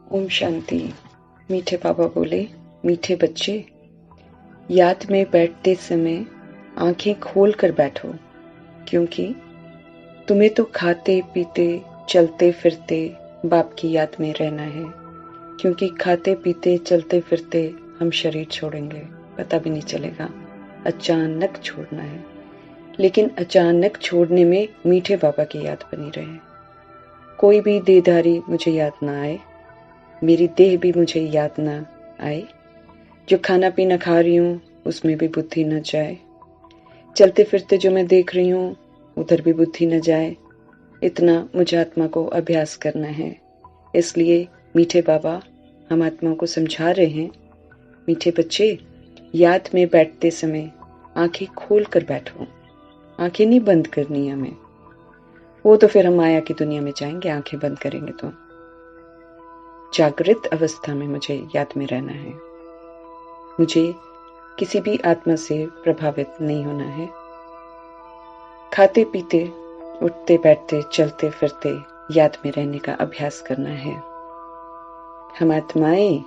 ओम शांति। मीठे पापा बोले, मीठे बच्चे, याद में बैठते समय आंखें खोल कर बैठो, क्योंकि तुम्हें तो खाते पीते चलते फिरते बाप की याद में रहना है। क्योंकि खाते पीते चलते फिरते हम शरीर छोड़ेंगे, पता भी नहीं चलेगा, अचानक छोड़ना है। लेकिन अचानक छोड़ने में मीठे पापा की याद बनी रहे। कोई भी देहधारी मुझे याद ना आए, मेरी देह भी मुझे याद ना आए। जो खाना पीना खा रही हूँ उसमें भी बुद्धि न जाए। चलते फिरते जो मैं देख रही हूँ उधर भी बुद्धि न जाए। इतना मुझे आत्मा को अभ्यास करना है। इसलिए मीठे बाबा हम आत्माओं को समझा रहे हैं, मीठे बच्चे, याद में बैठते समय आंखें खोल कर बैठो। आंखें नहीं बंद करनी हमें, वो तो फिर हम माया की दुनिया में जाएंगे। आंखें बंद करेंगे तो जागृत अवस्था में मुझे याद में रहना है। मुझे किसी भी आत्मा से प्रभावित नहीं होना है। खाते पीते उठते बैठते चलते फिरते याद में रहने का अभ्यास करना है। हम आत्माएं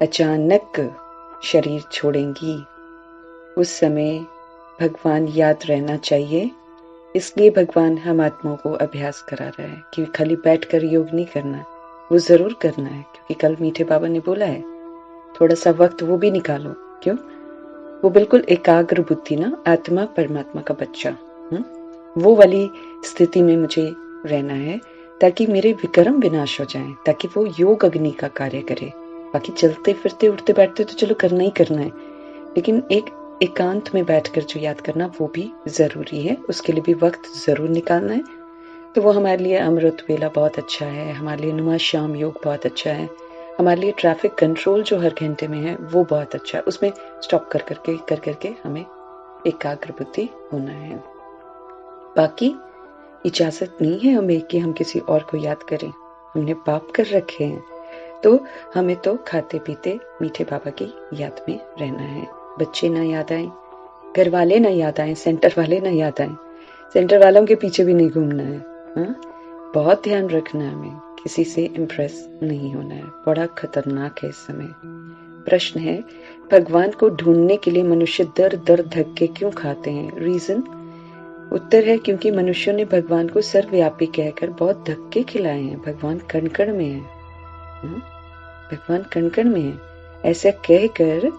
अचानक शरीर छोड़ेंगी, उस समय भगवान याद रहना चाहिए। इसलिए भगवान हम आत्माओं को अभ्यास करा रहा है कि खाली बैठकर योग नहीं करना, वो जरूर करना है। क्योंकि कल मीठे बाबा ने बोला है थोड़ा सा वक्त वो भी निकालो। क्यों? वो बिल्कुल एकाग्र बुद्धि ना, आत्मा परमात्मा का बच्चा, वो वाली स्थिति में मुझे रहना है ताकि मेरे विक्रम विनाश हो जाएं, ताकि वो योग अग्नि का कार्य करे। बाकी चलते फिरते उठते बैठते तो चलो करना ही करना है, लेकिन एक एकांत में बैठकर जो याद करना वो भी जरूरी है। उसके लिए भी वक्त जरूर निकालना है। तो वो हमारे लिए अमृत वेला बहुत अच्छा है, हमारे लिए नुमा शाम योग बहुत अच्छा है, हमारे लिए ट्रैफिक कंट्रोल जो हर घंटे में है वो बहुत अच्छा है। उसमें स्टॉप कर करके हमें एकाग्र बुद्धि होना है। बाकी इजाजत नहीं है हमें कि हम किसी और को याद करें। हमने पाप कर रखे हैं, तो हमें तो खाते पीते मीठे बाबा की याद में रहना है। बच्चे ना याद आए, घर वाले ना याद आए, सेंटर वाले ना याद आए। सेंटर वालों के पीछे भी नहीं घूमना है। बहुत ध्यान रखना है, हमें किसी से इम्प्रेस नहीं होना है। बड़ा खतरनाक है इस समय। प्रश्न है, भगवान को ढूंढने के लिए मनुष्य दर दर धक्के क्यों खाते हैं? रीजन? उत्तर है क्योंकि मनुष्यों ने भगवान को सर्वव्यापी कहकर बहुत धक्के खिलाए हैं। भगवान कण कण में है, भगवान कण कण में है। ऐसा कहकर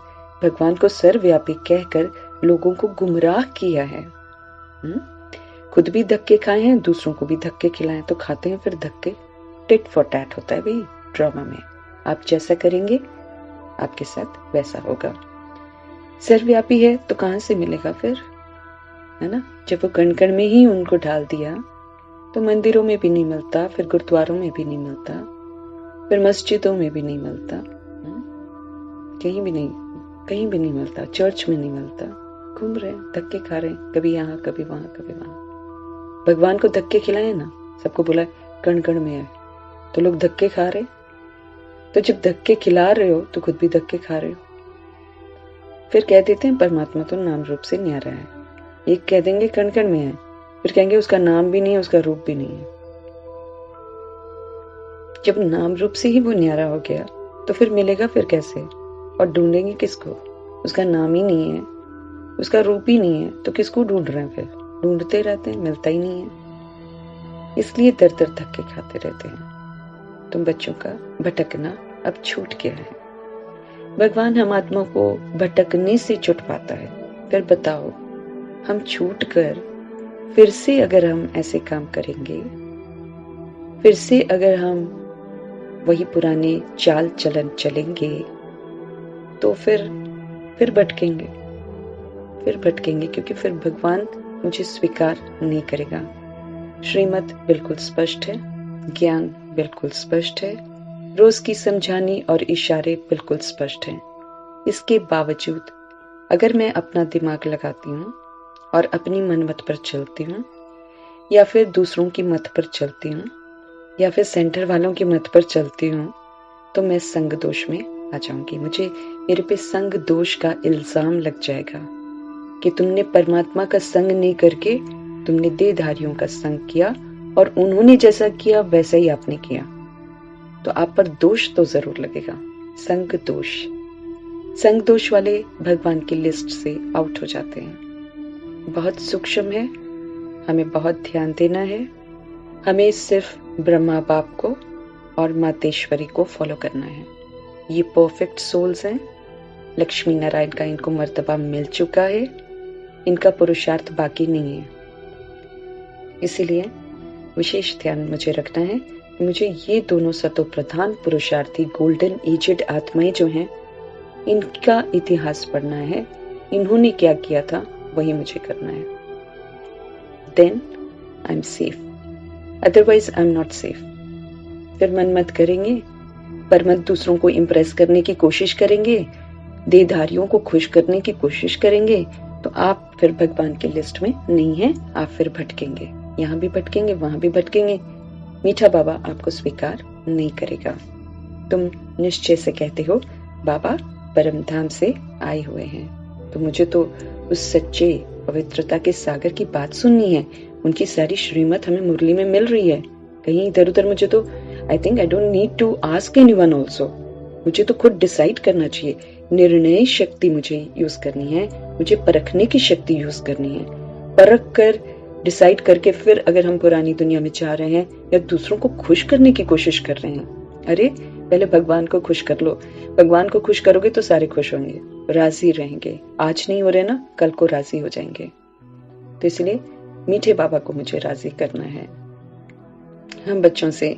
भगवान को सर्वव्यापी कहकर लोगों को गुमराह किया है। खुद भी धक्के खाए हैं, दूसरों को भी धक्के खिलाए, तो खाते हैं फिर धक्के। टिट फॉर टैट होता है भाई ड्रामा में। आप जैसा करेंगे आपके साथ वैसा होगा। सर्वव्यापी है तो कहां से मिलेगा फिर, है ना? जब वो कण कण में ही उनको डाल दिया तो मंदिरों में भी नहीं मिलता, फिर गुरुद्वारों में भी नहीं मिलता, फिर मस्जिदों में भी नहीं मिलता, कहीं भी नहीं मिलता, चर्च में नहीं मिलता। घूम रहे हैं, धक्के खा रहे हैं, कभी यहाँ कभी वहां कभी वहां। भगवान को धक्के खिलाए ना, सबको बोला कण कण में है, तो लोग धक्के खा रहे। तो जब धक्के खिला रहे हो तो खुद भी धक्के खा रहे हो। फिर कह देते हैं परमात्मा तो नाम रूप से न्यारा है। एक कह देंगे कण कण में है, फिर कहेंगे उसका नाम भी नहीं है, उसका रूप भी नहीं है। जब नाम रूप से ही वो न्यारा हो गया तो फिर मिलेगा फिर कैसे? और ढूंढेंगे किसको? उसका नाम ही नहीं है, उसका रूप ही नहीं है, तो किसको ढूंढ रहे हैं? फिर ढूंढते रहते हैं, मिलता ही नहीं है। इसलिए दर दर धक्के खाते रहते हैं। तुम बच्चों का भटकना अब छूट गया है। भगवान हम आत्मा को भटकने से छुटवाता है। फिर बताओ, हम छूट कर फिर से अगर हम ऐसे काम करेंगे, फिर से अगर हम वही पुराने चाल चलन चलेंगे, तो फिर भटकेंगे, क्योंकि फिर भगवान मुझे स्वीकार नहीं करेगा। श्रीमत बिल्कुल स्पष्ट है, ज्ञान बिल्कुल स्पष्ट है, रोज की समझानी और इशारे बिल्कुल स्पष्ट हैं। इसके बावजूद अगर मैं अपना दिमाग लगाती हूँ और अपनी मनमत पर चलती हूँ, या फिर दूसरों की मत पर चलती हूँ, या फिर सेंटर वालों की मत पर चलती हूँ, तो मैं संग दोष में आ जाऊंगी। मेरे पे संग दोष का इल्जाम लग जाएगा कि तुमने परमात्मा का संग नहीं करके तुमने देहधारियों का संग किया, और उन्होंने जैसा किया वैसा ही आपने किया। तो आप पर दोष तो जरूर लगेगा, संग दोष। संग दोष वाले भगवान की लिस्ट से आउट हो जाते हैं। बहुत सूक्ष्म है, हमें बहुत ध्यान देना है। हमें सिर्फ ब्रह्मा बाप को और मातेश्वरी को फॉलो करना है। ये परफेक्ट सोल्स हैं। लक्ष्मी नारायण का इनको मर्तबा मिल चुका है, इनका पुरुषार्थ बाकी नहीं है। इसीलिए विशेष ध्यान मुझे रखना है कि मुझे ये दोनों सतो प्रधान पुरुषार्थी गोल्डन एजेड आत्माएं जो हैं, इनका इतिहास पढ़ना है। इन्होंने क्या किया था वही मुझे करना है। Then I am safe, otherwise I am not safe. फिर मन मत करेंगे, पर मत दूसरों को इम्प्रेस करने की कोशिश करेंगे, देहधारियों को खुश करने की कोशिश करेंगे, तो आप फिर भगवान की लिस्ट में नहीं हैं। आप फिर भटकेंगे, यहाँ भी भटकेंगे, वहां भी भटकेंगे। मीठा बाबा आपको स्वीकार नहीं करेगा। तुम निश्चय से कहते हो बाबा परम धाम से आए हुए हैं, तो मुझे तो उस सच्चे पवित्रता के सागर की बात सुननी है। उनकी सारी श्रीमत हमें मुरली में मिल रही है। कहीं इधर उधर मुझे तो I think I don't need to ask anyone also. मुझे तो खुद डिसाइड करना चाहिए। निर्णय शक्ति मुझे यूज करनी है, मुझे परखने की शक्ति यूज करनी है। परख कर डिसाइड करके फिर अगर हम पुरानी दुनिया में जा रहे हैं या दूसरों को खुश करने की कोशिश कर रहे हैं, अरे पहले भगवान को खुश कर लो। भगवान को खुश करोगे तो सारे खुश होंगे, राजी रहेंगे। आज नहीं हो रहे ना, कल को राजी हो जाएंगे। तो इसलिए मीठे बाबा को मुझे राजी करना है। हम बच्चों से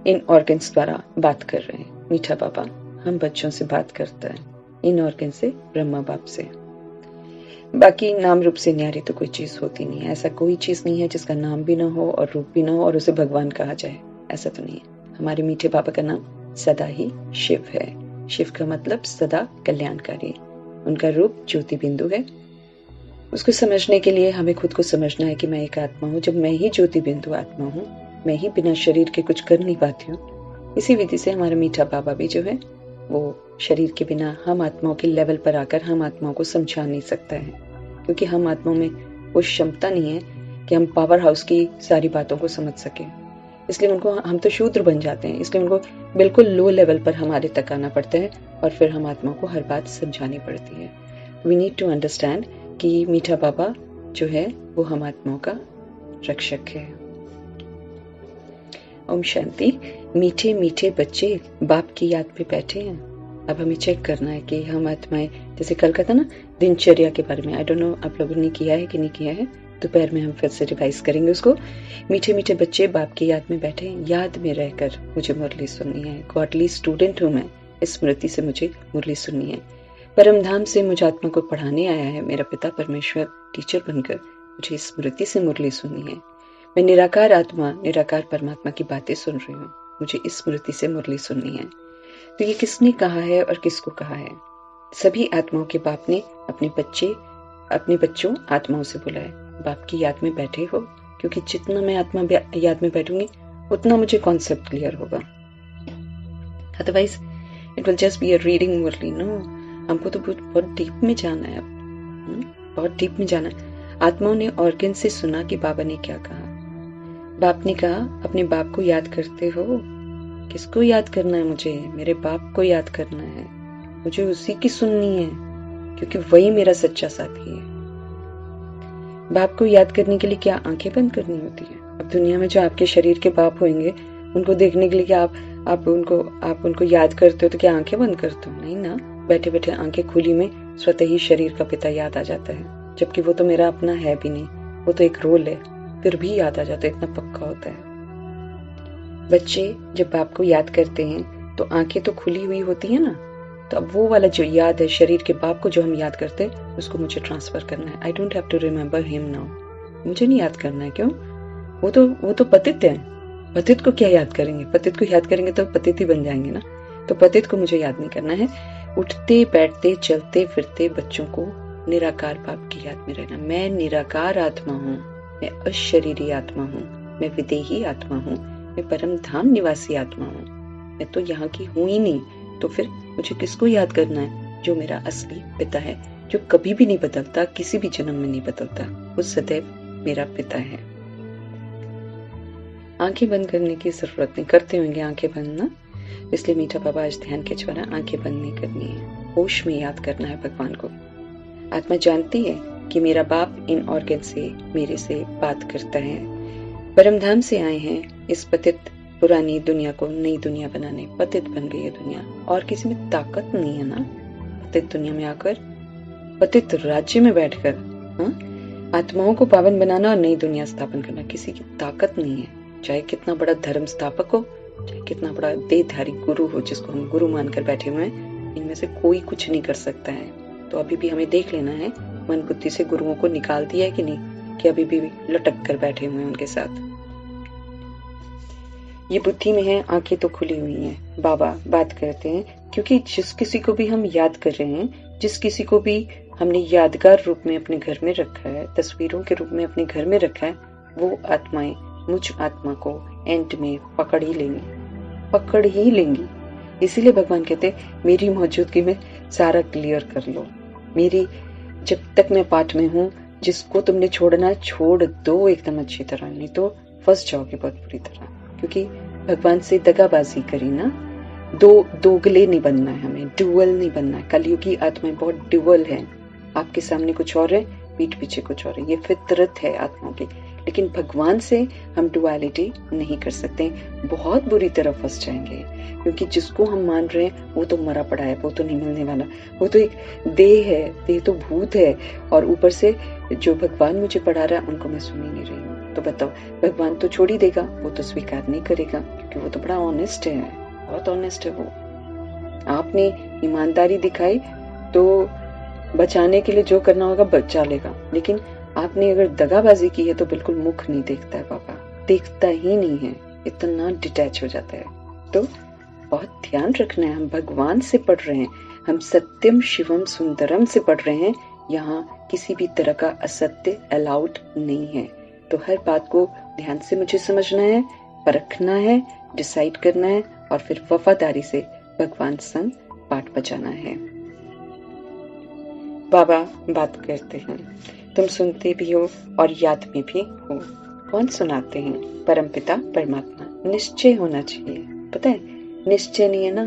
इन ऑर्गन्स द्वारा बात कर रहे हैं। मीठा बाबा हम बच्चों से बात करता है, इन ऑर्गन से, ब्रह्मा बाप से। बाकी नाम रूप से न्यारी तो कोई चीज होती नहीं है। ऐसा कोई चीज नहीं है जिसका नाम भी ना हो और रूप भी ना हो और उसे भगवान कहा जाए, ऐसा तो नहीं है। हमारे मीठे बाबा का नाम सदा ही शिव है। शिव का मतलब सदा कल्याणकारी। उनका रूप ज्योति बिंदु है। उसको समझने के लिए हमें खुद को समझना है कि मैं एक आत्मा हूँ। जब मैं ही ज्योति बिंदु आत्मा हूँ, मैं ही बिना शरीर के कुछ कर नहीं पाती हूँ। इसी विधि से हमारे मीठा बाबा भी जो है वो शरीर के बिना हम आत्माओं के लेवल पर आकर हम आत्माओं को समझा नहीं सकता है, क्योंकि हम आत्माओं में वो क्षमता नहीं है कि हम पावर हाउस की सारी बातों को समझ सके। इसलिए उनको, हम तो शूद्र बन जाते हैं, इसलिए उनको बिल्कुल लो लेवल पर हमारे तक आना पड़ता है और फिर हम आत्माओं को हर बात समझानी पड़ती है। वी नीड टू अंडरस्टैंड कि मीठा बाबा जो है वो हम आत्माओं का रक्षक है। ओम शांति। मीठे मीठे बच्चे बाप की याद में बैठे हैं। अब हमें चेक करना है कि हम आत्माएं, जैसे कल का था ना दिनचर्या के बारे में, आई डोंट नो आप लोगों ने किया है कि नहीं किया है। दोपहर में हम फिर से रिवाइज करेंगे उसको। मीठे मीठे बच्चे बाप की याद में बैठे हैं, याद में रहकर मुझे मुरली सुननी है। गॉडली स्टूडेंट हूँ मैं, स्मृति से मुझे मुरली सुननी है। परम धाम से मुझे आत्मा को पढ़ाने आया है मेरा पिता परमेश्वर टीचर बनकर, मुझे स्मृति से मुरली सुननी है। मैं निराकार आत्मा, निराकार परमात्मा की बातें सुन रही हूँ, मुझे इस स्मृति से मुरली सुननी है। तो ये किसने कहा है और किसको कहा है? सभी आत्माओं के बाप ने अपने बच्चों आत्माओं से बोला है, बाप की याद में बैठे हो, क्योंकि जितना मैं आत्मा याद में बैठूंगी उतना मुझे कॉन्सेप्ट क्लियर होगा। Otherwise it will just be a reading Murli. No, हमको तो बहुत डीप में जाना है। बहुत डीप में जाना है। आत्माओं ने ऑर्गन से सुना कि बाबा ने क्या कहा। बाप ने कहा अपने बाप को याद करते हो। किसको याद करना है? मुझे मेरे बाप को याद करना है। मुझे उसी की सुननी है, क्योंकि वही मेरा सच्चा साथी है। बाप को याद करने के लिए क्या आंखें बंद करनी होती है? अब दुनिया में जो आपके शरीर के बाप होंगे उनको देखने के लिए क्या आप उनको याद करते हो तो क्या आंखें बंद करते हो? नहीं ना। बैठे बैठे आंखें खुली में स्वतः ही शरीर का पिता याद आ जाता है, जबकि वो तो मेरा अपना है भी नहीं, वो तो एक रोल है, फिर भी याद आ जाता है। इतना पक्का होता है। बच्चे जब बाप को याद करते हैं तो आंखें तो खुली हुई होती है ना, तो अब वो वाला जो याद है शरीर के बाप को जो हम याद करते हैं उसको मुझे ट्रांसफर करना है। I don't have to remember him now. मुझे नहीं याद करना है। क्यों? वो तो पतित है। पतित को क्या याद करेंगे? पतित को याद करेंगे तो पतित ही बन जाएंगे ना। तो पतित को मुझे याद नहीं करना है। उठते बैठते चलते फिरते बच्चों को निराकार बाप की याद में रहना। मैं निराकार आत्मा हूँ, मैं अशरीरी आत्मा हूँ, मैं विदेही आत्मा हूँ, मैं परम धाम निवासी आत्मा हूँ। मैं तो यहाँ की हूँ ही नहीं, तो फिर मुझे किसको याद करना है? जो मेरा असली पिता है, जो कभी भी नहीं बदलता, किसी भी जन्म में नहीं बदलता, वो सदैव मेरा पिता है। आंखें बंद करने की जरूरत नहीं। करते होंगे आंखें बंद ना। इसलिए मीठा बाबा आज ध्यान के द्वारा आंखें बंद नहीं करनी है, होश में याद करना है भगवान को। आत्मा जानती है कि मेरा बाप इन ऑर्गन से मेरे से बात करता है। परमधाम से आए हैं इस पतित पुरानी दुनिया को नई दुनिया बनाने। पतित बन गई है दुनिया और किसी में ताकत नहीं है ना पतित दुनिया में आकर, पतित राज्य में बैठकर आत्माओं को पावन बनाना और नई दुनिया स्थापन करना किसी की ताकत नहीं है। चाहे कितना बड़ा धर्म स्थापक हो, चाहे कितना बड़ा देहधारी गुरु हो जिसको हम गुरु मानकर बैठे हुए हैं, इनमें से कोई कुछ नहीं कर सकता है। तो अभी भी हमें देख लेना है मन बुद्धि से गुरुओं को निकाल दिया है कि नहीं, कि अभी भी लटक कर बैठे हुए हैं उनके साथ। ये बुद्धि में है, आंखें तो खुली हुई हैं। बाबा बात करते हैं क्योंकि जिस किसी को भी हम याद कर रहे हैं, जिस किसी को भी हमने यादगार रूप में अपने घर में रखा है, तस्वीरों के रूप में अपने घर में रखा है, वो आत्माएं मुझ आत्मा को एंड में पकड़ ही लेंगी। इसीलिए भगवान कहते मेरी मौजूदगी में सारा क्लियर कर लो। मेरी जब तक मैं पाठ में हूँ, जिसको तुमने छोड़ना छोड़ दो एकदम अच्छी तरह, नहीं तो फंस जाओगे बहुत बुरी तरह। क्योंकि भगवान से दगाबाजी करी ना, दोगले नहीं बनना है हमें, ड्यूअल नहीं बनना है। कलयुगी आत्माएं बहुत ड्यूअल है, आपके सामने कुछ और है, पीठ पीछे कुछ और है। ये फितरत है आत्माओं की। लेकिन भगवान से हम डुअलिटी नहीं कर सकते, बहुत बुरी तरह फंस जाएंगे। क्योंकि जिसको हम मान रहे हैं वो तो मरा पड़ा है, वो तो नहीं मिलने वाला, वो तो एक देह है, देह तो भूत है। और ऊपर से जो भगवान मुझे पढ़ा रहा है उनको मैं सुन ही नहीं रही हूँ। तो बताओ, भगवान तो छोड़ ही देगा, वो तो स्वीकार नहीं करेगा, क्योंकि वो तो बड़ा ऑनेस्ट है, बहुत ऑनेस्ट है वो। आपने ईमानदारी दिखाई तो बचाने के लिए जो करना होगा बचा लेगा, लेकिन आपने अगर दगाबाजी की है तो बिल्कुल मुख नहीं देखता है बाबा, देखता ही नहीं है, इतना डिटैच हो जाता है। तो बहुत ध्यान रखना है, हम भगवान से पढ़ रहे हैं, हम सत्यम शिवम सुंदरम से पढ़ रहे हैं। यहाँ किसी भी तरह का असत्य अलाउड नहीं है। तो हर बात को ध्यान से मुझे समझना है, परखना है, डिसाइड करना है और फिर वफादारी से भगवान संग पाठ बजाना है। बाबा बात करते हैं, तुम सुनते भी हो और याद में भी हो। कौन सुनाते हैं? परमपिता परमात्मा। निश्चय होना चाहिए, पता है, निश्चय नहीं है ना,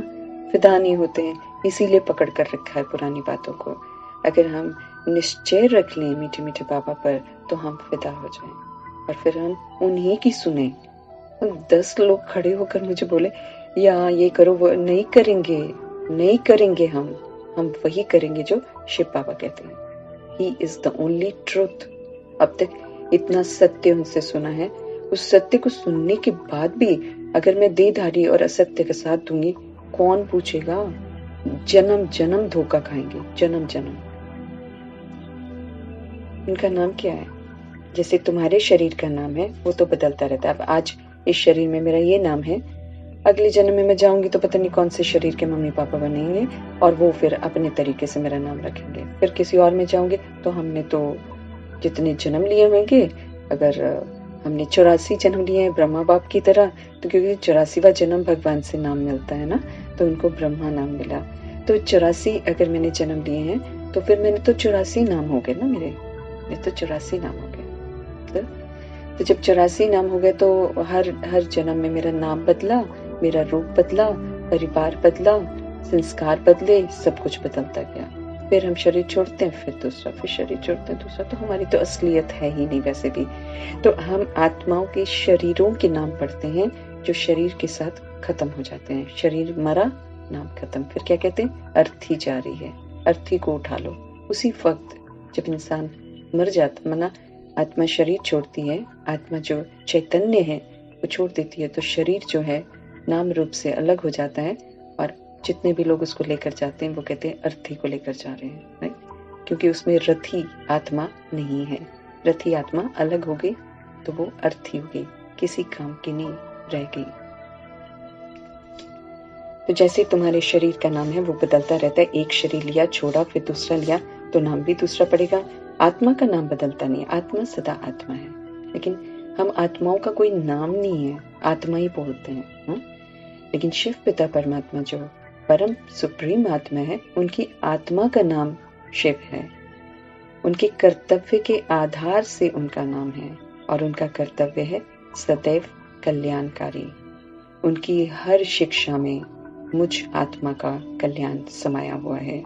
फिदा नहीं होते हैं, इसीलिए पकड़ कर रखा है पुरानी बातों को। अगर हम निश्चय रख लें मीठे मीठे बाबा पर तो हम फिदा हो जाएं और फिर हम उन्हीं की सुने। 10 लोग खड़े होकर मुझे बोले या ये करो, वो नहीं करेंगे, हम वही करेंगे जो शिव बाबा कहते हैं। He is the only truth। अब तक इतना सत्य उनसे सुना है, उस सत्य को सुनने के बाद भी अगर मैं देहधारी और असत्य का साथ दूंगी, कौन पूछेगा? जन्म जन्म धोखा खाएंगे, जन्म जन्म। इनका नाम क्या है? जैसे तुम्हारे शरीर का नाम है वो तो बदलता रहता है। अब आज इस शरीर में मेरा ये नाम है, अगले जन्म में मैं जाऊंगी तो पता नहीं कौन से शरीर के मम्मी पापा बनेंगे और वो फिर अपने तरीके से मेरा नाम रखेंगे। फिर किसी और में जाऊंगे तो हमने तो जितने जन्म लिए होंगे, अगर हमने 84 जन्म लिए हैं ब्रह्मा बाप की तरह, तो क्योंकि 84वां जन्म भगवान से नाम मिलता है ना, तो उनको ब्रह्मा नाम मिला। तो 84 अगर मैंने जन्म लिए हैं तो फिर मैंने तो 84 नाम हो गए ना, मेरे तो 84 नाम हो गए। तो जब 84 नाम हो गए तो हर जन्म में मेरा नाम बदला, मेरा रूप बदला, परिवार बदला, संस्कार बदले, सब कुछ बदलता गया। फिर हम शरीर छोड़ते हैं, फिर दूसरा, फिर शरीर छोड़ते हैं दूसरा। तो हमारी तो असलियत है ही नहीं वैसे भी। तो हम आत्माओं के शरीरों के नाम पढ़ते हैं जो शरीर के साथ खत्म हो जाते हैं। शरीर मरा, नाम खत्म। फिर क्या कहते हैं? अर्थी जा रही है, अर्थी को उठा लो। उसी वक्त जब इंसान मर जाता, मना आत्मा शरीर छोड़ती है, आत्मा जो चैतन्य है वो छोड़ देती है, तो शरीर जो है नाम रूप से अलग हो जाता है। और जितने भी लोग उसको लेकर जाते हैं वो कहते हैं अर्थी को लेकर जा रहे हैं, राइट? क्योंकि उसमें रथी आत्मा नहीं है। रथी आत्मा अलग हो गई तो वो अर्थी हो गई, किसी काम की नहीं रह गई। तो जैसे तुम्हारे शरीर का नाम है वो बदलता रहता है, एक शरीर लिया, छोड़ा, फिर दूसरा लिया तो नाम भी दूसरा पड़ेगा। आत्मा का नाम बदलता नहीं, आत्मा सदा आत्मा है। लेकिन हम आत्माओं का कोई नाम नहीं है, आत्मा ही बोलते हैं। लेकिन शिव पिता परमात्मा जो परम सुप्रीम आत्मा है, उनकी आत्मा का नाम शिव है। उनके कर्तव्य के आधार से उनका नाम है और उनका कर्तव्य है सदैव कल्याणकारी। उनकी हर शिक्षा में मुझ आत्मा का कल्याण समाया हुआ है,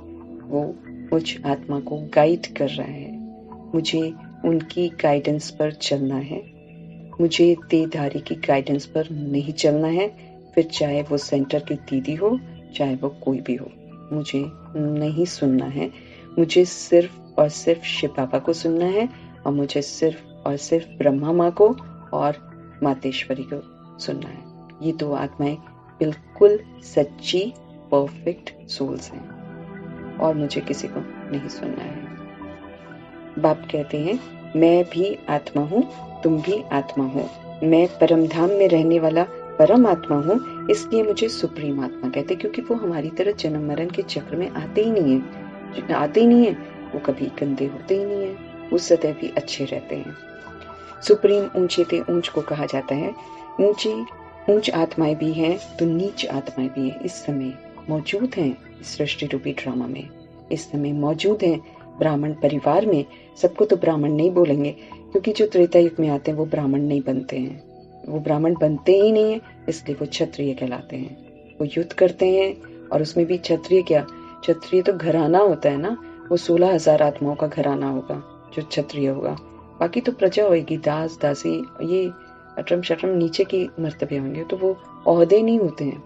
वो मुझ आत्मा को गाइड कर रहा है। मुझे उनकी गाइडेंस पर चलना है, मुझे देहधारी की गाइडेंस पर नहीं चलना है, फिर चाहे वो सेंटर की दीदी हो, चाहे वो कोई भी हो। मुझे नहीं सुनना है, मुझे सिर्फ और सिर्फ शिव बाबा को सुनना है, और मुझे सिर्फ और सिर्फ ब्रह्मा माँ को और मातेश्वरी को सुनना है। ये दो आत्माएं बिल्कुल सच्ची परफेक्ट सोल्स हैं, और मुझे किसी को नहीं सुनना है। बाप कहते हैं, मैं भी आत्मा हूँ, तुम भी आत्मा हो, मैं परमधाम में रहने वाला परम आत्मा हूँ, इसलिए मुझे सुप्रीम आत्मा कहते हैं, क्योंकि वो हमारी तरह जन्म मरण के चक्र में आते ही नहीं है, वो कभी गंदे होते ही नहीं है, वो सदैव भी अच्छे रहते हैं। सुप्रीम ऊंचे ते ऊंच को कहा जाता है। ऊंच आत्माएं भी हैं तो नीच आत्माएं भी हैं, इस समय मौजूद हैं सृष्टि रूपी ड्रामा में, इस समय मौजूद हैं ब्राह्मण परिवार में। सबको तो ब्राह्मण नहीं बोलेंगे, क्योंकि जो त्रेता युग में आते हैं वो ब्राह्मण नहीं बनते हैं, वो ब्राह्मण बनते ही नहीं है, इसलिए वो क्षत्रिय कहलाते हैं। वो युद्ध करते हैं, और उसमें भी क्षत्रिय क्या, क्षत्रिय तो घराना होता है ना, वो 16,000 आत्माओं का घराना होगा जो क्षत्रिय होगा। बाकी तो प्रजा होगी, दास दासी, ये अटरम शटरम नीचे की मर्तबे होंगे, तो वो ओहदे नहीं होते हैं।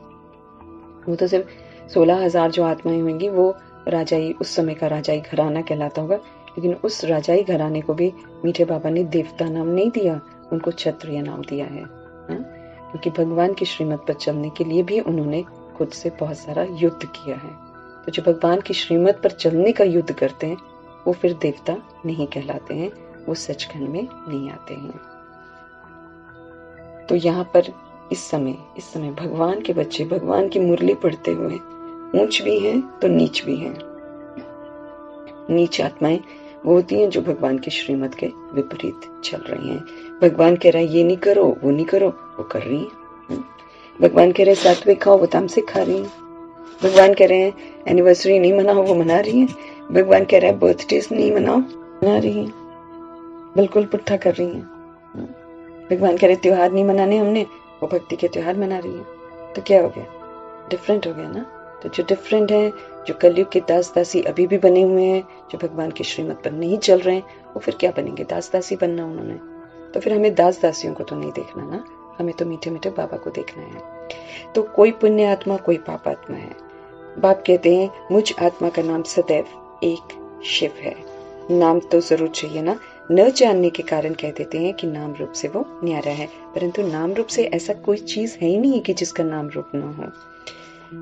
वो तो सिर्फ 16,000 जो आत्माएं होंगी वो राजाई, उस समय का राजाई घराना कहलाता होगा। लेकिन उस राजाई घराने को भी मीठे बाबा ने देवता नाम नहीं दिया, उनको क्षत्रिय नाम दिया है, क्योंकि भगवान की श्रीमत पर चलने के लिए भी उन्होंने खुद से बहुत सारा युद्ध किया है। तो जो भगवान की श्रीमत पर चलने का युद्ध करते हैं वो फिर देवता नहीं कहलाते हैं, वो सचखंड में नहीं आते हैं। तो यहाँ पर इस समय भगवान के बच्चे भगवान की मुरली पढ़ते हुए ऊंच भी हैं तो नीच भी हैं। नीच आत्माएं वो होती हैं जो भगवान की श्रीमत के विपरीत चल रही हैं। भगवान कह रहा है ये नहीं करो, वो नहीं करो, वो कर रही हैं। भगवान कह रहे हैं सात्विक खाओ, वो तामसिक खा रही हैं। भगवान कह रहे हैं एनिवर्सरी नहीं मनाओ, वो मना रही हैं। भगवान कह रहा है बर्थडे नहीं मनाओ, मना रही हैं, बिल्कुल पुट्ठा कर रही हैं। भगवान कह रहे त्योहार नहीं मनाने हमने, वो भक्ति के त्योहार मना रही है। तो क्या हो गया, डिफरेंट हो गया ना। तो जो डिफरेंट है, जो कलयुग के दास दासी अभी भी बने हुए हैं, जो भगवान की श्रीमत पर नहीं चल रहे हैं, वो फिर क्या बनेंगे, दास दासी बनना उन्होंने। तो फिर हमें दास दासियों को तो नहीं देखना ना, हमें तो मीठे मीठे बाबा को देखना है। तो कोई पुण्य आत्मा कोई पाप आत्मा है। बाप कहते हैं मुझ आत्मा का नाम सदैव एक शिव है। नाम तो जरूर चाहिए ना, न जानने के कारण कह देते हैं कि नाम रूप से वो न्यारा है, परंतु नाम रूप से ऐसा कोई चीज है ही नहीं कि जिसका नाम रूप ना हो।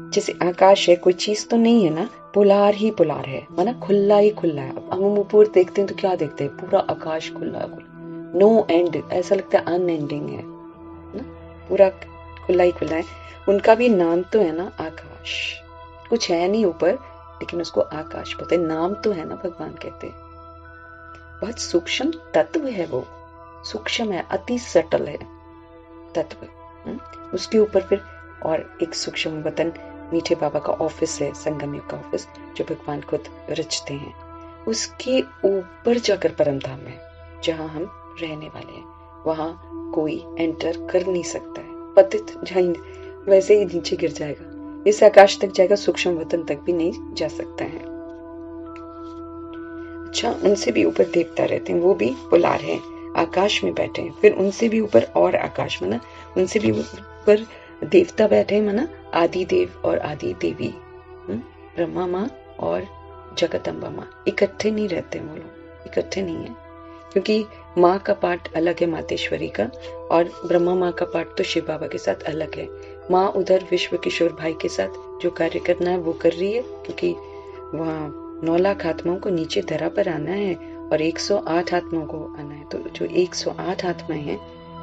जैसे आकाश है, कोई चीज तो नहीं है ना, पोलार ही पोलार है, माना खुला ही खुला है। अब हम ऊपर देखते हैं तो क्या देखते हैं, पूरा आकाश खुला, नो एंड, ऐसा लगता है अनएंडिंग है ना, पूरा खुला ही खुला है। उनका भी नाम तो है ना आकाश, कुछ है नहीं ऊपर, लेकिन उसको आकाश बोलते, नाम तो है ना, भगवान कहते हैं। बहुत सूक्ष्म तत्व है वो, सूक्ष्म है, अति सटल है तत्व। उसके ऊपर फिर और एक सूक्ष्म वतन मीठे बाबा का ऑफिस है, संगम युग का ऑफिस, जो भगवान खुद रचते हैं। उसके ऊपर जाकर परम धाम है जहां हम रहने वाले हैं, वहां कोई एंटर कर नहीं सकता है, पतित जाएंगे वैसे ही नीचे गिर जाएगा, इस आकाश तक जाएगा, सूक्ष्म वतन तक भी नहीं जा सकता है। अच्छा, उनसे भी ऊपर देवता रहते हैं, वो भी पोलार हैं, आकाश में बैठे हैं। फिर उनसे भी ऊपर और आकाश, माना उनसे भी ऊपर देवता बैठे हैं, माना आदि देव और आदि देवी, ब्रह्मा माँ और जगदम्बा माँ इकट्ठे नहीं रहते, वो लोग इकट्ठे नहीं है, क्योंकि माँ का पार्ट अलग है मातेश्वरी का, और ब्रह्मा माँ का पार्ट तो शिव बाबा के साथ अलग है। माँ उधर विश्व किशोर भाई के साथ जो कार्य करना है वो कर रही है, क्योंकि वहाँ 9 लाख आत्माओं को नीचे धरा पर आना है और 108 आत्माओं को आना है। तो जो 108 आत्माएं हैं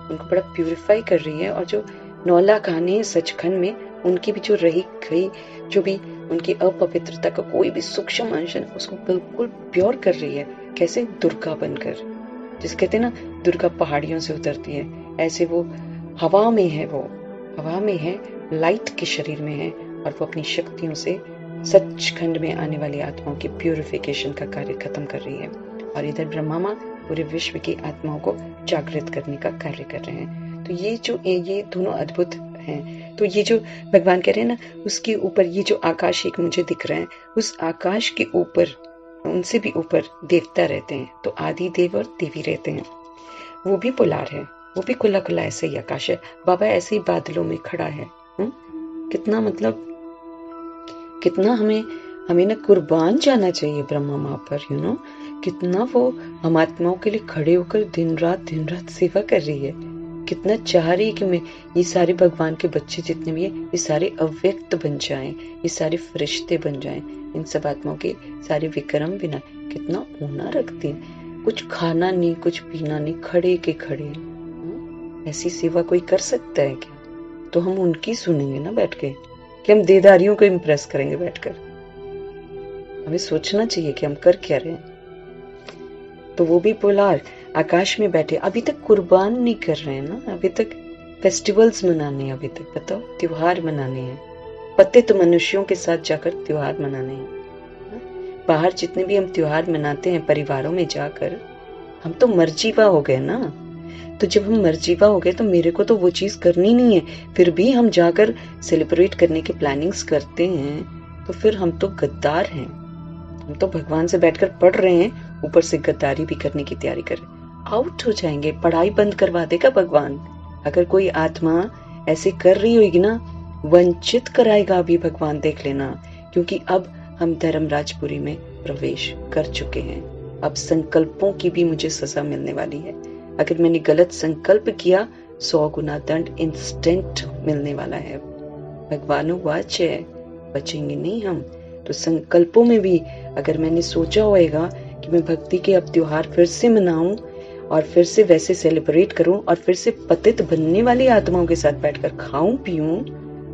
उनको बड़ा प्यूरिफाई कर रही है, और जो 9 लाख आने हैं सचखंड में, उनकी भी जो रही गई, जो भी उनकी अपवित्रता का कोई भी सूक्ष्म अंश है उसको बिल्कुल प्योर कर रही है। कैसे, दुर्गा बनकर, जिसे कहते हैं ना दुर्गा पहाड़ियों से उतरती है, ऐसे वो हवा में है, वो हवा में है, लाइट के शरीर में है, और वो अपनी शक्तियों से सचखंड में आने वाली आत्माओं की प्यूरिफिकेशन का कार्य खत्म कर रही है। और इधर ब्रह्मा माँ पूरे विश्व की आत्माओं को जागृत करने का कार्य कर रहे हैं। तो ये दोनों अद्भुत हैं। तो ये जो भगवान कह रहे हैं ना, उसके ऊपर ये जो आकाश एक मुझे दिख रहा है, उस आकाश के ऊपर, उनसे भी ऊपर देवता रहते हैं। तो आदि देव और देवी रहते हैं। वो भी पोलार है, वो भी खुला खुला ऐसे ही आकाश है। बाबा ऐसे ही बादलों में खड़ा है। कितना मतलब कितना हमें ना कुर्बान जाना चाहिए ब्रह्मा माँ पर, कितना वो हम आत्माओं के लिए खड़े होकर दिन रात सेवा कर रही है। कितना चाह रही है कि मैं ये सारे भगवान के बच्चे जितने भी हैं, ये सारे अव्यक्त बन जाएं, ये सारे फरिश्ते बन जाएं, इन सब आत्माओं के सारे विक्रम बिना। कितना ऊना रखती है, कुछ खाना नहीं, कुछ पीना नहीं, खड़े के खड़े। ऐसी सेवा कोई कर सकता है क्या? तो हम उनकी सुनेंगे ना बैठ के, कि हम देदारियों को इम्प्रेस करेंगे बैठकर? हमें सोचना चाहिए कि हम कर क्या रहे हैं। तो वो भी पोलार आकाश में बैठे, अभी तक कुर्बान नहीं कर रहे हैं ना, अभी तक फेस्टिवल्स मनाने हैं, अभी तक बताओ त्योहार मनाने हैं, पतित मनुष्यों के साथ जाकर त्योहार मनाने हैं। बाहर जितने भी हम त्योहार मनाते हैं परिवारों में जाकर, हम तो मर्जीवा हो गए ना। तो जब हम मर्जीवा हो गए तो मेरे को तो वो चीज करनी नहीं है, फिर भी हम जाकर सेलिब्रेट करने की प्लानिंग्स करते हैं, तो फिर हम तो गद्दार हैं। हम तो भगवान से बैठकर पढ़ रहे हैं, ऊपर से गद्दारी भी करने की तैयारी कर रहे हैं। आउट हो जाएंगे, पढ़ाई बंद करवा देगा भगवान। अगर कोई आत्मा ऐसे कर रही होगी ना, वंचित कराएगा अभी भगवान, देख लेना। क्योंकि अब हम धर्मराजपुरी में प्रवेश कर चुके हैं। अब संकल्पों की भी मुझे सजा मिलने वाली है। अगर मैंने गलत संकल्प किया, 100 गुना दंड इंस्टेंट मिलने वाला है। भगवानुवाच है, बचेंगे नहीं हम। तो संकल्पों में भी अगर मैंने सोचा होएगा कि मैं भक्ति के अब त्योहार फिर से मनाऊं और फिर से वैसे सेलिब्रेट करूं और फिर से पतित बनने वाली आत्माओं के साथ बैठकर खाऊं पीऊं,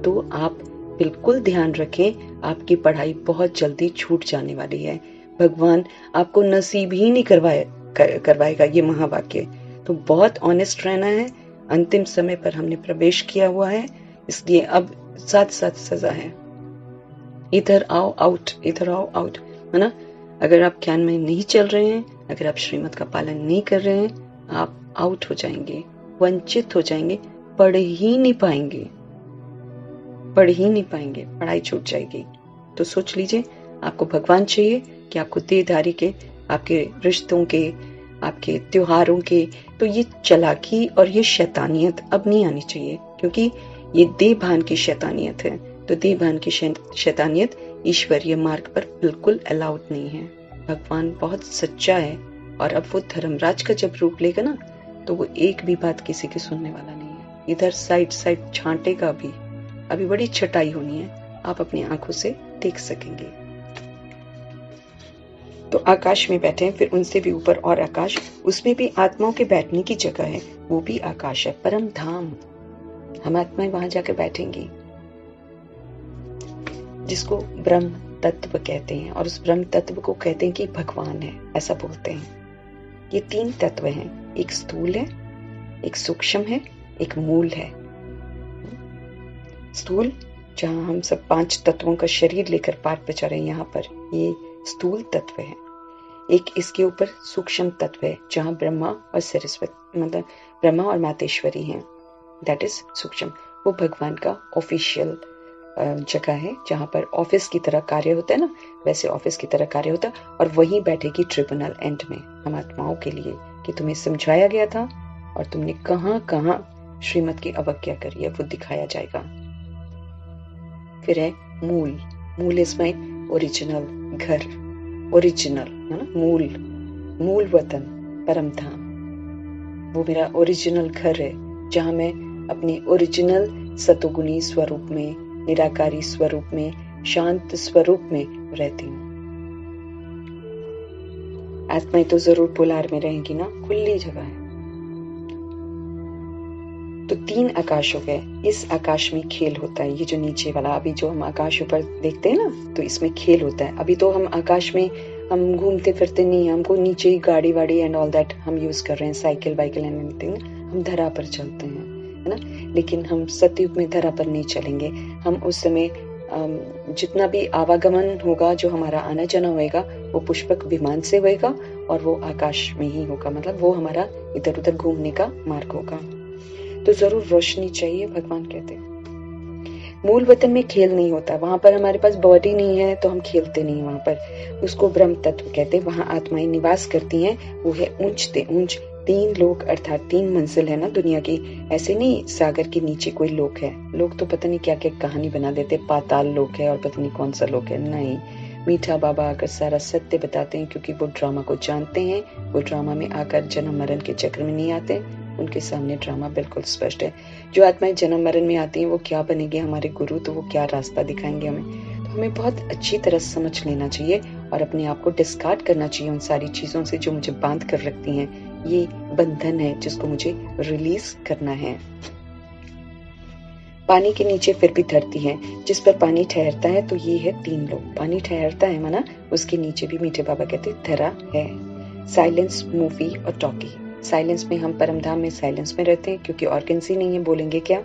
तो आप बिल्कुल ध्यान रखें, आपकी पढ़ाई बहुत जल्दी छूट जाने वाली है। भगवान आपको नसीब ही नहीं करवाएगा ये महावाक्य। तो बहुत ऑनेस्ट रहना है। अंतिम समय पर हमने प्रवेश किया हुआ है, इसलिए अब साथ साथ सजा है। इधर आओ आउट, इधर आओ आउट, है ना। अगर आप ज्ञान में नहीं चल रहे हैं, अगर आप श्रीमत का पालन नहीं कर रहे हैं, आप आउट हो जाएंगे, वंचित हो जाएंगे, पढ़ ही नहीं पाएंगे, पढ़ाई छूट जाएगी। तो सोच लीजिए, आपको भगवान चाहिए कि आपको देहधारी के, आपके रिश्तों के, आपके त्योहारों के। तो ये चालाकी और ये शैतानियत अब नहीं आनी चाहिए, क्योंकि ये देह भान की शैतानियत है। तो देह भान की शैतानियत ईश्वरीय मार्ग पर बिल्कुल अलाउड नहीं है। भगवान बहुत सच्चा है, और अब वो धर्मराज का जब रूप लेगा ना, तो वो एक भी बात किसी की सुनने वाला नहीं है। इधर साइड छांटेगा, अभी बड़ी छटाई होनी है, आप अपनी आंखों से देख सकेंगे। तो आकाश में बैठे हैं, फिर उनसे भी ऊपर और आकाश, उसमें भी आत्माओं के बैठने की जगह है, वो भी आकाश है, परम धाम। हम आत्माएं वहां जाकर बैठेंगी, जिसको ब्रह्म तत्व कहते हैं, और उस ब्रह्म तत्व को कहते हैं कि भगवान है, ऐसा बोलते हैं। ये 3 तत्व हैं, एक स्थूल है, एक सूक्ष्म है, एक मूल है। स्थूल, जहां हम सब 5 तत्वों का शरीर लेकर पार पे चढ़े, यहाँ पर ये स्थूल तत्व है। एक इसके ऊपर सूक्ष्म तत्व है, जहां ब्रह्मा और सरस्वती, मतलब ब्रह्मा और मातेश्वरी हैं, दैट इज सूक्ष्म। वो भगवान का ऑफिशियल जगह है, जहां पर ऑफिस की तरह कार्य होता है ना, वैसे ऑफिस की तरह कार्य होता है। और वहीं बैठेगी ट्रिब्यूनल एंड में हम आत्माओं के लिए, कि तुम्हें समझाया गया था और तुमने कहां कहां श्रीमत की अवज्ञा करी है, वो दिखाया जाएगा। फिर है मूल इज माई ओरिजिनल घर, ओरिजिनल है ना, मूल वतन, परम धाम। वो मेरा ओरिजिनल घर है, जहां मैं अपने ओरिजिनल सतोगुणी स्वरूप में, निराकारी स्वरूप में, शांत स्वरूप में रहती हूँ। आत्माएं तो जरूर पोलार में रहेंगी ना, खुली जगह है। तो 3 आकाश हो गए। इस आकाश में खेल होता है, ये जो नीचे वाला, अभी जो हम आकाश ऊपर देखते हैं ना, तो इसमें खेल होता है। अभी तो हम आकाश में हम घूमते फिरते नहीं, हमको नीचे ही गाड़ी वाड़ी एंड ऑल दैट हम यूज कर रहे हैं, साइकिल वाइकिल एंड एनीथिंग, हम धरा पर चलते हैं, है ना। लेकिन हम सतयुग में धरा पर नहीं चलेंगे। हम उस समय जितना भी आवागमन होगा, जो हमारा आना जाना होएगा, वो पुष्पक विमान से होएगा, और वो आकाश में ही होगा, मतलब वो हमारा इधर उधर घूमने का मार्ग होगा। तो जरूर रोशनी चाहिए, भगवान कहते हैं। मूल वतन में खेल नहीं होता, वहां पर हमारे पास बॉडी नहीं है तो हम खेलते नहीं वहां पर। उसको ब्रह्म तत्व कहते हैं, वहां आत्माएं निवास करती हैं। वो है ऊंचते ऊंच 3 लोक, अर्थात 3 मंजिल है ना दुनिया की। ऐसे नहीं सागर के नीचे कोई लोक है। लोग तो पता नहीं क्या क्या कहानी बना देते, पाताल लोक है और पता नहीं कौन सा लोक है। नहीं, मीठा बाबा आकर सारा सत्य बताते हैं, क्योंकि वो ड्रामा को जानते हैं। वो ड्रामा में आकर जन्म मरण के चक्र में नहीं आते, उनके सामने ड्रामा बिल्कुल स्पष्ट है। जो आत्माएं जन्म मरण में आती हैं वो क्या बनेगी हमारे गुरु, तो वो क्या रास्ता दिखाएंगे हमें। तो हमें बहुत अच्छी तरह समझ लेना चाहिए और अपने आप को डिस्कार्ड करना चाहिए उन सारी चीजों से जो मुझे बांध कर रखती हैं। ये बंधन है जिसको मुझे रिलीज करना है। पानी के नीचे फिर भी धरती है, जिस पर पानी ठहरता है, तो ये है 3 लोग। पानी ठहरता है माना उसके नीचे भी मीठे बाबा कहते धरा है। साइलेंस, मूवी और टॉकी। साइलेंस में हम परमधाम में साइलेंस में रहते हैं, क्योंकि ऑर्गन्स ही नहीं है, बोलेंगे क्या।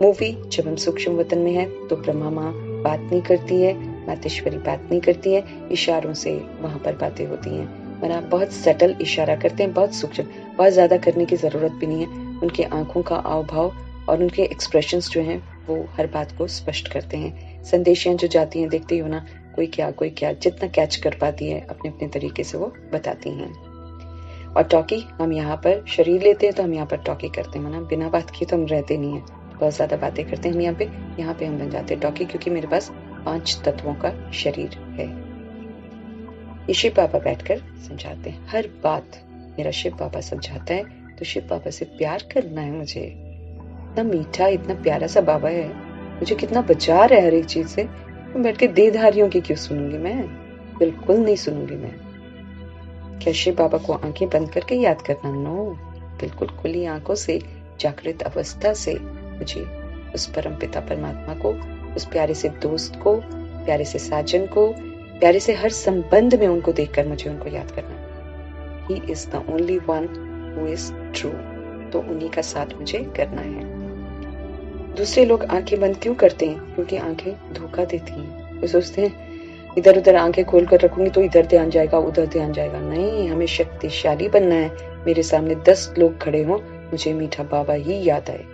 मूवी, जब हम सूक्ष्म वतन में है तो ब्रह्मा माँ बात नहीं करती है, मातेश्वरी बात नहीं करती है, इशारों से वहां पर बातें होती हैं। मना बहुत सटल इशारा करते हैं, बहुत सूक्ष्म, बहुत ज्यादा करने की जरूरत भी नहीं है। उनके आंखों का हाव भाव और उनके एक्सप्रेशंस जो हैं वो हर बात को स्पष्ट करते हैं। संदेशियां जो जाती हैं, देखते हो ना, कोई क्या जितना कैच कर पाती है अपने अपने तरीके से वो बताती हैं। और टॉकी, हम यहाँ पर शरीर लेते हैं तो हम यहाँ पर टॉकी करते हैं, माना बिना बात किए तो हम रहते नहीं है, बहुत ज्यादा बातें करते हैं हम यहाँ पे हम बन जाते हैं टॉकी, क्योंकि मेरे पास 5 तत्वों का शरीर है। ये शिव बाबा बैठकर समझाते हैं हर बात। मेरा शिव बाबा समझाता है तो शिव बाबा से प्यार करना है मुझे। इतना मीठा, इतना प्यारा सा बाबा है, मुझे कितना बचा रहा है हर एक चीज से। मैं बैठ के देहधारियों की क्यों सुनूंगी, मैं बिल्कुल नहीं सुनूंगी। मैं क्या शिव बाबा को आंखें बंद करके याद करना? नो, बिल्कुल खुली आंखों से, जागृत अवस्था से मुझे उस परम पिता परमात्मा को, उस प्यारे से दोस्त को, प्यारे से साजन को, प्यारे से हर संबंध में उनको देखकर मुझे उनको याद करना। He is the only one who is true। तो उन्हीं का साथ मुझे करना है। दूसरे लोग आंखें बंद क्यों करते हैं? क्योंकि आंखें धोखा देती हैं। वो सोचते हैं इधर उधर आंखें खोल कर रखूंगी तो इधर ध्यान जाएगा, उधर ध्यान जाएगा। नहीं, हमें शक्तिशाली बनना है। मेरे सामने 10 लोग खड़े हों, मुझे मीठा बाबा ही याद आए।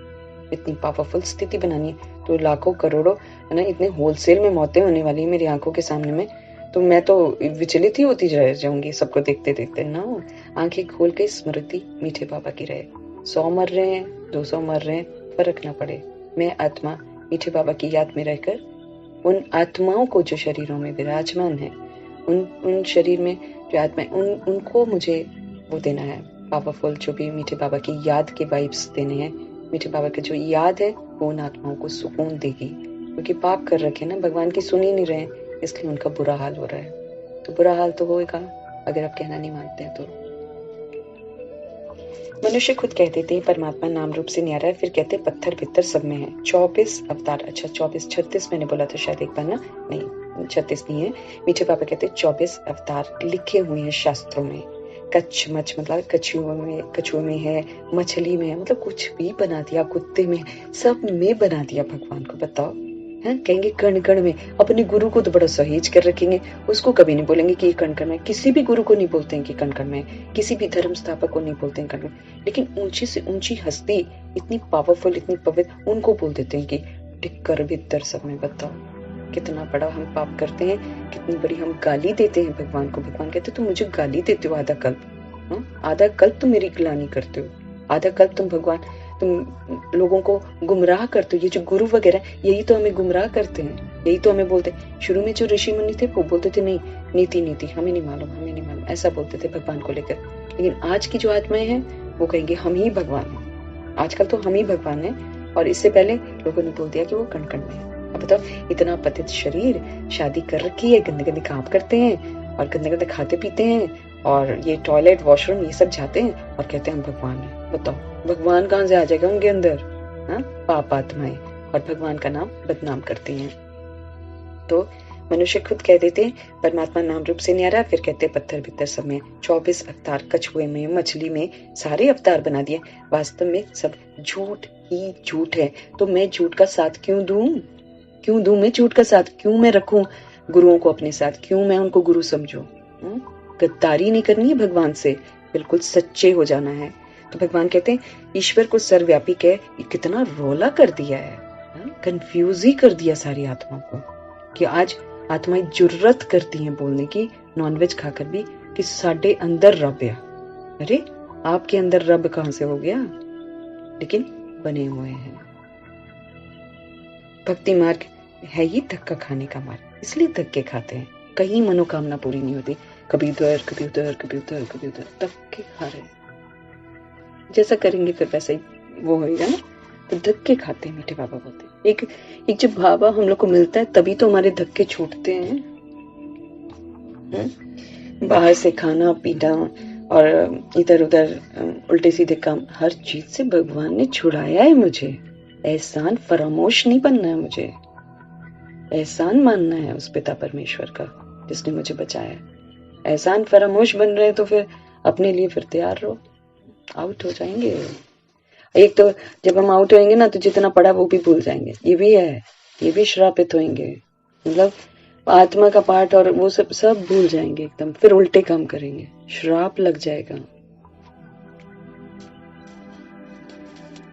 इतनी पावरफुल स्थिति बनानी है। तो लाखों करोड़ों है ना, इतने होलसेल में मौतें होने वाली है मेरी आंखों के सामने में, तो मैं तो विचलित ही होती रह जाऊंगी सबको देखते देखते ना। आंखें खोल के स्मृति मीठे बाबा की रहे। 100 मर रहे हैं, 200 मर रहे हैं, फर्क ना पड़े। मैं आत्मा मीठे बाबा की याद में रहकर उन आत्माओं को जो शरीरों में विराजमान है, उन शरीर में जो आत्मा उनको मुझे वो देना है, पावरफुल जो भी मीठे बाबा की याद के वाइब्स देने हैं। मीठे बाबा की जो याद है वो उन आत्माओं को सुकून देगी, क्योंकि पाप कर रखे ना, भगवान की सुन ही नहीं रहे, इसलिए उनका बुरा हाल हो रहा है। तो बुरा हाल तो होगा अगर आप कहना नहीं मानते हैं तो। मनुष्य खुद कहते थे परमात्मा नाम रूप से न्यारा है, फिर कहते पत्थर पित्तर सब में है। 24 अवतार, अच्छा 24, 36 मैंने बोला था शायद एक बार ना, नहीं 36 नहीं है। मीठे बाबा कहते 24 अवतार लिखे हुए हैं शास्त्रों में। कच्छ मच मतलब कछुए में है, मछली में है, मतलब कुछ भी बना दिया, कुत्ते में, सब में बना दिया भगवान को। बताओ है, कहेंगे कण कण में। अपने गुरु को तो बड़ा सहेज कर रखेंगे, उसको कभी नहीं बोलेंगे कि ये कण कण में। किसी भी गुरु को नहीं बोलते हैं कि कण कण में, किसी भी धर्म स्थापक को नहीं बोलते हैं कण में। लेकिन ऊंची से ऊंची हस्ती, इतनी पावरफुल, इतनी पवित्र, उनको बोल देते हैं कि टिक्कर भीतर सब में। बताओ कितना बड़ा हम पाप करते हैं, कितनी बड़ी हम गाली देते हैं भगवान को। भगवान कहते तुम मुझे गाली देते हो आधा कल्प, आधा कल्प तुम मेरी ग्लानि करते हो, आधा कल्प तुम भगवान, तुम लोगों को गुमराह करते हो। ये जो गुरु वगैरह यही तो हमें गुमराह करते हैं, यही तो हमें बोलते हैं। शुरू में जो ऋषि मुनि थे वो बोलते थे नहीं, नीति हमें नहीं मालूम, ऐसा बोलते थे भगवान को लेकर। लेकिन आज की जो आत्माएं हैं वो कहेंगे हम ही भगवान हैं। आजकल तो हम ही भगवान हैं, और इससे पहले लोगों ने बोल दिया कि वो कण कण में है। अब बताओ, इतना पतित शरीर, शादी कर रखी है, गंदे गंदे काम करते हैं और गंदे गंदे खाते पीते हैं, और ये टॉयलेट वॉशरूम ये सब जाते हैं और कहते हैं हम भगवान हैं। बताओ भगवान कहाँ से आ जाएगा उनके अंदर? पाप आत्माएं, और भगवान का नाम बदनाम करती हैं। तो मनुष्य खुद कह देते हैं परमात्मा नाम रूप से न्यारा, फिर कहते हैं पत्थर भीतर सब में। 24 अवतार, कछुए में, मछली में, सारे अवतार बना दिए। वास्तव में सब झूठ ही झूठ है। तो मैं झूठ का साथ क्यों दूं? मैं झूठ का साथ क्यों मैं रखूं? गुरुओं को अपने साथ क्यों मैं उनको गुरु समझूं? गद्दारी नहीं करनी है भगवान से, बिल्कुल सच्चे हो जाना है। तो भगवान कहते हैं ईश्वर को सर्वव्यापी कह, कितना रोला कर दिया है। कंफ्यूज ही कर दिया सारी आत्मा को कि आज आत्माएं जुर्रत करती हैं बोलने की नॉनवेज खाकर भी कि साडे अंदर रब है। अरे आपके अंदर रब कहां से हो गया? लेकिन बने हुए हैं। भक्ति मार्ग है ही धक्का खाने का मार्ग, इसलिए धक्के खाते हैं। कहीं मनोकामना पूरी नहीं होती, कभी उधर कभी उधर कभी उधर कभी उधर, धक्के खा रहे हैं। जैसा करेंगे फिर वैसा ही वो होगा ना, तो धक्के खाते हैं मीठे बाबा बोलते। एक जब बाबा हम लोग को मिलता है तभी तो हमारे धक्के छूटते हैं। बाहर से खाना पीना और इधर उधर उल्टे सीधे काम, हर चीज से भगवान ने छुड़ाया है मुझे। एहसान फरामोश नहीं बनना है मुझे, एहसान मानना है उस पिता परमेश्वर का जिसने मुझे बचाया। एहसान फरामोश बन रहे हैं तो फिर अपने लिए फिर तैयार रहो, आउट हो जाएंगे। एक तो जब हम आउट होंगे ना तो जितना पढ़ा वो भी भूल जाएंगे, ये भी है, ये भी श्रापित होंगे। मतलब आत्मा का पाठ और वो सब भूल जाएंगे एकदम, फिर उल्टे काम करेंगे, श्राप लग जाएगा।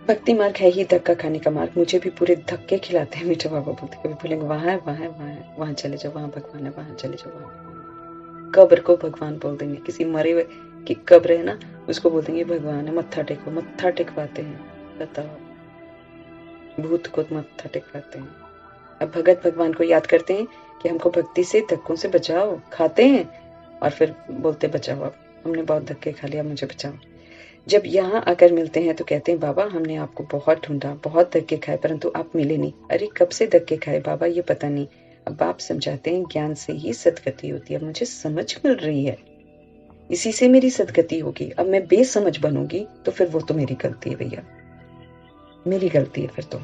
भक्ति मार्ग है ही धक्का खाने का मार्ग। मुझे भी पूरे धक्के खिलाते हैं मीठे बाबा बोलते। कभी बोलेंगे वहां है वहां है वहां है, वहां चले जाओ, वहां भगवान है, वहां चले जाओ, वहां। कब्र को भगवान बोल देंगे, किसी मरे हुए की कब्र है ना उसको बोल देंगे भगवान है, मत्था टेको, मत्था टेकवाते हैं। बताओ, भूत को मत्था टेकवाते हैं। अब भगत भगवान को याद करते हैं कि हमको भक्ति से धक्कों से बचाओ, खाते हैं और फिर बोलते बचाओ, अब हमने बहुत धक्के खा लिया, मुझे बचाओ। जब यहाँ आकर मिलते हैं तो कहते हैं बाबा हमने आपको बहुत ढूंढा, बहुत धक्के खाए परंतु आप मिले नहीं। अरे कब से धक्के खाए बाबा ये पता नहीं। अब आप समझाते हैं ज्ञान से ही सदगति होती है। मुझे समझ मिल रही है, इसी से मेरी सदगति होगी। अब मैं बेसमझ बनूंगी तो फिर वो तो मेरी गलती है भैया, मेरी गलती है फिर तो।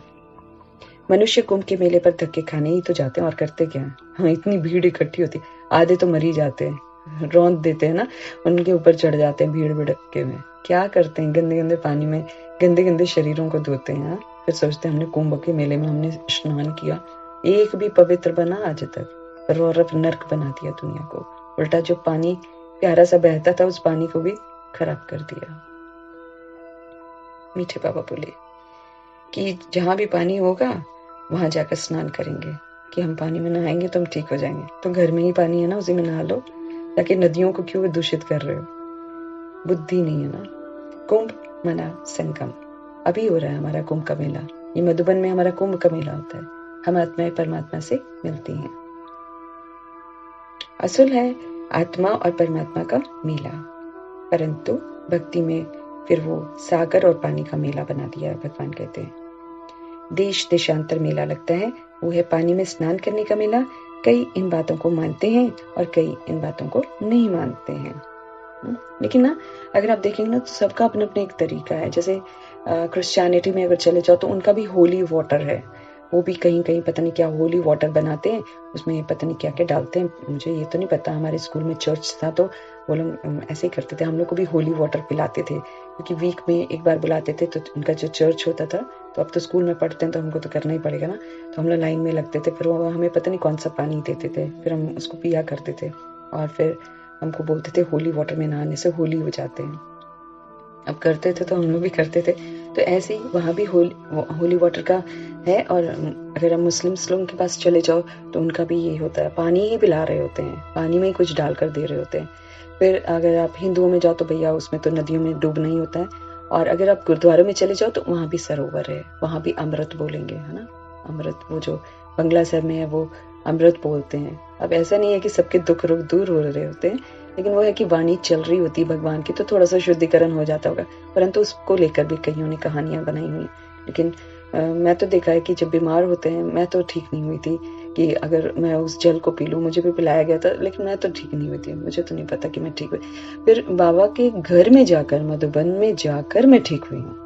मनुष्य कुंभ के मेले पर धक्के खाने ही तो जाते हैं और करते क्या है। हाँ, इतनी भीड़ इकट्ठी होती, आधे तो मर ही जाते हैं, रौंद देते हैं ना, उनके ऊपर चढ़ जाते हैं भीड़ भड़के में। क्या करते हैं, गंदे गंदे पानी में गंदे गंदे शरीरों को धोते हैं। फिर सोचते हैं हमने कुंभ के मेले में हमने स्नान किया, एक भी पवित्र बना आज तक, और नर्क बना दिया दुनिया को। उल्टा जो पानी प्यारा सा बहता था उस पानी को भी खराब कर दिया। मीठे बाबा बोले कि जहां भी पानी होगा वहां जाकर स्नान करेंगे, कि हम पानी में नहाएंगे तो हम ठीक हो जाएंगे। तो घर में ही पानी है ना, उसी में नहा लो, ताकि नदियों को क्यों दूषित कर रहे हो, बुद्धि नहीं है ना। कुंभ मना संगम, अभी हो रहा है हमारा कुंभ का मेला। ये मधुबन में हमारा कुंभ का मेला होता है, हम आत्माएं परमात्मा से मिलती हैं। असल है आत्मा और परमात्मा का मेला, परंतु भक्ति में फिर वो सागर और पानी का मेला बना दिया है। भगवान कहते हैं देश देशांतर मेला लगता है, वो है पानी में स्नान करने का मेला। कई इन बातों को मानते हैं और कई इन बातों को नहीं मानते हैं। लेकिन ना अगर आप देखेंगे ना तो सबका अपना अपना एक तरीका है। जैसे क्रिश्चियनिटी में अगर चले जाओ तो उनका भी होली वाटर है, वो भी कहीं कहीं पता नहीं क्या होली वाटर बनाते हैं, उसमें पता नहीं क्या क्या डालते हैं, मुझे ये तो नहीं पता। हमारे स्कूल में चर्च था तो वो लोग ऐसे ही करते थे, हम लोग को भी होली वाटर पिलाते थे, क्योंकि वीक में एक बार बुलाते थे। तो उनका जो चर्च होता था, तो अब तो स्कूल में पढ़ते हैं तो हमको तो करना ही पड़ेगा ना, तो हम लोग लाइन में लगते थे। फिर वो हमें पता नहीं कौन सा पानी देते थे, फिर हम उसको पिया करते थे और फिर हमको बोलते थे होली वाटर में नहाने से होली हो जाते हैं। अब करते थे तो हम लोग भी करते थे। तो ऐसे ही वहाँ भी होली वाटर का है। और अगर हम मुस्लिम्स लोगों के पास चले जाओ तो उनका भी ये होता है, पानी ही पिला रहे होते हैं, पानी में ही कुछ डालकर दे रहे होते हैं। फिर अगर आप हिंदुओं में जाओ तो भैया उसमें तो नदियों में डूबना ही होता है। और अगर आप गुरुद्वारों में चले जाओ तो वहाँ भी सरोवर है, वहाँ भी अमृत बोलेंगे, है ना। अमृत, वो जो बंगला साहब में है वो अमृत बोलते हैं। अब ऐसा नहीं है कि सबके दुख रोग दूर हो रहे होते हैं, लेकिन वो है कि वाणी चल रही होती है भगवान की, तो थोड़ा सा शुद्धिकरण हो जाता होगा। परंतु उसको लेकर भी कईयों ने कहानियां बनाई हुई। लेकिन मैं तो देखा है कि जब बीमार होते हैं, मैं तो ठीक नहीं हुई थी कि अगर मैं उस जल को पी लूं, मुझे भी पिलाया गया था, लेकिन मैं तो ठीक नहीं हुई थी, मुझे तो नहीं पता कि मैं ठीक हुई। फिर बाबा के घर में जाकर, मधुबन में जाकर मैं ठीक हुई हूँ।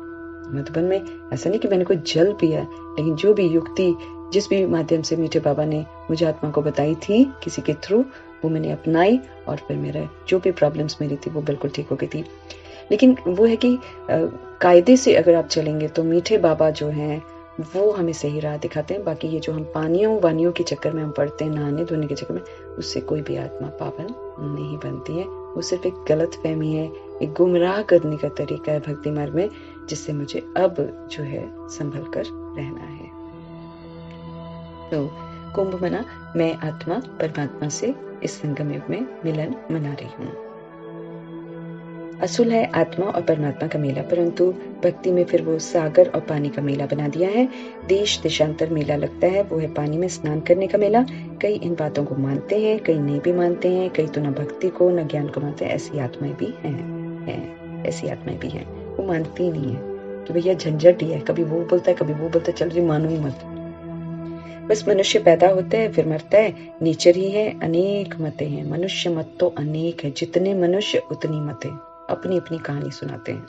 मधुबन में ऐसा नहीं कि मैंने कोई जल पिया, लेकिन जो भी युक्ति जिस भी माध्यम से मीठे बाबा ने मुझे आत्मा को बताई थी किसी के थ्रू, वो मैंने अपनाई और फिर मेरा जो भी प्रॉब्लम्स मेरी थी वो बिल्कुल ठीक हो गई थी। लेकिन वो है कि कायदे से अगर आप चलेंगे तो मीठे बाबा जो हैं वो हमें सही राह दिखाते हैं। बाकी ये जो हम पानियों वानियों के चक्कर में हम पड़ते हैं, नहाने धोने के चक्कर में, उससे कोई भी आत्मा पावन नहीं बनती है। वो सिर्फ एक गलत फहमी है, एक गुमराह करने का तरीका है भक्ति मार्ग में, जिससे मुझे अब जो है संभल कर रहना है। तो कुंभ मना, मैं आत्मा परमात्मा से इस संगम युग में मिलन मना रही हूँ। असूल है आत्मा और परमात्मा का मेला, परंतु भक्ति में फिर वो सागर और पानी का मेला बना दिया है। देश देशांतर मेला लगता है, वो है पानी में स्नान करने का मेला। कई इन बातों को मानते हैं, कई नहीं भी मानते हैं, कई तो न भक्ति को न ज्ञान को मानते हैं। ऐसी आत्माएं भी हैं, ऐसी आत्माएं भी हैं। वो मानती ही नहीं है कि भैया झंझट ही है, कभी वो बोलता है कभी वो बोलता है, चल जी मानो ही मत। बस मनुष्य पैदा होता है फिर मरता है, नेचर ही है, अनेक मतें हैं। मनुष्य मत तो अनेक है, जितने मनुष्य उतनी मतें, अपनी अपनी कहानी सुनाते हैं।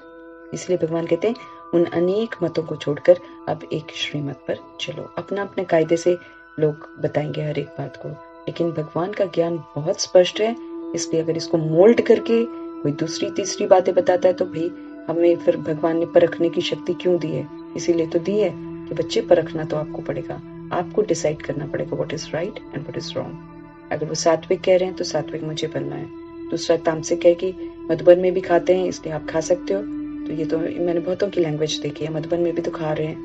इसलिए भगवान कहते हैं उन अनेक मतों को छोड़कर अब एक श्रीमत पर चलो। अपना अपने कायदे से लोग बताएंगे हर एक बात को, लेकिन भगवान का ज्ञान बहुत स्पष्ट है। इसलिए अगर इसको मोल्ड करके कोई दूसरी तीसरी बातें बताता है तो भाई हमें फिर भगवान ने परखने की शक्ति क्यों दी है? इसीलिए तो दी है कि बच्चे परखना तो आपको पड़ेगा, आपको डिसाइड करना पड़ेगा what is right and what is wrong. अगर वो सात्विक कह रहे हैं तो सात्विक मुझे बनना है, दूसरा तामसिक है कि मधुबन में भी खाते हैं इसलिए आप खा सकते हो, तो ये तो मैंने बहुतों की लैंग्वेज देखी है, मधुबन में भी तो खा रहे हैं।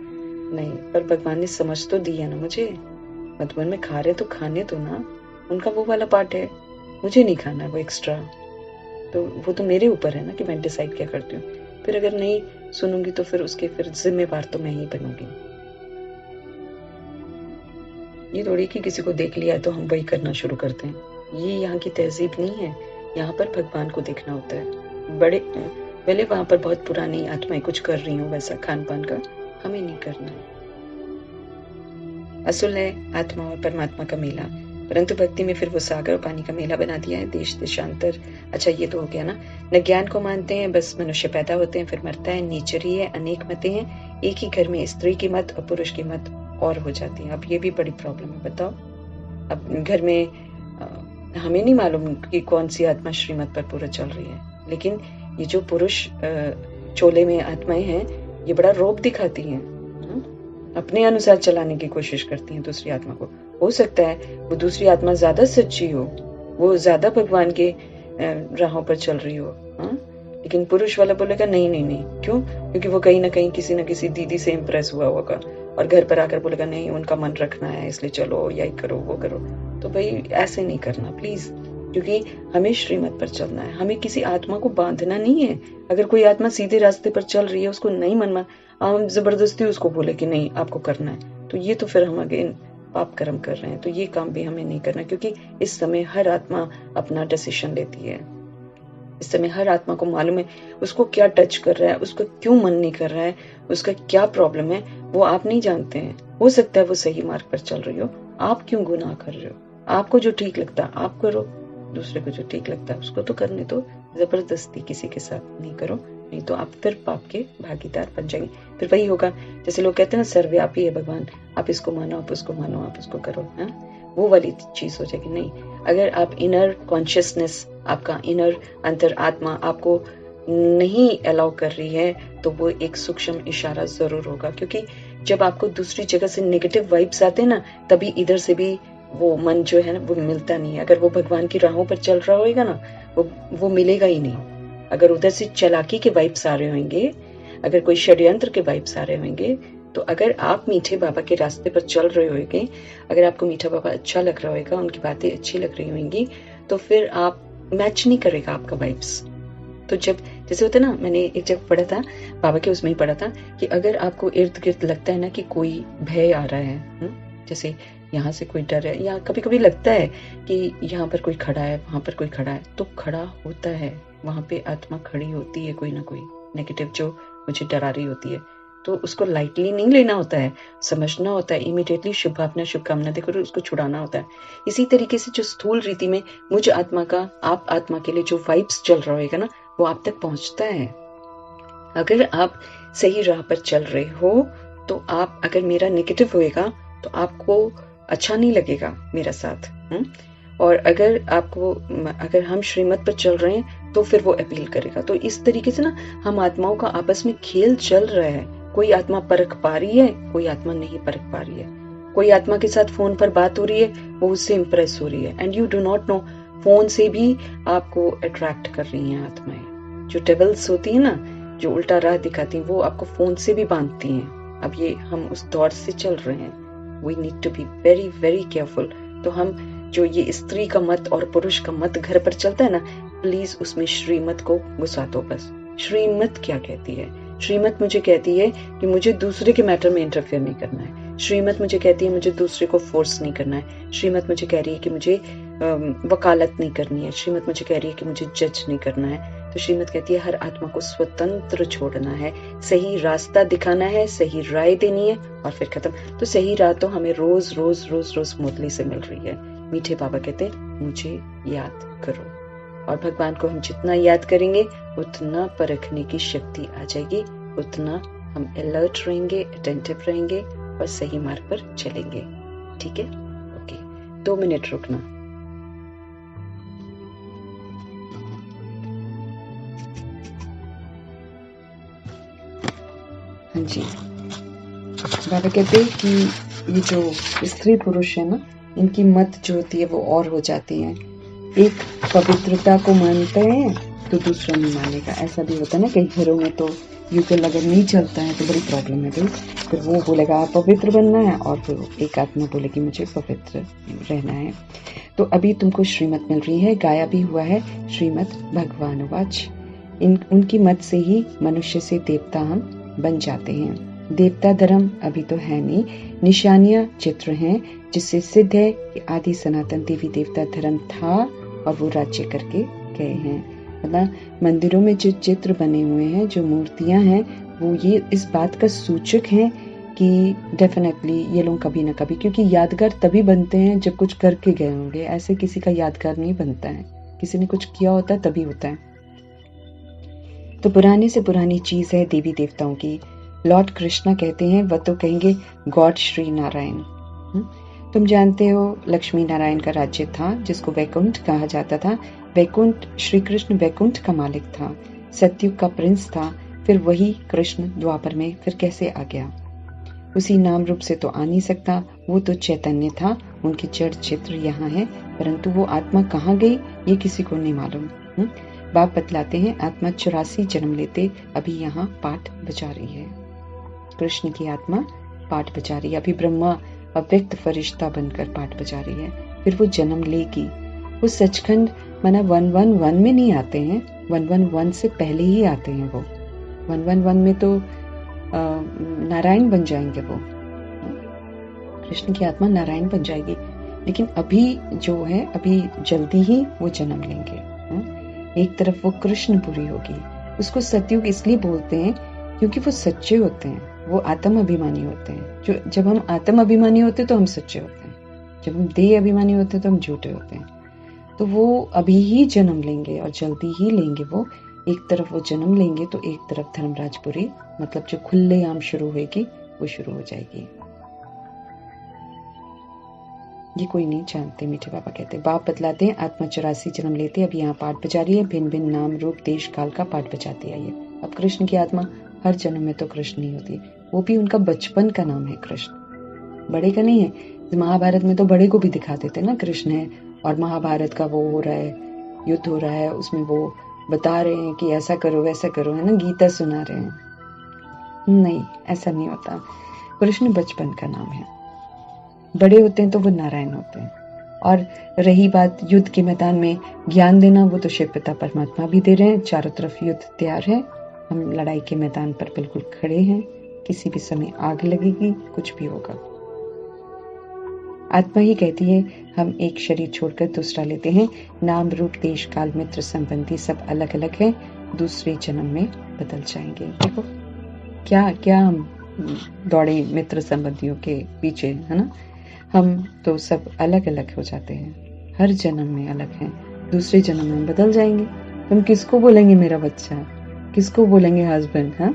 नहीं, पर भगवान ने समझ तो दी है ना मुझे, मधुबन में खा रहे हैं तो खाने तो ना, उनका वो वाला पार्ट है, मुझे नहीं खाना वो एक्स्ट्रा। तो वो तो मेरे ऊपर है ना कि मैं डिसाइड क्या करती हूँ। फिर अगर नहीं सुनूंगी तो फिर उसके फिर जिम्मेवार तो मैं ही बनूंगी। ये थोड़ी कि किसी को देख लिया तो हम वही करना शुरू करते हैं, ये यहाँ की तहजीब नहीं है। यहाँ पर भगवान को देखना होता है। बड़े पहले वहां पर बहुत पुरानी आत्माएं कुछ कर रही हूँ वैसा खान पान का, हमें नहीं करना है। असूल है आत्मा और परमात्मा का मेला, परंतु भक्ति में फिर वो सागर और पानी का मेला बना दिया है। देश देशांतर, अच्छा ये तो हो गया ना। न ज्ञान को मानते हैं, बस मनुष्य पैदा होते हैं फिर मरता है, नेचर ही है, अनेक मतें हैं। एक ही घर में स्त्री की मत और पुरुष की मत और हो जाती है। अब ये भी बड़ी प्रॉब्लम है, बताओ। अब घर में हमें नहीं मालूम कि कौन सी आत्मा श्रीमत पर पूरा चल रही है, लेकिन ये जो पुरुष चोले में आत्माएं हैं ये बड़ा रोब दिखाती हैं, अपने अनुसार चलाने की कोशिश करती हैं दूसरी आत्मा को। हो सकता है वो दूसरी आत्मा ज्यादा सच्ची हो, वो ज्यादा भगवान के राहों पर चल रही हो, लेकिन पुरुष वाला बोलेगा नहीं नहीं नहीं। क्यों? क्योंकि वो कहीं ना कहीं किसी न किसी दीदी से इम्प्रेस हुआ होगा और घर पर आकर बोलेगा नहीं उनका मन रखना है इसलिए चलो यही करो वो करो। तो भाई ऐसे नहीं करना प्लीज, क्योंकि हमें श्रीमत पर चलना है, हमें किसी आत्मा को बांधना नहीं है। अगर कोई आत्मा सीधे रास्ते पर चल रही है उसको नहीं मनना, हम जबरदस्ती उसको बोले कि नहीं आपको करना है, तो ये तो फिर हम अगेन पाप कर्म कर रहे हैं। तो ये काम भी हमें नहीं करना, क्योंकि इस समय हर आत्मा अपना डिसीजन लेती है। इस समय हर आत्मा को मालूम है उसको क्या टच कर रहा है, उसको क्यों मन नहीं कर रहा है, उसका क्या प्रॉब्लम है, वो आप नहीं जानते हैं। हो सकता है वो सही मार्ग पर चल रही हो, आप क्यों गुनाह कर रहे हो? आपको जो ठीक लगता है आप करो, दूसरे को जो ठीक लगता है उसको तो करने दो। जबरदस्ती किसी के साथ नहीं करो, नहीं तो आप फिर पाप के भागीदार बन जाएंगे। फिर वही होगा जैसे लोग कहते हैं ना सर्वव्यापी है भगवान, आप इसको मानो आप उसको मानो आप उसको करो, है वो वाली चीज हो जाएगी। नहीं, अगर आप इनर कॉन्शियसनेस, आपका इनर अंतर आत्मा आपको नहीं अलाउ कर रही है तो वो एक सूक्ष्म इशारा जरूर होगा, क्योंकि जब आपको दूसरी जगह से नेगेटिव वाइब्स आते हैं ना, तभी इधर से भी वो मन जो है ना वो मिलता नहीं है। अगर वो भगवान की राहों पर चल रहा होगा ना वो मिलेगा ही नहीं। अगर उधर से चालाकी के वाइब्स आ रहे होंगे, अगर कोई षड्यंत्र के वाइब्स आ रहे होंगे, तो अगर आप मीठे बाबा के रास्ते पर चल रहे होंगे, अगर आपको मीठा बाबा अच्छा लग रहा होगा, उनकी बातें अच्छी लग रही होंगी, तो फिर आप मैच नहीं करेगा आपका वाइब्स। तो जब जैसे होता है ना, मैंने एक जगह पढ़ा था बाबा के, उसमें ही पढ़ा था कि अगर आपको इर्द गिर्द लगता है ना कि कोई भय आ रहा है, जैसे यहाँ से कोई डर है, या कभी कभी लगता है कि यहाँ पर कोई खड़ा है वहां पर कोई खड़ा है, तो खड़ा होता है, वहां पे आत्मा खड़ी होती है, कोई ना कोई नेगेटिव जो मुझे डरा रही होती है। तो उसको लाइटली नहीं लेना होता है, समझना होता है, इमीडिएटली शुभ भावना शुभकामना देकर उसको छुड़ाना होता है। इसी तरीके से जो स्थूल रीति में मुझ आत्मा का आप आत्मा के लिए जो वाइब्स चल रहा होगा ना, वो आप तक पहुंचता है। अगर आप सही राह पर चल रहे हो तो आप, अगर मेरा नेगेटिव होएगा तो आपको अच्छा नहीं लगेगा मेरा साथ, और अगर आपको, अगर हम श्रीमत पर चल रहे हैं तो फिर वो अपील करेगा। तो इस तरीके से ना हम आत्माओं का आपस में खेल चल रहा है। कोई आत्मा परख पा रही है, कोई आत्मा नहीं परख पा रही है। कोई आत्मा के साथ फोन पर बात हो रही है, वो उससे इंप्रेस हो रही है, and you do not know, phone से भी आपको अट्रैक्ट कर रही हैं आत्माएं। जो डेविल्स होती है ना, जो उल्टा राह दिखाती हैं, वो आपको फोन से भी बांधती हैं। अब ये हम उस दौर से चल रहे हैं, we need to be very very careful. तो हम जो ये स्त्री का मत और पुरुष का मत घर पर चलता है ना, प्लीज उसमें श्रीमत को घुसा दो बस। श्रीमत क्या कहती है? श्रीमत मुझे कहती है कि मुझे दूसरे के मैटर में इंटरफेयर नहीं करना है। श्रीमत मुझे कहती है मुझे दूसरे को फोर्स नहीं करना है। श्रीमत मुझे कह रही है कि मुझे वकालत नहीं करनी है। श्रीमत मुझे कह रही है कि मुझे जज नहीं करना है। तो श्रीमत कहती है हर आत्मा को स्वतंत्र छोड़ना है, सही रास्ता दिखाना है, सही राय देनी है और फिर खत्म। तो सही राह तो हमें रोज रोज रोज रोज मुरली से मिल रही है। मीठे बाबा कहते हैं मुझे याद करो, और भगवान को हम जितना याद करेंगे उतना परखने की शक्ति आ जाएगी, उतना हम अलर्ट रहेंगे, अटेंटिव रहेंगे और सही मार्ग पर चलेंगे। ठीक है? ओके, 2 मिनट रुकना। हाँ जी, बाबा कहते हैं कि ये जो स्त्री पुरुष है ना, इनकी मत जो होती है वो और हो जाती है। एक पवित्रता को मानते हैं तो दूसरा नहीं मानेगा। ऐसा भी होता है ना कई घरों में, तो यूकेल अगर नहीं चलता है तो बड़ी प्रॉब्लम है भाई। फिर वो बोलेगा आप पवित्र बनना है और फिर एक आत्मा बोलेगी मुझे पवित्र रहना है। तो अभी तुमको श्रीमत मिल रही है, गाया भी हुआ है श्रीमत भगवानुवाच। उनकी मत से ही मनुष्य से देवता हम बन जाते हैं। देवता धर्म अभी तो है नहीं, निशानियां चित्र हैं जिससे सिद्ध है कि आदि सनातन देवी देवता धर्म था और वो राज्य करके गए हैं। मतलब मंदिरों में जो चित्र बने हुए हैं, जो मूर्तियां हैं, वो ये इस बात का सूचक हैं कि डेफिनेटली ये लोग कभी ना कभी, क्योंकि यादगार तभी बनते हैं जब कुछ करके गए होंगे। ऐसे किसी का यादगार नहीं बनता है, किसी ने कुछ किया होता है तभी होता है। तो पुराने से पुरानी चीज है देवी देवताओं की। लॉर्ड कृष्णा कहते हैं, वह तो कहेंगे गॉड श्री नारायण। तुम जानते हो लक्ष्मी नारायण का राज्य था जिसको वैकुंठ कहा जाता था। वैकुंठ, श्री कृष्ण वैकुंठ का मालिक था, सतयुग का प्रिंस था। फिर वही कृष्ण द्वापर में फिर कैसे आ गया? उसी नाम रूप से तो आ नहीं सकता, वो तो चैतन्य था। उनकी जड़ चित्र यहाँ है, परंतु वो आत्मा कहाँ गई ये किसी को नहीं मालूम। बाप बतलाते हैं आत्मा 84 जन्म लेते अभी यहाँ पाठ बजा रही है। कृष्ण की आत्मा पाठ बजा रही है। अभी ब्रह्मा अव्यक्त फरिश्ता बनकर पाठ बजा रही है, फिर वो जन्म लेगी। वो सचखंड माना 111 में नहीं आते हैं, 111 से पहले ही आते हैं। वो 111 में तो नारायण बन जाएंगे। वो कृष्ण की आत्मा नारायण बन जाएगी, लेकिन अभी जो है अभी जल्दी ही वो जन्म लेंगे। एक तरफ वो कृष्णपुरी होगी। उसको सतयुग इसलिए बोलते हैं क्योंकि वो सच्चे होते हैं, वो आत्म अभिमानी होते हैं। जब हम आत्म अभिमानी होते हैं तो हम सच्चे होते हैं, जब हम देह अभिमानी होते हैं तो हम झूठे होते हैं। तो वो अभी ही जन्म लेंगे और जल्दी ही लेंगे। वो एक तरफ वो जन्म लेंगे तो एक तरफ धर्मराजपुरी, मतलब जो खुलेआम शुरू होगी वो शुरू हो जाएगी। ये कोई नहीं जानते, मीठे बाबा कहते। बाप बतलाते हैं आत्मा 84 जन्म लेते, अब यहाँ पाठ बजा रही है। भिन्न भिन्न नाम रूप देश काल का पाठ बजाती आई है। अब कृष्ण की आत्मा हर जन्म में तो कृष्ण ही होती, वो भी उनका बचपन का नाम है कृष्ण, बड़े का नहीं है। महाभारत में तो बड़े को भी दिखा देते ना कृष्ण है, और महाभारत का वो हो रहा है, युद्ध हो रहा है, उसमें वो बता रहे हैं कि ऐसा करो वैसा करो, है ना, गीता सुना रहे हैं। नहीं, ऐसा नहीं होता। कृष्ण बचपन का नाम है। बड़े होते हैं तो वो नारायण होते हैं। और रही बात युद्ध के मैदान में ज्ञान देना, वो तो शिव पिता परमात्मा भी दे रहे हैं। चारों तरफ युद्ध तैयार है, हम लड़ाई के मैदान पर बिल्कुल खड़े हैं। किसी भी समय आग लगेगी, कुछ भी होगा। आत्मा ही कहती है हम एक शरीर छोड़कर दूसरा लेते हैं। नाम रूप देश काल मित्र संबंधी सब अलग अलग है, दूसरे जन्म में बदल जाएंगे। देखो क्या क्या हम दौड़े मित्र संबंधियों के पीछे, है ना। हम तो सब अलग अलग हो जाते हैं, हर जन्म में अलग हैं, दूसरे जन्म में बदल जाएंगे। हम किसको बोलेंगे मेरा बच्चा, किसको बोलेंगे हस्बैंड, हाँ,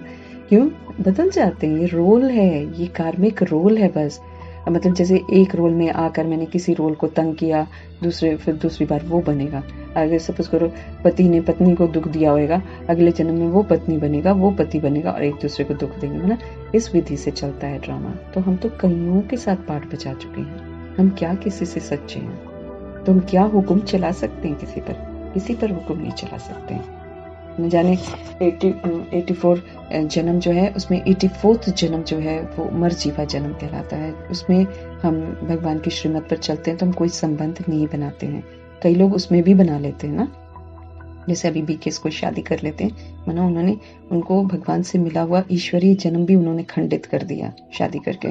क्यों बदल जाते हैं। ये रोल है, ये कार्मिक रोल है बस। मतलब जैसे एक रोल में आकर मैंने किसी रोल को तंग किया, फिर दूसरी बार वो बनेगा। अगर सपोज करो पति ने पत्नी को दुख दिया होगा, अगले जन्म में वो पत्नी बनेगा, वो पति बनेगा और एक दूसरे को दुख देंगे, है ना। इस विधि से चलता है ड्रामा। तो हम तो कईयों के साथ पाठ बजा चुके हैं, हम क्या किसी से सच्चे हैं। तो हम क्या हुक्म चला सकते हैं किसी पर? किसी पर हुक्म नहीं चला सकते हैं। न जाने 84 जन्म जो है उसमें 84th जन्म जो है वो मरजीवा जन्म कहलाता है। उसमें हम भगवान की श्रीमत पर चलते हैं तो हम कोई संबंध नहीं बनाते हैं। कई लोग उसमें भी बना लेते हैं ना, जैसे अभी बीकेस कोई शादी कर लेते हैं, मानो उन्होंने उनको भगवान से मिला हुआ ईश्वरीय जन्म भी उन्होंने खंडित कर दिया शादी करके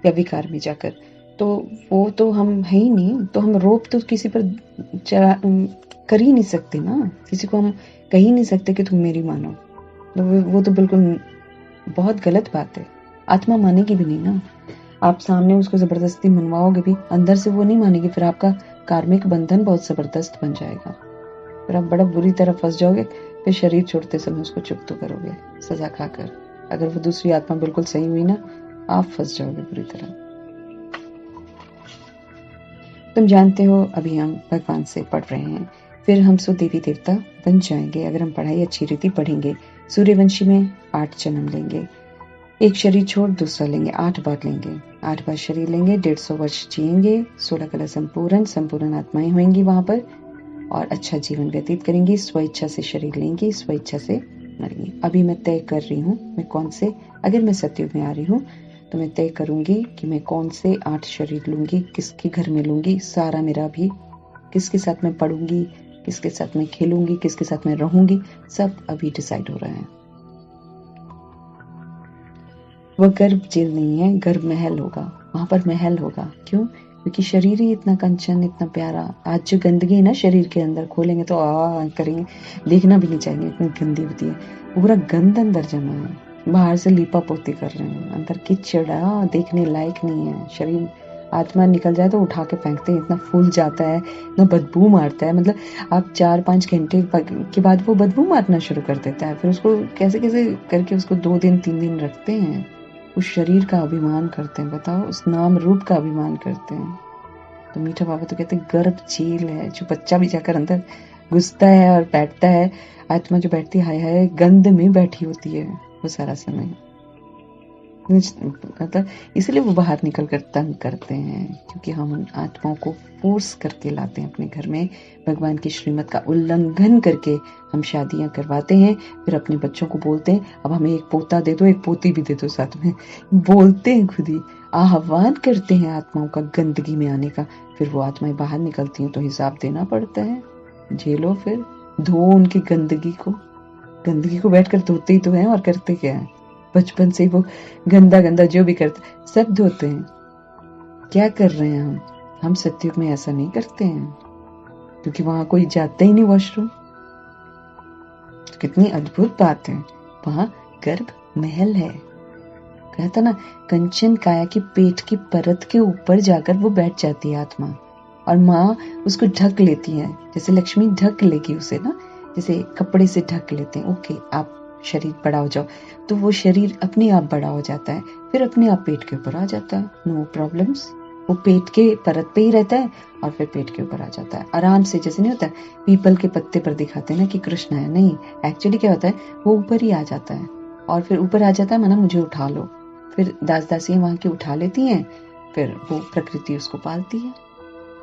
या विकार में जाकर। तो वो तो हम है ही नहीं, तो हम रोप तो किसी पर कर ही नहीं सकते ना, किसी को हम कह ही नहीं सकते कि तुम मेरी मानो। तो वो तो बिल्कुल बहुत गलत बात है। आत्मा मानेगी भी नहीं ना, आप सामने उसको जबरदस्ती मनवाओगे भी, अंदर से वो नहीं मानेगी, फिर आपका कार्मिक बंधन बहुत जबरदस्त बन जाएगा, फिर आप बड़ा बुरी तरह फंस जाओगे। फिर शरीर छोड़ते समय उसको चुप तो करोगे सजा खाकर। अगर वो दूसरी आत्मा बिल्कुल सही हुई ना, आप फंस जाओगे बुरी तरह। तुम जानते हो अभी हम भगवान से पढ़ रहे हैं, फिर हम सो देवी देवता बन जाएंगे अगर हम पढ़ाई अच्छी रीति पढ़ेंगे। सूर्यवंशी में 8 जन्म लेंगे, एक शरीर छोड़ दूसरा लेंगे, 8 बार लेंगे, 8 बार शरीर लेंगे, 150 वर्ष जिएंगे, 16 कला संपूर्ण आत्माएं होंगी वहां पर और अच्छा जीवन व्यतीत करेंगी। स्वेच्छा से शरीर लेंगी, स्वेच्छा से मरेंगी। अभी मैं तय कर रही हूँ मैं कौन से, अगर मैं सतयुग में आ रही हूँ तो मैं तय करूंगी कि मैं कौन से 8 शरीर लूंगी, किसके घर में लूंगी, सारा मेरा भी, किसके साथ मैं पढ़ूंगी, किसके साथ मैं खेलूंगी, किसके साथ मैं रहूंगी, सब अभी डिसाइड हो रहा है। वह गर्भ जेल नहीं है, गर्भ महल होगा, वहां पर महल होगा। क्यों? क्योंकि शरीर ही इतना कंचन, इतना प्यारा। आज जो गंदगी है ना शरीर के अंदर, खोलेंगे तो आ करेंगे, देखना भी नहीं चाहेंगे, इतनी गंदी होती है। पूरा गंद अंदर जमा है, बाहर से लीपा पोती कर रहे हैं, अंदर कीचड़ देखने लायक नहीं है। शरीर आत्मा निकल जाए तो उठा के फेंकते हैं, इतना फूल जाता है, इतना बदबू मारता है। मतलब आप 4-5 घंटे के बाद वो बदबू मारना शुरू कर देता है। फिर उसको कैसे कैसे करके उसको 2 दिन 3 दिन रखते हैं। उस शरीर का अभिमान करते हैं, बताओ, उस नाम रूप का अभिमान करते हैं। तो मीठा बाबा तो कहते हैं गर्भ झील है, जो बच्चा भी जाकर अंदर घुसता है और बैठता है, आत्मा जो बैठती है, हाय हाय गंध में बैठी होती है वो सारा समय। मतलब इसलिए वो बाहर निकल कर तंग करते हैं, क्योंकि हम उन आत्माओं को फोर्स करके लाते हैं अपने घर में। भगवान की श्रीमत का उल्लंघन करके हम शादियां करवाते हैं, फिर अपने बच्चों को बोलते हैं अब हमें एक पोता दे दो, एक पोती भी दे दो साथ में। बोलते हैं, खुद ही आह्वान करते हैं आत्माओं का गंदगी में आने का। फिर वो आत्माएं बाहर निकलती हैं तो हिसाब देना पड़ता है, झेलो, फिर धो उनकी गंदगी को बैठकर धोते ही तो हैं, और करते क्या है? बचपन से वो गंदा गंदा जो भी करते सब धोते हैं। क्या कर रहे हैं हम सतयुग में ऐसा नहीं करते हैं, क्योंकि वहां कोई जाता ही नहीं वॉशरूम। तो कितनी अद्भुत बात है, वहां गर्भ महल है। कहता ना, कंचन काया की पेट की परत के ऊपर जाकर वो बैठ जाती है आत्मा, और माँ उसको ढक लेती है, जैसे लक्ष्मी ढक लेगी उसे ना, जैसे कपड़े से ढक लेते हैं। ओके, आप शरीर बड़ा हो जाओ, तो वो शरीर अपने आप बड़ा हो जाता है, फिर अपने आप पेट के ऊपर आ जाता है, नो प्रॉब्लम्स। वो पेट के परत पे ही रहता है और फिर पेट के ऊपर आ जाता है आराम से। जैसे नहीं होता है पीपल के पत्ते पर दिखाते हैं ना कि कृष्ण है, नहीं, एक्चुअली क्या होता है, वो ऊपर ही आ जाता है, और फिर ऊपर आ जाता है माना मुझे उठा लो, फिर दास दासियां वहां की उठा लेती हैं, फिर वो प्रकृति उसको पालती है।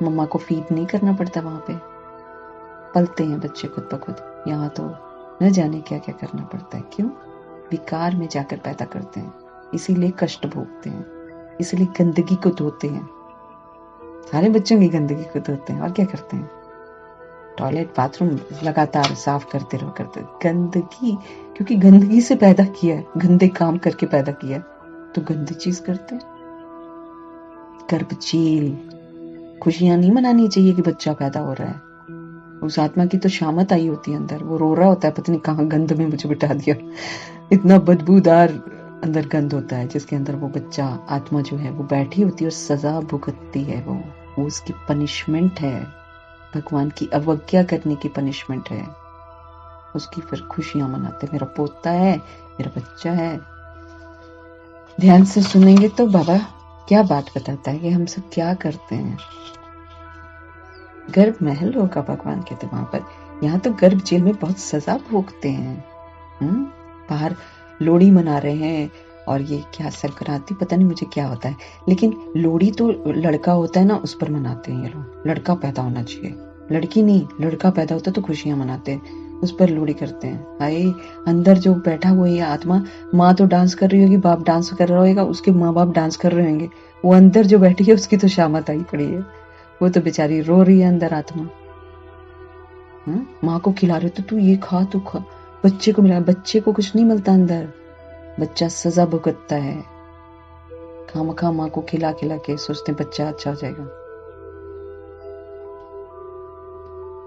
मम्मा को फीड नहीं करना पड़ता, वहां पे पलते हैं बच्चे खुद ब खुद। यहाँ तो न जाने क्या क्या करना पड़ता है। क्यों? विकार में जाकर पैदा करते हैं, इसीलिए कष्ट भोगते हैं, इसीलिए गंदगी को धोते हैं, सारे बच्चों की गंदगी को धोते हैं। और क्या करते हैं? टॉयलेट बाथरूम लगातार साफ करते रहो, गंदगी, क्योंकि गंदगी से पैदा किया है, गंदे काम करके पैदा किया है, तो गंदी चीज करते हैं। गर्भचील, खुशियां नहीं मनानी चाहिए कि बच्चा पैदा हो रहा है। उस आत्मा की तो शामत आई होती है अंदर, वो रो रहा होता है, पता नहीं कहाँ गंद में मुझे बिठा दिया। इतना बदबूदार अंदर गंद होता है, जिसके अंदर वो बच्चा आत्मा जो है वो बैठी होती है और सजा भुगतती है। वो उसकी पनिशमेंट है, भगवान की अवज्ञा करने की पनिशमेंट है। उसकी फिर खुशियां मनाते, मेरा पोता है, मेरा बच्चा है। ध्यान से सुनेंगे तो बाबा क्या बात बताता है कि हम सब क्या करते हैं। गर्भ महल होगा, भगवान कहते वहां पर। यहाँ तो गर्भ जेल में बहुत सजा भोगते हैं। बाहर लोहड़ी मना रहे हैं, और ये क्या संक्रांति पता नहीं मुझे क्या होता है, लेकिन लोहड़ी तो लड़का होता है ना, उस पर मनाते हैं ये लोग। लड़का पैदा होना चाहिए, लड़की नहीं, लड़का पैदा होता तो खुशियां मनाते हैं। उस पर लोड़ी करते हैं। हाय, अंदर जो बैठा हुआ ये आत्मा, माँ तो डांस कर रही होगी, बाप डांस कर रहा होगा, उसके माँ बाप डांस कर रहे होंगे, वो अंदर जो बैठी है उसकी तो शामत आई पड़ी है, वो तो बेचारी रो रही है अंदर आत्मा। माँ को खिला रहे तो तू ये खा, तू खा, बच्चे को मिला, बच्चे को कुछ नहीं मिलता अंदर, बच्चा सजा भुगतता है। खामखा माँ को खिला खिला के सोचते बच्चा अच्छा हो जाएगा।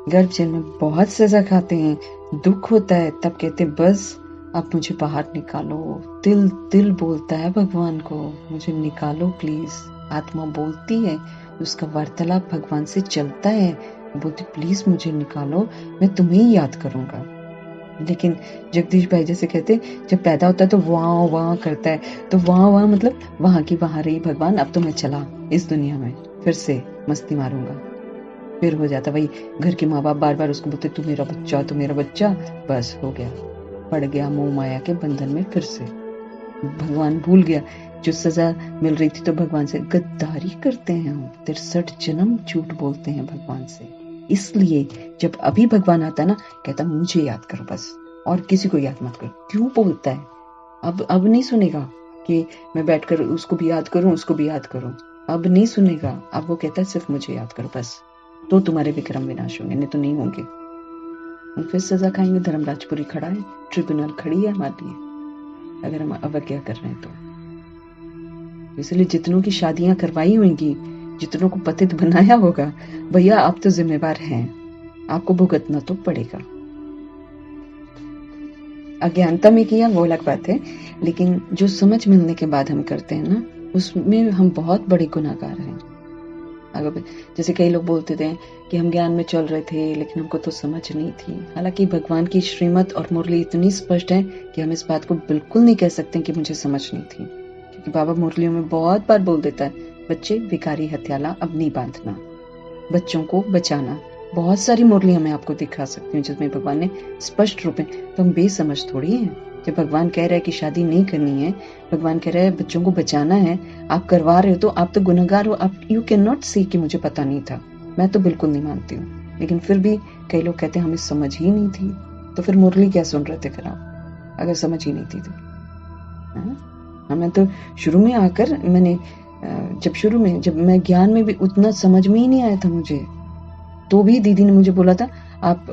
गर्भ जेल में बहुत सजा खाते हैं, दुख होता है, तब कहते बस अब मुझे बाहर निकालो। दिल दिल बोलता है भगवान को, मुझे निकालो प्लीज। आत्मा बोलती है, उसका वार्तालाप भगवान से चलता है, बोलती प्लीज मुझे निकालो, मैं तुम्हें ही याद करूंगा। लेकिन जगदीश भाई जैसे कहते, जब पैदा होता है तो वहाँ वहाँ करता है, तो वहाँ मतलब वहां की वहां रही भगवान, अब तो मैं चला इस दुनिया में, फिर से मस्ती मारूंगा। फिर हो जाता वही, घर के माँ बाप बार बार उसको बोलते तू मेरा बच्चा, तू मेरा बच्चा, बस हो गया, पड़ गया मोह माया के बंधन में फिर से। भगवान भूल गया, जो सजा मिल रही थी तो भगवान से गद्दारी करते हैं हम, 63 जन्म झूठ बोलते हैं भगवान से। इसलिए जब अभी भगवान आता है ना, कहता मुझे याद करो बस, और किसी को याद मत करो। क्यों बोलता है? अब नहीं सुनेगा कि मैं बैठकर उसको भी याद करूं, उसको भी याद करूं, अब नहीं सुनेगा। अब वो कहता है सिर्फ मुझे याद करो बस, तो तुम्हारे विक्रम विनाश होंगे, नहीं तो नहीं होंगे। हम फिर सजा खाएंगे। धर्मराजपुरी खड़ा है, ट्रिब्यूनल खड़ी है हमारे लिए, अगर हम अवज्ञा कर रहे हैं तो। इसलिए जितनों की शादियां करवाई होंगी, जितनों को पतित बनाया होगा, भैया आप तो जिम्मेवार हैं, आपको भुगतना तो पड़ेगा। अज्ञानता में किया वो अलग बात है, लेकिन जो समझ मिलने के बाद हम करते हैं ना, उसमें हम बहुत बड़े गुनाहगार हैं। अगर जैसे कई लोग बोलते थे कि हम ज्ञान में चल रहे थे लेकिन हमको तो समझ नहीं थी। हालांकि भगवान की श्रीमत और मुरली इतनी स्पष्ट है कि हम इस बात को बिल्कुल नहीं कह सकते कि मुझे समझ नहीं थी, क्योंकि बाबा मुरलियों में बहुत बार बोल देता है, बच्चे विकारी हथियाला अब नहीं बांधना, बच्चों को बचाना। बहुत सारी मुरलियां मैं आपको दिखा सकती हूँ जिसमें भगवान ने स्पष्ट रूप में, तो हम बेसमझ थोड़ी हैं। जब भगवान कह रहा है कि शादी नहीं करनी है, भगवान कह रहा है बच्चों को बचाना है, आप करवा रहे हो तो आप तो गुनहगार हो। आप यू कैन नॉट सी कि मुझे पता नहीं था, मैं तो बिल्कुल नहीं मानती हूँ। लेकिन फिर भी कई लोग कहते हैं हमें समझ ही नहीं थी, तो फिर मुरली क्या सुन रहे थे फिर आप, अगर समझ ही नहीं थी तो। मैं तो शुरू में आकर मैंने जब मैं ज्ञान में भी उतना समझ में ही नहीं आया था मुझे, तो भी दीदी ने मुझे बोला था आप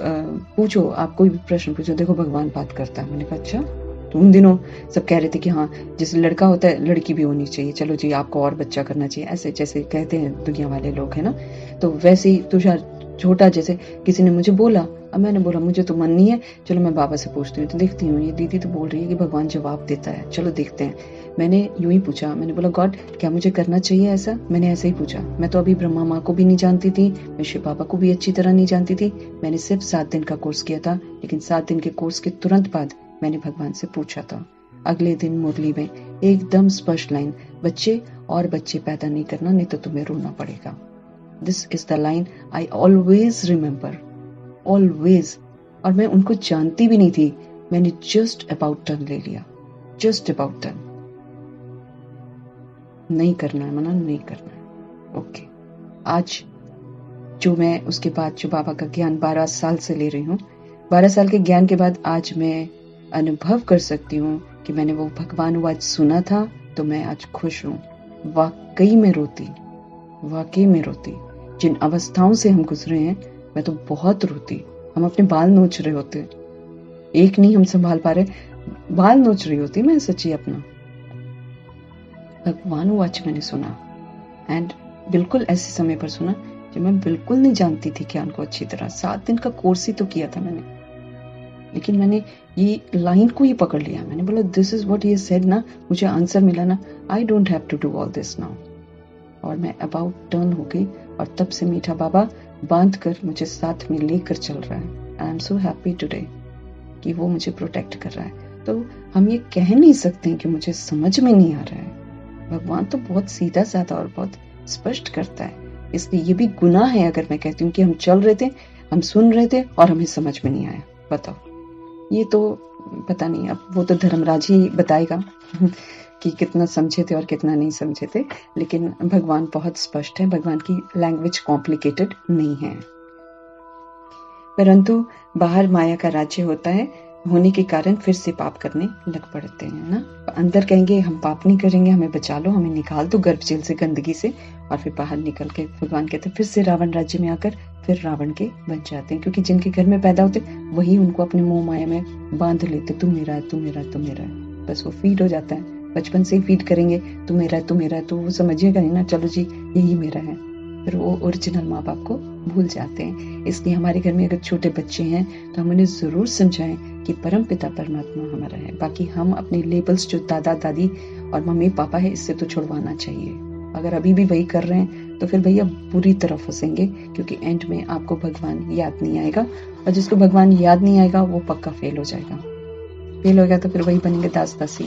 पूछो, आप कोई भी प्रश्न पूछो, देखो भगवान बात करता है। मैंने कहा अच्छा। तो उन दिनों सब कह रहे थे कि हाँ जैसे लड़का होता है लड़की भी होनी चाहिए, चलो जी आपको और बच्चा करना चाहिए, ऐसे जैसे कहते हैं दुनिया वाले लोग, है ना। तो वैसे ही तुषार छोटा, जैसे किसी ने मुझे बोला, अब मैंने बोला मुझे तो मन नहीं है, चलो मैं बाबा से पूछती हूँ। तो देखती हूँ ये दीदी तो बोल रही है कि भगवान जवाब देता है, चलो देखते हैं। मैंने यूं ही पूछा, मैंने बोला गॉड क्या मुझे करना चाहिए ऐसा, मैंने ऐसे ही पूछा। मैं तो अभी ब्रह्मा माँ को भी नहीं जानती थी, मैं शिव बाबा को भी अच्छी तरह नहीं जानती थी। मैंने सिर्फ 7 दिन का कोर्स किया था, लेकिन 7 दिन के कोर्स के तुरंत बाद मैंने भगवान से पूछा था। अगले दिन मुरली में एकदम स्पष्ट लाइन, बच्चे और बच्चे पैदा नहीं करना, नहीं तो तुम्हें रोना पड़ेगा। This is the line I always remember, always. और मैं उनको जानती भी नहीं थी, मैंने जस्ट अबाउट टर्न ले लिया, जस्ट अबाउट टर्न। नहीं करना है मना, नहीं करना है, ओके। आज जो मैं उसके बाद जो बाबा का ज्ञान 12 साल से ले रही हूँ, 12 साल के ज्ञान के बाद आज मैं अनुभव कर सकती हूँ कि मैंने वो भगवान वो आज सुना था, तो मैं आज खुश हूँ। वाकई में रोती, वाकई में रोती। जिन अवस्थाओं से हम गुजरे हैं, मैं तो बहुत रोती। हम अपने बाल नोच रहे होते, एक नहीं हम संभाल पा रहे, बाल नोच रही होती मैं सच्ची अपना। भगवान वो आज मैंने सुना, एंड बिल्कुल ऐसे समय पर सुना जब मैं बिल्कुल नहीं जानती थी ज्ञान को अच्छी तरह। 7 दिन का कोर्स ही तो किया था मैंने, लेकिन मैंने ये लाइन को ही पकड़ लिया। मैंने बोला this is what he said ना, मुझे आंसर मिला ना, I don't have to do all this now. और मैं अबाउट टर्न हो गई, और तब से मीठा बाबा बांध कर मुझे साथ में लेकर चल रहा है। I am so happy today कि वो मुझे प्रोटेक्ट कर रहा है। तो हम ये कह नहीं सकते कि मुझे समझ में नहीं आ रहा है। भगवान तो बहुत सीधा साधा और बहुत स्पष्ट करता है। इसलिए ये भी गुनाह है अगर मैं कहती हूँ कि हम चल रहे थे, हम सुन रहे थे और हमें समझ में नहीं आया। बताओ, ये तो पता नहीं, अब वो तो धर्मराज ही बताएगा कि कितना समझे थे और कितना नहीं समझे थे। लेकिन भगवान बहुत स्पष्ट है, भगवान की लैंग्वेज कॉम्प्लिकेटेड नहीं है। परंतु बाहर माया का राज्य होता है, होने के कारण फिर से पाप करने लग पड़ते हैं ना। अंदर कहेंगे हम पाप नहीं करेंगे, हमें बचा लो, हमें निकाल दो गर्भ जेल से, गंदगी से, और फिर बाहर निकल के भगवान कहते हैं फिर से रावण राज्य में आकर फिर रावण के बन जाते हैं, क्योंकि जिनके घर में पैदा होते वही उनको अपने मोह माया में बांध लेते, तू मेरा है, तू मेरा है, तू मेरा है। बस वो फीड हो जाता है, बचपन से ही फीड करेंगे, तू मेरा है, तू मेरा है, तो वो समझिएगा नहीं ना, चलो जी यही मेरा है, फिर वो ओरिजिनल माँ बाप को भूल जाते हैं। इसलिए हमारे घर में अगर छोटे बच्चे हैं तो हम उन्हें जरूर समझाएं कि परम पिता परमात्मा हमारा है। बाकी हम अपने लेबल्स जो दादा दादी और मम्मी पापा है इससे तो छुड़वाना चाहिए। अगर अभी भी वही कर रहे हैं तो फिर भैया बुरी तरह फंसेंगे, क्योंकि एंड में आपको भगवान याद नहीं आएगा, और जिसको भगवान याद नहीं आएगा वो पक्का फेल हो जाएगा। फेल होगा तो फिर वही बनेंगे दास दासी।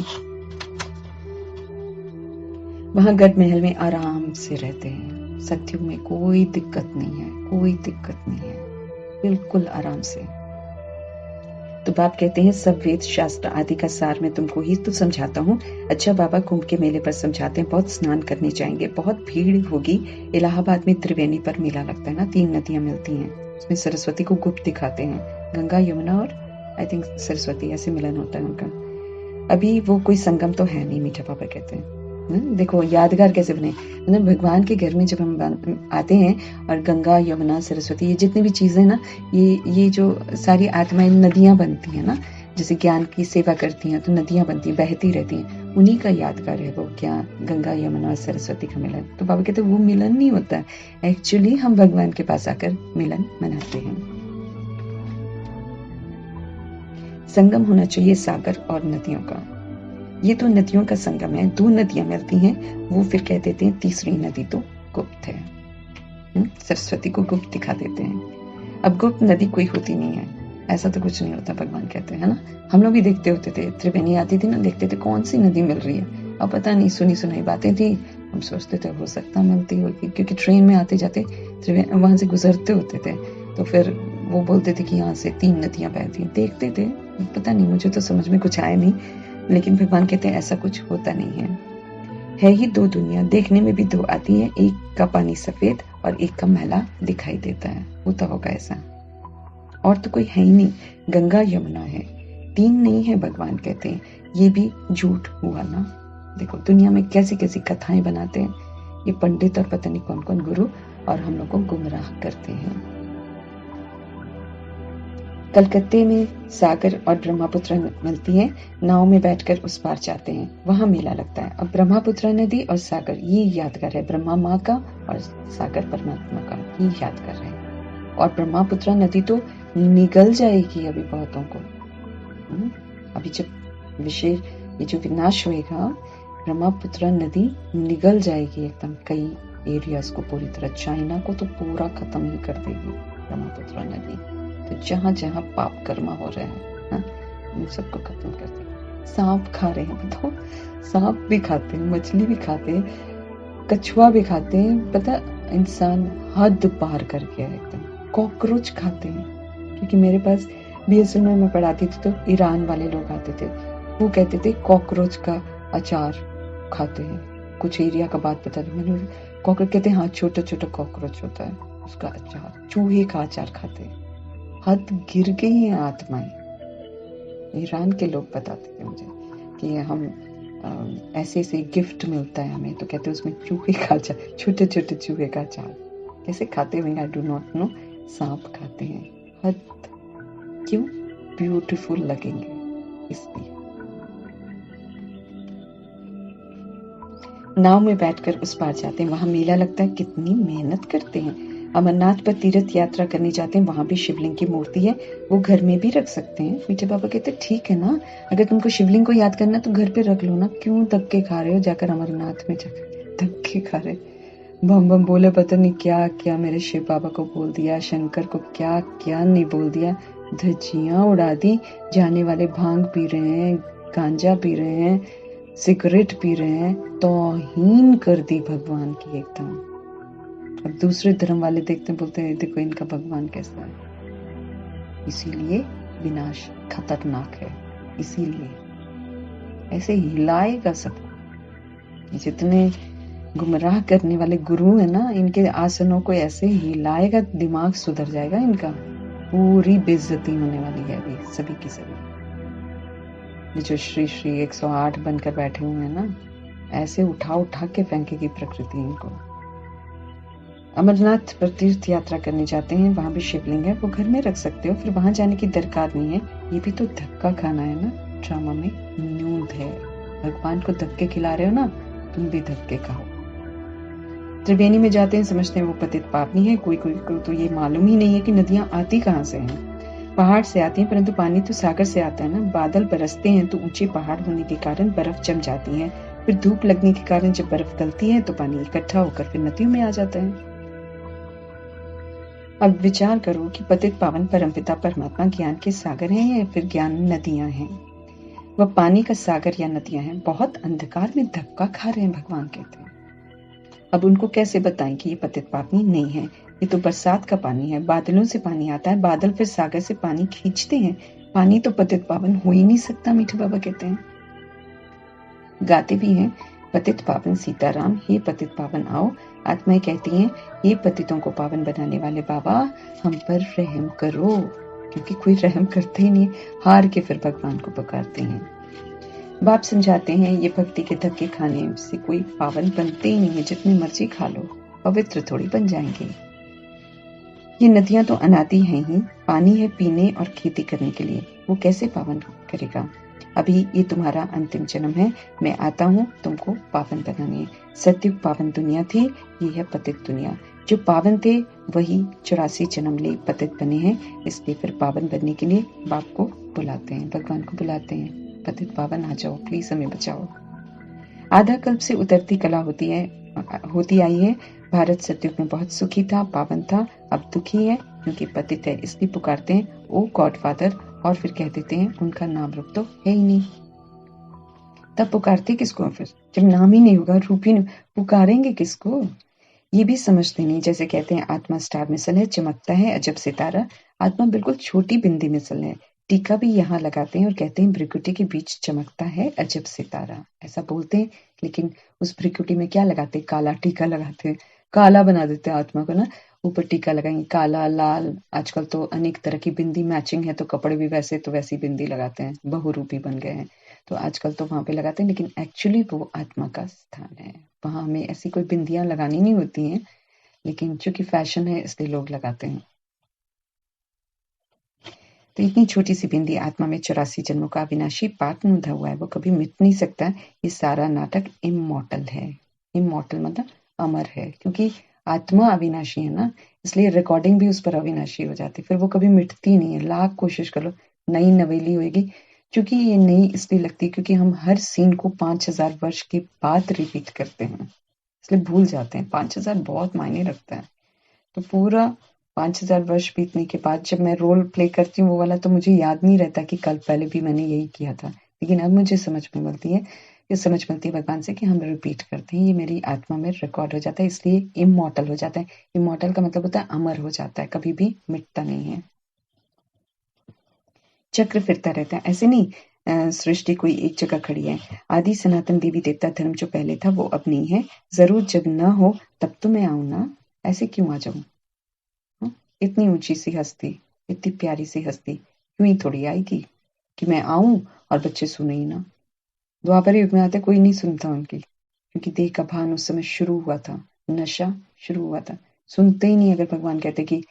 वहां गढ़ महल में आराम से रहते हैं, सत्युग में कोई दिक्कत नहीं है, कोई दिक्कत नहीं है, बिल्कुल आराम से। तो बाप कहते हैं सब वेद शास्त्र आदि का सार मैं तुमको ही तो समझाता हूँ। अच्छा बाबा कुंभ के मेले पर समझाते हैं, बहुत स्नान करने जाएंगे, बहुत भीड़ होगी। इलाहाबाद में त्रिवेणी पर मेला लगता है ना, 3 नदियां मिलती हैं, उसमें सरस्वती को गुप्त दिखाते हैं, गंगा यमुना और आई थिंक सरस्वती, ऐसे मिलन होता है उनका। अभी वो कोई संगम तो है नहीं, मीठा पापा कहते हैं। देखो यादगार कैसे बने, मतलब भगवान के घर में जब हम आते हैं और गंगा यमुना सरस्वती ये जितनी भी चीजें ना, ये जो सारी आत्माएं नदियां बनती हैं ना, जैसे ज्ञान की सेवा करती हैं तो नदियां बनती हैं, बहती रहती हैं, उन्हीं का यादगार है वो क्या, गंगा यमुना और सरस्वती का मिलन। तो बाबा कहते हैं वो मिलन नहीं होता है, एक्चुअली हम भगवान के पास आकर मिलन मनाते हैं। संगम होना चाहिए सागर और नदियों का। ये तो नदियों का संगम है, 2 नदियां मिलती हैं, वो फिर कह देते हैं तीसरी नदी तो गुप्त है, सरस्वती को गुप्त दिखा देते हैं। अब गुप्त नदी कोई होती नहीं है, ऐसा तो कुछ नहीं होता, भगवान कहते हैं ना। हम लोग भी देखते होते थे, त्रिवेणी आती थी ना, देखते थे कौन सी नदी मिल रही है, अब पता नहीं, सुनी सुनाई बातें थी, हम सोचते थे हो सकता मिलती होगी, क्योंकि ट्रेन में आते जाते वहां से गुजरते होते थे, तो फिर वो बोलते थे कि यहाँ से 3 नदियां बहती, देखते थे, पता नहीं, मुझे तो समझ में कुछ आया नहीं, लेकिन भगवान कहते हैं ऐसा कुछ होता नहीं है ही 2 दुनिया, देखने में भी 2 आती हैं, एक का पानी सफेद और एक का मैला दिखाई देता है, होता होगा ऐसा, और तो कोई है ही नहीं, गंगा यमुना है, 3 नहीं है, भगवान कहते हैं, ये भी झूठ हुआ ना। देखो दुनिया में कैसी कैसी कथाएं बनाते हैं ये पंडित और पता नहीं कौन कौन गुरु, और हम लोग को गुमराह करते हैं। कलकत्ते में सागर और ब्रह्मपुत्र मिलती है, नाव में बैठकर उस पार जाते हैं, वहां मेला लगता है। अब ब्रह्मपुत्र नदी और सागर ये यादगार है, ब्रह्मा माँ का और सागर परमात्मा का, ये यादगार है। और ब्रह्मपुत्र नदी तो निगल जाएगी अभी बहुतों को, अभी जब विशेष ये जो विनाश होएगा, ब्रह्मपुत्र नदी निगल जाएगी एकदम, कई एरियाज को पूरी तरह, चाइना को तो पूरा खत्म ही कर देगी ब्रह्मपुत्र नदी। तो जहां जहां पाप कर्मा हो रहे हैं उन सबको खत्म कर दे। सांप खा रहे हैं, बताओ, सांप भी खाते हैं, मछली भी खाते हैं, कछुआ भी खाते हैं, पता इंसान हद पार कर गया एकदम। कॉकरोच खाते हैं, क्योंकि मेरे पास बीएसएल में मैं पढ़ाती थी तो ईरान वाले लोग आते थे, वो कहते थे कॉकरोच का अचार खाते हैं, कुछ एरिया का बात बता दी मैंने, कॉकरोच कहते हैं, हाँ छोटा छोटा कॉकरोच होता है, उसका अचार, चूहे का अचार खाते हैं। हद गिर गई है आत्माएं। ईरान के लोग बताते थे मुझे कि हम ऐसे ऐसे गिफ्ट मिलता है हमें, तो कहते हैं उसमें चूहे का अचार, छोटे छोटे चूहे का अचार, कैसे खाते होंगे आई डू नॉट नो, सांप खाते हैं। हद क्यों? ब्यूटीफुल लगेंगे इसलिए। नाव में बैठकर उस पार जाते हैं, वहां मेला लगता है, कितनी मेहनत करते हैं। अमरनाथ पर तीर्थ यात्रा करने जाते हैं, वहां भी शिवलिंग की मूर्ति है, वो घर में भी रख सकते हैं। मीठे बाबा कहते ठीक है ना, अगर तुमको शिवलिंग को याद करना तो घर पे रख लो ना, क्यों धक्के खा रहे हो जाकर अमरनाथ में, जाकर धक्के खा रहे, बम बम बोले, पता नहीं क्या क्या मेरे शिव बाबा को बोल दिया, शंकर को क्या क्या नहीं बोल दिया, धज्जियां उड़ा दी। जाने वाले भांग पी रहे हैं, गांजा पी रहे हैं, सिगरेट पी रहे हैं, तौहीन कर दी भगवान की एकदम। अब दूसरे धर्म वाले देखते बोलते हैं देखो इनका भगवान कैसा है। इसीलिए विनाश खतरनाक है, इसीलिए ऐसे हिलाएगा सबको। जितने गुमराह करने वाले गुरु है ना, इनके आसनों को ऐसे हिलाएगा, दिमाग सुधर जाएगा इनका। पूरी बेइज्जती होने वाली है अभी सभी की सभी। ये जो श्री श्री 108 बनकर बैठे हुए हैं ना, ऐसे उठा उठा के फेंकेगी प्रकृति इनको। अमरनाथ पर तीर्थ यात्रा करने जाते हैं, वहां भी शिवलिंग है, वो घर में रख सकते हो, फिर वहां जाने की दरकार नहीं है। ये भी तो धक्का खाना है ना, ड्रामा में न्यूनत है। भगवान को धक्के खिला रहे हो ना, तुम भी धक्के खाओ। त्रिवेणी में जाते हैं, समझते हैं वो पतित पावनी है। कोई कोई को तो ये मालूम ही नहीं है कि नदियां आती कहाँ से हैं। पहाड़ से आती हैं, परंतु पानी तो सागर से आता है ना। बादल बरसते हैं तो ऊंचे पहाड़ होने के कारण बर्फ जम जाती है, फिर धूप लगने के कारण जब बर्फ गलती है तो पानी इकट्ठा होकर फिर नदियों में आ जाता है। अब विचार करो कि पतित पावन परमपिता परमात्मा ज्ञान के सागर हैं या फिर ज्ञान नदियां हैं। वह पानी का सागर या नदियां हैं, बहुत अंधकार में धक्का खा रहे हैं, भगवान कहते हैं। अब उनको कैसे बताएं कि ये पतित पावनी नहीं है। ये तो बरसात का पानी है, बादलों से पानी आता है, बादल फिर सागर से पानी खींचते हैं। पानी तो पतित पावन हो ही नहीं सकता, मीठे बाबा कहते हैं। गाते भी हैं, पतित पावन सीताराम, हे पतित पावन आओ। आत्माएं कहती हैं, ये पतितों को पावन बनाने वाले बाबा, हम पर रहम करो। क्योंकि कोई रहम करते ही नहीं, हार के फिर भगवान को पुकारते हैं। बाप समझाते हैं, ये भक्ति के धक्के खाने से कोई पावन बनते ही नहीं है, जितने मर्जी खा लो, पवित्र थोड़ी बन जाएंगे। ये नदियां तो अनादि हैं ही, पानी है पीने और खेती करने के लिए, वो कैसे पावन करेगा। अभी ये तुम्हारा अंतिम जन्म है, मैं आता हूँ तुमको पावन बनाने। सतयुग पावन दुनिया थी, ये है पतित दुनिया। जो पावन थे वही 84 जन्म ले पतित बने हैं, इसलिए फिर पावन बनने के लिए बाप को बुलाते हैं, भगवान को बुलाते हैं, पतित पावन आ जाओ, प्लीज हमें बचाओ। आधा कल्प से उतरती कला होती आई है। भारत सतयुग में बहुत सुखी था, पावन था, अब दुखी है क्योंकि पतित है, इसलिए पुकारते हैं ओ गॉड फादर, और फिर कह देते हैं उनका नाम रूप तो है ही नहीं। तब पुकारते किसको फिर, जब नाम ही नहीं होगा, रूप ही नहीं, पुकारेंगे किसको। ये भी समझते नहीं। जैसे कहते हैं आत्मा स्टार मिसल है, चमकता है अजब सितारा। आत्मा बिल्कुल छोटी बिंदी मिसल है। टीका भी यहाँ लगाते हैं और कहते हैं भ्रिकुटी के बीच चमकता है अजब सितारा, ऐसा बोलते हैं। लेकिन उस भ्रिकुटी में क्या लगाते हैं, काला टीका लगाते हैं, काला बना देते हैं आत्मा को ना। ऊपर टीका लगाएंगे, काला लाल। आजकल तो अनेक तरह की बिंदी मैचिंग है, तो कपड़े भी वैसे तो वैसी बिंदी लगाते हैं, बहुरूपी बन गए हैं, तो आजकल तो वहां पे लगाते हैं। लेकिन एक्चुअली वो आत्मा का स्थान है, वहां हमें ऐसी कोई बिंदियां लगानी नहीं होती हैं, लेकिन चूंकि फैशन है इसलिए लोग लगाते हैं। तो इतनी छोटी सी बिंदी आत्मा में 84 जन्मों का अविनाशी पाठ मुंधा हुआ है, वो कभी मिट नहीं सकता। ये सारा नाटक इमॉर्टल है। इमॉर्टल मतलब अमर है, क्योंकि आत्मा अविनाशी है ना, इसलिए रिकॉर्डिंग भी उस पर अविनाशी हो जाती है, फिर वो कभी मिटती नहीं है। लाख कोशिश कर लो, नई नवेली होगी। क्योंकि ये नई इसलिए लगती है क्योंकि हम हर सीन को 5000 वर्ष के बाद रिपीट करते हैं, इसलिए भूल जाते हैं। 5000 बहुत मायने रखता है। तो पूरा 5000 वर्ष बीतने के बाद जब मैं रोल प्ले करती हूँ वो वाला, तो मुझे याद नहीं रहता कि कल पहले भी मैंने यही किया था। लेकिन अब मुझे समझ मिलती है भगवान से कि हम रिपीट करते हैं, ये मेरी आत्मा में रिकॉर्ड हो जाता है, इसलिए इमॉर्टल हो जाता है। इमॉर्टल का मतलब होता है अमर हो जाता है, कभी भी मिटता नहीं है। चक्र फिरता रहता है, ऐसे नहीं सृष्टि कोई एक जगह खड़ी है। आदि सनातन देवी देवता धर्म जो पहले था वो अब नहीं है। जरूर जब न हो तब तो मैं आऊं ना, ऐसे क्यों आ जाऊं। इतनी ऊंची सी हस्ती, इतनी प्यारी सी हस्ती क्यों ही थोड़ी आएगी कि मैं आऊं और बच्चे सुने ही ना। द्वापर युग में आते कोई नहीं सुनता उनकी, क्योंकि देह का भान उस समय शुरू हुआ था, नशा शुरू हुआ था, सुनते ही नहीं। अगर भगवान कहते कि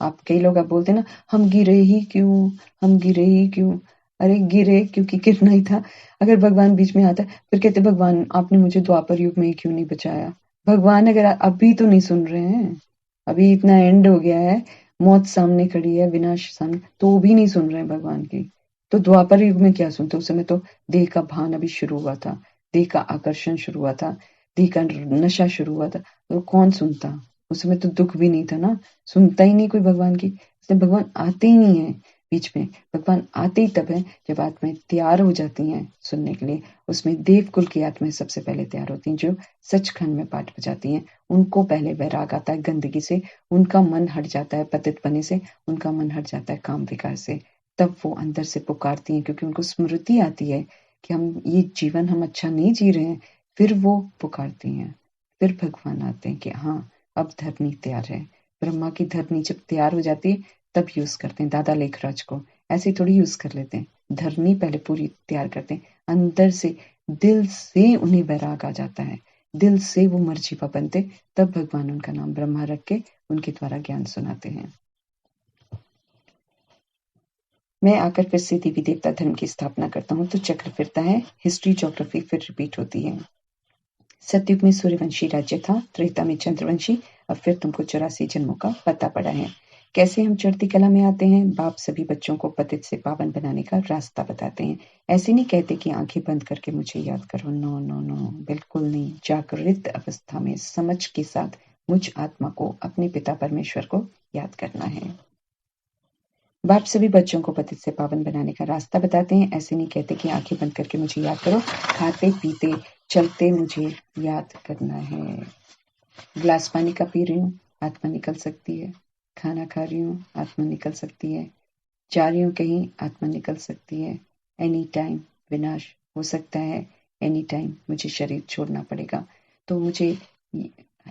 आप, कई लोग आप बोलते ना, हम गिरे ही क्यों, हम गिरे ही क्यों। अरे गिरे क्योंकि गिरना ही था। अगर भगवान बीच में आता फिर कहते भगवान आपने मुझे द्वापर युग में क्यों नहीं बचाया। भगवान अगर अभी तो नहीं सुन रहे हैं, अभी इतना एंड हो गया है, मौत सामने खड़ी है, विनाश सामने, तो भी नहीं सुन रहे हैं भगवान की, तो द्वापर युग में क्या सुनते। उस समय तो देह का भान अभी शुरू हुआ था, देह का आकर्षण शुरू हुआ था, देह का नशा शुरू हुआ था, तो कौन सुनता। उस समय तो दुख भी नहीं था ना, सुनता ही नहीं कोई भगवान की, इसलिए भगवान आते ही नहीं है बीच में। भगवान आते ही तब है जब आत्माएं तैयार हो जाती हैं सुनने के लिए। उसमें देवकुल की आत्माएं सबसे पहले तैयार होती हैं, जो सचखंड में पाठ बजाती हैं। उनको पहले वैराग आता है गंदगी से, उनका मन हट जाता है पतित पने से, उनका मन हट जाता है काम विकार से। तब वो अंदर से पुकारती हैं, क्योंकि उनको स्मृति आती है कि हम ये जीवन हम अच्छा नहीं जी रहे हैं। फिर वो पुकारती हैं, फिर भगवान आते हैं कि हाँ अब धरनी तैयार है। ब्रह्मा की धरनी जब तैयार हो जाती है तब यूज करते हैं दादा लेखराज को, ऐसे थोड़ी यूज कर लेते हैं। धरनी पहले पूरी तैयार करते हैं, अंदर से दिल से उन्हें वैराग आ जाता है, दिल से वो मर्जीवा बनते, तब भगवान उनका नाम ब्रह्मा रख के उनके द्वारा ज्ञान सुनाते हैं। मैं आकर फिर से देवी देवता धर्म की स्थापना करता हूँ तो चक्र फिरता है, हिस्ट्री ज्योग्राफी फिर रिपीट होती है। सतयुग में सूर्यवंशी राज्य था, त्रेता में चंद्रवंशी, अब फिर तुमको 84 जन्मों का पता पड़ा है। कैसे हम चढ़ती कला में आते हैं? बाप सभी बच्चों को पतित से पावन बनाने का रास्ता बताते हैं। ऐसे नहीं कहते कि आंखें बंद करके मुझे याद करो, नो नो नो, बिल्कुल नहीं। जागृत अवस्था में समझ के साथ मुझ आत्मा को, अपने पिता परमेश्वर को याद करना है। बाप सभी बच्चों को पतित से पावन बनाने का रास्ता बताते हैं। ऐसे नहीं कहते कि आंखें बंद करके मुझे याद करो, खाते पीते चलते मुझे याद करना है। गिलास पानी का पी रही हूँ, आत्मा निकल सकती है। खाना खा रही हूँ, आत्मा निकल सकती है। जा रही हूँ कहीं, आत्मा निकल सकती है। एनी टाइम विनाश हो सकता है, एनी टाइम मुझे शरीर छोड़ना पड़ेगा। तो मुझे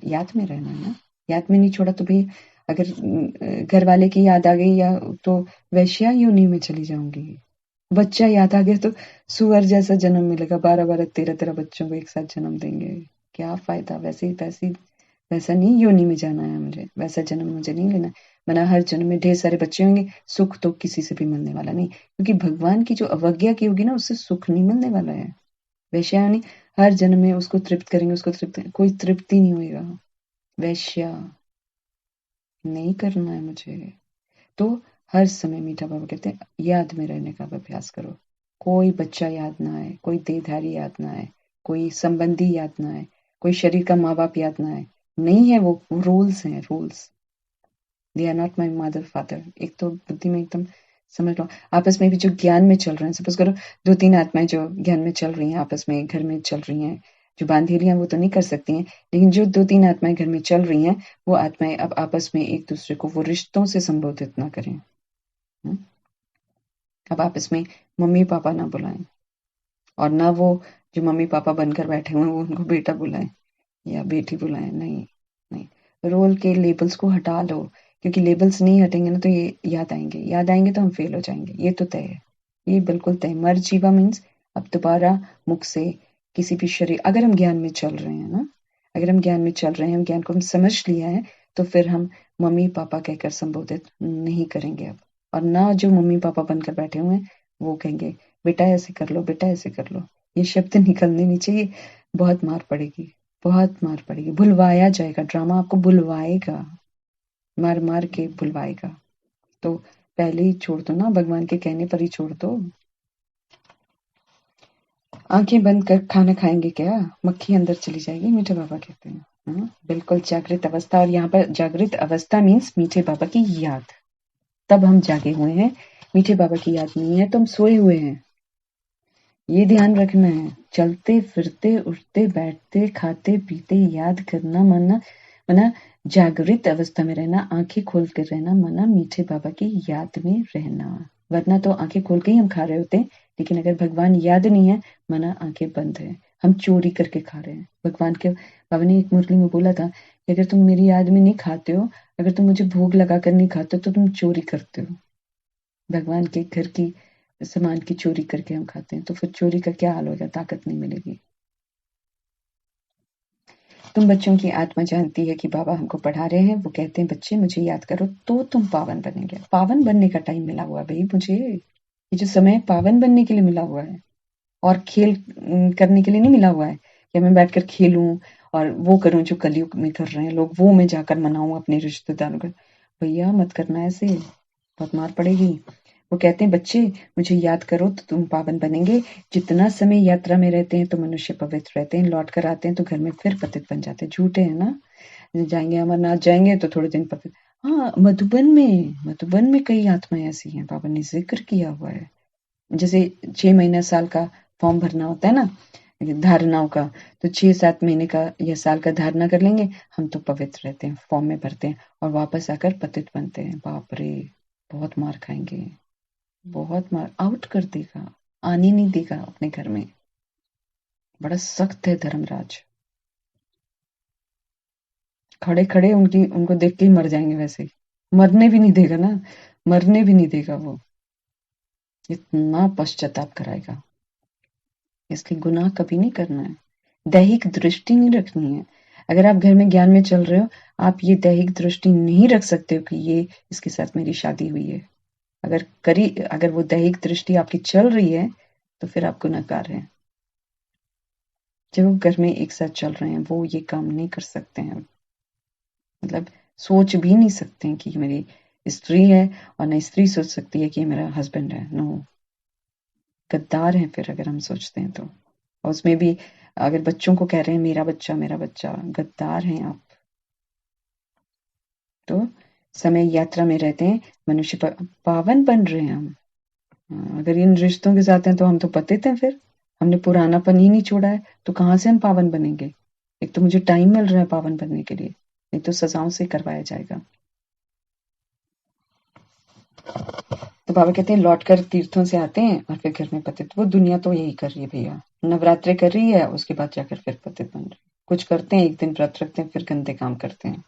याद में रहना है ना, याद में नहीं छोड़ा तो भी अगर घर वाले की याद आ गई या तो वैश्या योनि में चली जाऊंगी। बच्चा याद आ गया तो सुअर जैसा जन्म मिलेगा, 12-12 13-13 बच्चों को एक साथ जन्म देंगे, क्या फायदा। वैसा नहीं योनि में जाना है मुझे, वैसा जन्म मुझे नहीं लेना। मना हर जन्म में ढेर सारे बच्चे होंगे, सुख तो किसी से भी मिलने वाला नहीं, क्योंकि भगवान की जो अवज्ञा की होगी ना, उससे सुख नहीं मिलने वाला है। वैश्या यानी हर जन्म में उसको तृप्त करेंगे, उसको तृप्त, कोई तृप्ति नहीं होगा। वैश्या नहीं करना है मुझे। तो हर समय मीठा बाबा कहते हैं याद में रहने का अभ्यास करो। कोई बच्चा याद ना आए, कोई देहधारी याद ना आए, कोई संबंधी याद ना आए, कोई शरीर का माँ बाप याद ना आए, नहीं है। वो रूल्स हैं, rules. They are not my mother father. एक तो बुद्धि में एकदम समझ लो। आपस में भी जो ज्ञान में चल रहे हैं, सपोज करो 2-3 आत्माएं जो ज्ञान में चल रही हैं, आपस में घर में चल रही हैं, जो बांधेलियां वो तो नहीं कर सकती हैं, लेकिन जो 2-3 आत्माएं घर में चल रही हैं, वो आत्माएं अब आपस में एक दूसरे को वो रिश्तों से संबोधित ना करें। अब आपस में मम्मी पापा ना बुलाएं, और ना वो जो मम्मी पापा बनकर बैठे हुए हैं वो उनको बेटा बुलाएं या बेटी बुलाएं। नहीं नहीं, रोल के लेबल्स को हटा लो, क्योंकि लेबल्स नहीं हटेंगे ना तो ये याद आएंगे तो हम फेल हो जाएंगे। ये तो तय है, ये बिल्कुल तय। मर जीवा मीन्स अब दोबारा मुख से किसी भी शरीर, अगर हम ज्ञान में चल रहे हैं ना, अगर हम ज्ञान में चल रहे हैं, हम ज्ञान को हम समझ लिया है, तो फिर हम मम्मी पापा कहकर संबोधित नहीं करेंगे अब। और ना जो मम्मी पापा बनकर बैठे हुए हैं वो कहेंगे बेटा ऐसे कर लो, बेटा ऐसे कर लो। ये शब्द निकलने नहीं चाहिए, बहुत मार पड़ेगी, बहुत मार पड़ेगी। भुलवाया जाएगा, ड्रामा आपको भुलवाएगा, मार मार के भुलवाएगा। तो पहले ही छोड़ दो ना, भगवान के कहने पर ही छोड़ दो। आंखें बंद कर खाना खाएंगे क्या? मक्खी अंदर चली जाएगी, मीठे बाबा कहते हैं। बिल्कुल जागृत अवस्था। और यहाँ पर जागृत अवस्था मीन्स मीठे बाबा की याद। तब हम जागे हुए हैं, मीठे बाबा की याद नहीं है तो हम सोए हुए हैं। ये ध्यान रखना है। चलते फिरते उठते बैठते खाते पीते याद करना, मना जागृत अवस्था में रहना, आंखें खोल कर रहना, मना मीठे बाबा की याद में रहना। वरना तो आंखें खोल के ही हम खा रहे होते हैं, लेकिन अगर भगवान याद नहीं है, मना आंखें बंद है, हम चोरी करके खा रहे हैं। भगवान के बाबा ने एक मुरली में बोला था कि अगर तुम मेरी याद में नहीं खाते हो, अगर तुम मुझे भोग लगा कर नहीं खाते हो, तो तुम चोरी करते हो। भगवान के घर की सामान की चोरी करके हम खाते हैं, तो फिर चोरी का क्या हाल होगा, ताकत नहीं मिलेगी। तुम बच्चों की आत्मा जानती है कि बाबा हमको पढ़ा रहे हैं, वो कहते हैं बच्चे मुझे याद करो तो तुम पावन बनेंगे। पावन बनने का टाइम मिला हुआ है भाई मुझे, ये जो समय पावन बनने के लिए मिला हुआ है, और खेल करने के लिए नहीं मिला हुआ है कि मैं बैठकर खेलूं और वो करूं जो कलयुग में कर रहे हैं लोग, वो मैं जाकर मनाऊं अपने रिश्तेदारों का। भैया मत करना ऐसे, बहुत मार पड़ेगी। वो कहते हैं बच्चे मुझे याद करो तो तुम पावन बनेंगे। जितना समय यात्रा में रहते हैं तो मनुष्य पवित्र रहते हैं, लौट कर आते हैं तो घर में फिर पतित बन जाते हैं। झूठे हैं ना, जाएंगे अमरनाथ जाएंगे तो थोड़े दिन पतित। हाँ, मधुबन में कई आत्माएं ऐसी हैं, बाबा ने जिक्र किया हुआ है। जैसे 6 महीना साल का फॉर्म भरना होता है ना धारणाओं का, तो 6-7 महीने का या साल का धारणा कर लेंगे, हम तो पवित्र रहते हैं, फॉर्म में भरते हैं और वापस आकर पतित बनते हैं। बाप रे, बहुत मार खाएंगे, बहुत मार, आउट कर देगा, आने नहीं देगा अपने घर में। बड़ा सख्त है धर्मराज, खड़े खड़े उनको देख के ही मर जाएंगे वैसे ही। मरने भी नहीं देगा ना, मरने भी नहीं देगा वो, इतना पश्चाताप कराएगा। इसलिए गुनाह कभी नहीं करना है, दैहिक दृष्टि नहीं रखनी है। अगर आप घर में ज्ञान में चल रहे हो, आप ये दैहिक दृष्टि नहीं रख सकते हो कि ये इसके साथ मेरी शादी हुई है। अगर वो दैहिक दृष्टि आपकी चल रही है तो फिर आप गुनहगार हैं। जो घर में एक साथ चल रहे हैं वो ये काम नहीं कर सकते हैं, मतलब सोच भी नहीं सकते हैं कि मेरी स्त्री है, और न स्त्री सोच सकती है कि मेरा हस्बैंड है। नो, गद्दार हैं फिर अगर हम सोचते हैं तो। और उसमें भी अगर बच्चों को कह रहे हैं मेरा बच्चा मेरा बच्चा, गद्दार हैं आप। तो समय यात्रा में रहते हैं, मनुष्य पावन बन रहे हैं हम। अगर इन रिश्तों के साथ हैं तो हम तो पतित हैं, फिर हमने पुरानापन ही नहीं छोड़ा है, तो कहाँ से हम पावन बनेंगे। एक तो मुझे टाइम मिल रहा है पावन बनने के लिए, नहीं तो सजाओं से करवाया जाएगा। तो बाबा कहते हैं लौट कर तीर्थों से आते हैं और फिर घर में पतित। वो दुनिया तो यही कर रही है भैया, नवरात्रे कर रही है, उसके बाद जाकर फिर पतित बन रही। कुछ करते हैं, एक दिन व्रत रखते हैं, फिर गंदे काम करते हैं।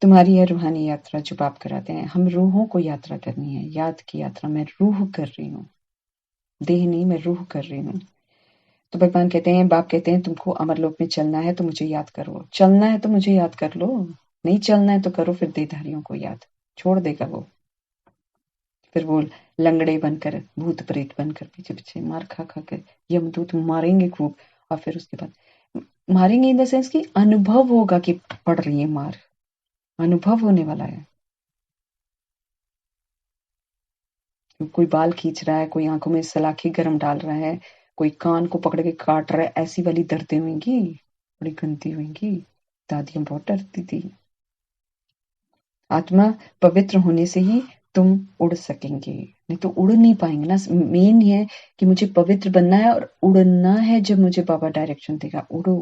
तुम्हारी है रूहानी यात्रा जो बाप कराते हैं। हम रूहों को यात्रा करनी है, याद की यात्रा। मैं रूह कर रही हूँ, देह नहीं, मैं रूह कर रही हूँ। तो भगवान कहते हैं, बाप कहते हैं तुमको अमरलोक में चलना है तो मुझे याद करो। चलना है तो मुझे याद कर लो, नहीं चलना है तो करो फिर देहधारियों को याद। छोड़ देगा वो, फिर वो लंगड़े बनकर, भूत प्रेत बनकर पीछे पीछे मार खा खा कर यमदूत मारेंगे खूब। और फिर उसके बाद मारेंगे इन द सेंस कि अनुभव होगा कि पड़ रही है मार, अनुभव होने वाला है। कोई बाल खींच रहा है, कोई आंखों में सलाखी गरम डाल रहा है, कोई कान को पकड़ के काट रहा है, ऐसी वाली दर्दें होंगी, बड़ी गंदी होंगी। दादियां बहुत डरती थी। आत्मा पवित्र होने से ही तुम उड़ सकेंगे, नहीं तो उड़ नहीं पाएंगे ना। मेन ये है कि मुझे पवित्र बनना है और उड़ना है। जब मुझे बाबा डायरेक्शन देगा, उड़ो,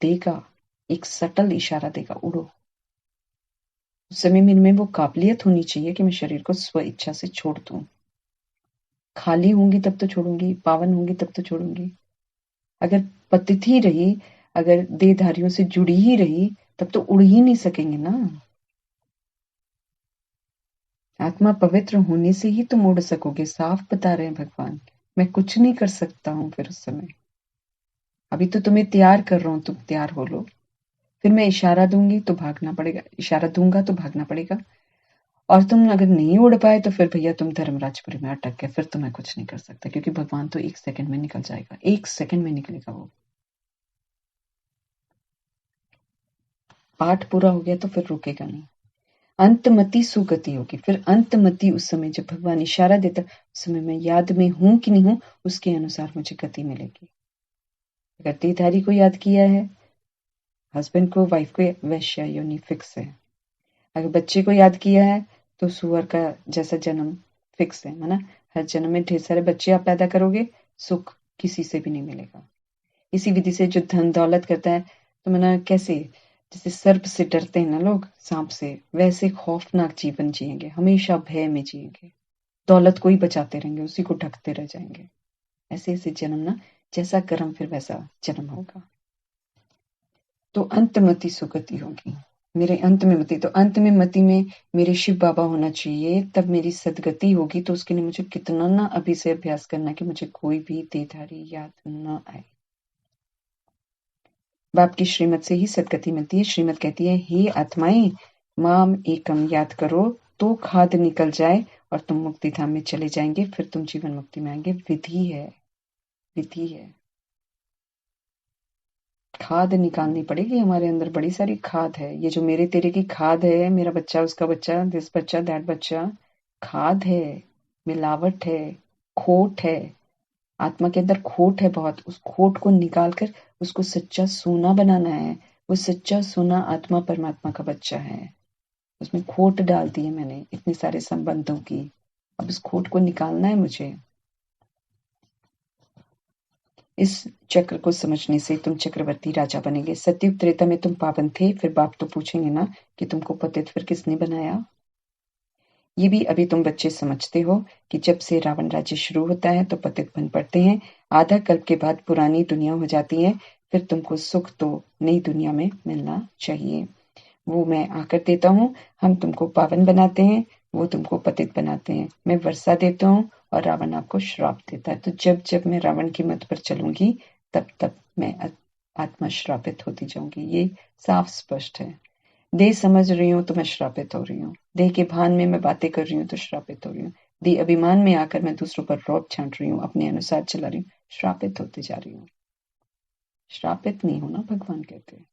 देगा, एक सटल इशारा देगा, उड़ो। उस समय मेरे में वो काबिलियत होनी चाहिए कि मैं शरीर को स्व इच्छा से छोड़ दूं। खाली होंगी तब तो छोड़ूंगी, पावन होंगी तब तो छोड़ूंगी। अगर पतित ही रही, अगर देहधारियों से जुड़ी ही रही, तब तो उड़ ही नहीं सकेंगे ना। आत्मा पवित्र होने से ही तुम उड़ सकोगे, साफ बता रहे हैं भगवान। मैं कुछ नहीं कर सकता हूं फिर उस समय। अभी तो तुम्हें तैयार कर रहा हूं, तुम तैयार हो लो। फिर मैं इशारा दूंगी तो भागना पड़ेगा, इशारा दूंगा तो भागना पड़ेगा। और तुम अगर नहीं उड़ पाए तो फिर भैया तुम धर्मराजपुरी में अटक गए, फिर तो मैं कुछ नहीं कर सकता, क्योंकि भगवान तो 1 सेकंड में निकल जाएगा, 1 सेकंड में निकलेगा वो। पाठ पूरा हो गया तो फिर रुकेगा नहीं। अंतमति सुगति होगी। फिर अंतमति उस समय जब भगवान इशारा देता, उस समय मैं याद में हूं कि नहीं हूं, उसके अनुसार मुझे गति मिलेगी। अगर देहधारी को याद किया है, हस्बैंड को, वाइफ को, वैश्य योनि फिक्स है। अगर बच्चे को याद किया है तो सुअर का जैसा जन्म फिक्स है ना। हर जन्म में ढेर सारे बच्चे आप पैदा करोगे, सुख किसी से भी नहीं मिलेगा। इसी विधि से जो धन दौलत करता है, तो मना कैसे, जैसे सर्प से डरते हैं ना लोग, सांप से, वैसे खौफनाक जीवन जिएंगे, हमेशा भय में जिएंगे। दौलत को ही बचाते रहेंगे, उसी को ढकते रह जाएंगे। ऐसे ऐसे जन्म ना, जैसा कर्म फिर वैसा जन्म होगा। तो अंतमति सुगति होगी। मेरे अंत में मति, तो अंत में मति में मेरे शिव बाबा होना चाहिए, तब मेरी सदगति होगी। तो उसके लिए मुझे कितना ना अभी से अभ्यास करना है कि मुझे कोई भी देहधारी याद न आए। बाप की श्रीमत से ही सदगति मिलती है। श्रीमत कहती है, हे आत्माएं, माम एकम याद करो तो खाद निकल जाए और तुम मुक्ति धाम में चले जाएंगे, फिर तुम जीवन मुक्ति में आएंगे। विधि है, विधि है। खाद निकालनी पड़ेगी हमारे अंदर, बड़ी सारी खाद है। ये जो मेरे तेरे की खाद है, मेरा बच्चा उसका बच्चा, दिस बच्चा दैट बच्चा, खाद है, मिलावट है, खोट है। आत्मा के अंदर खोट है बहुत, उस खोट को निकाल कर उसको सच्चा सोना बनाना है। वो सच्चा सोना आत्मा परमात्मा का बच्चा है। उसमें खोट डाल दी है मैंने इतने सारे संबंधों की, अब उस खोट को निकालना है मुझे। इस चक्र को समझने से तुम चक्रवर्ती राजा बनेंगे। सतयुग त्रेता में तुम पावन थे, फिर बाप तो पूछेंगे ना कि तुमको पतित फिर किसने बनाया। ये भी अभी तुम बच्चे समझते हो कि जब से रावण राज्य शुरू होता है तो पतित बन पड़ते हैं। आधा कल्प के बाद पुरानी दुनिया हो जाती है, फिर तुमको सुख तो नई दुनिया में मिलना चाहिए। वो मैं आकर देता हूँ, हम तुमको पावन बनाते हैं, वो तुमको पतित बनाते हैं। मैं वर्षा देता हूँ और रावण आपको श्राप देता है। तो जब जब मैं रावण की मत पर चलूंगी, तब तब मैं आत्मा श्रापित होती जाऊंगी। ये साफ स्पष्ट है। देह समझ रही हूँ तो मैं श्रापित हो रही हूँ, देह के भान में मैं बातें कर रही हूँ तो श्रापित हो रही हूँ, देह अभिमान में आकर मैं दूसरों पर रौब छांट रही हूँ, अपने अनुसार चला रही हूँ, श्रापित होते जा रही हूँ। श्रापित नहीं होना, भगवान कहते हैं।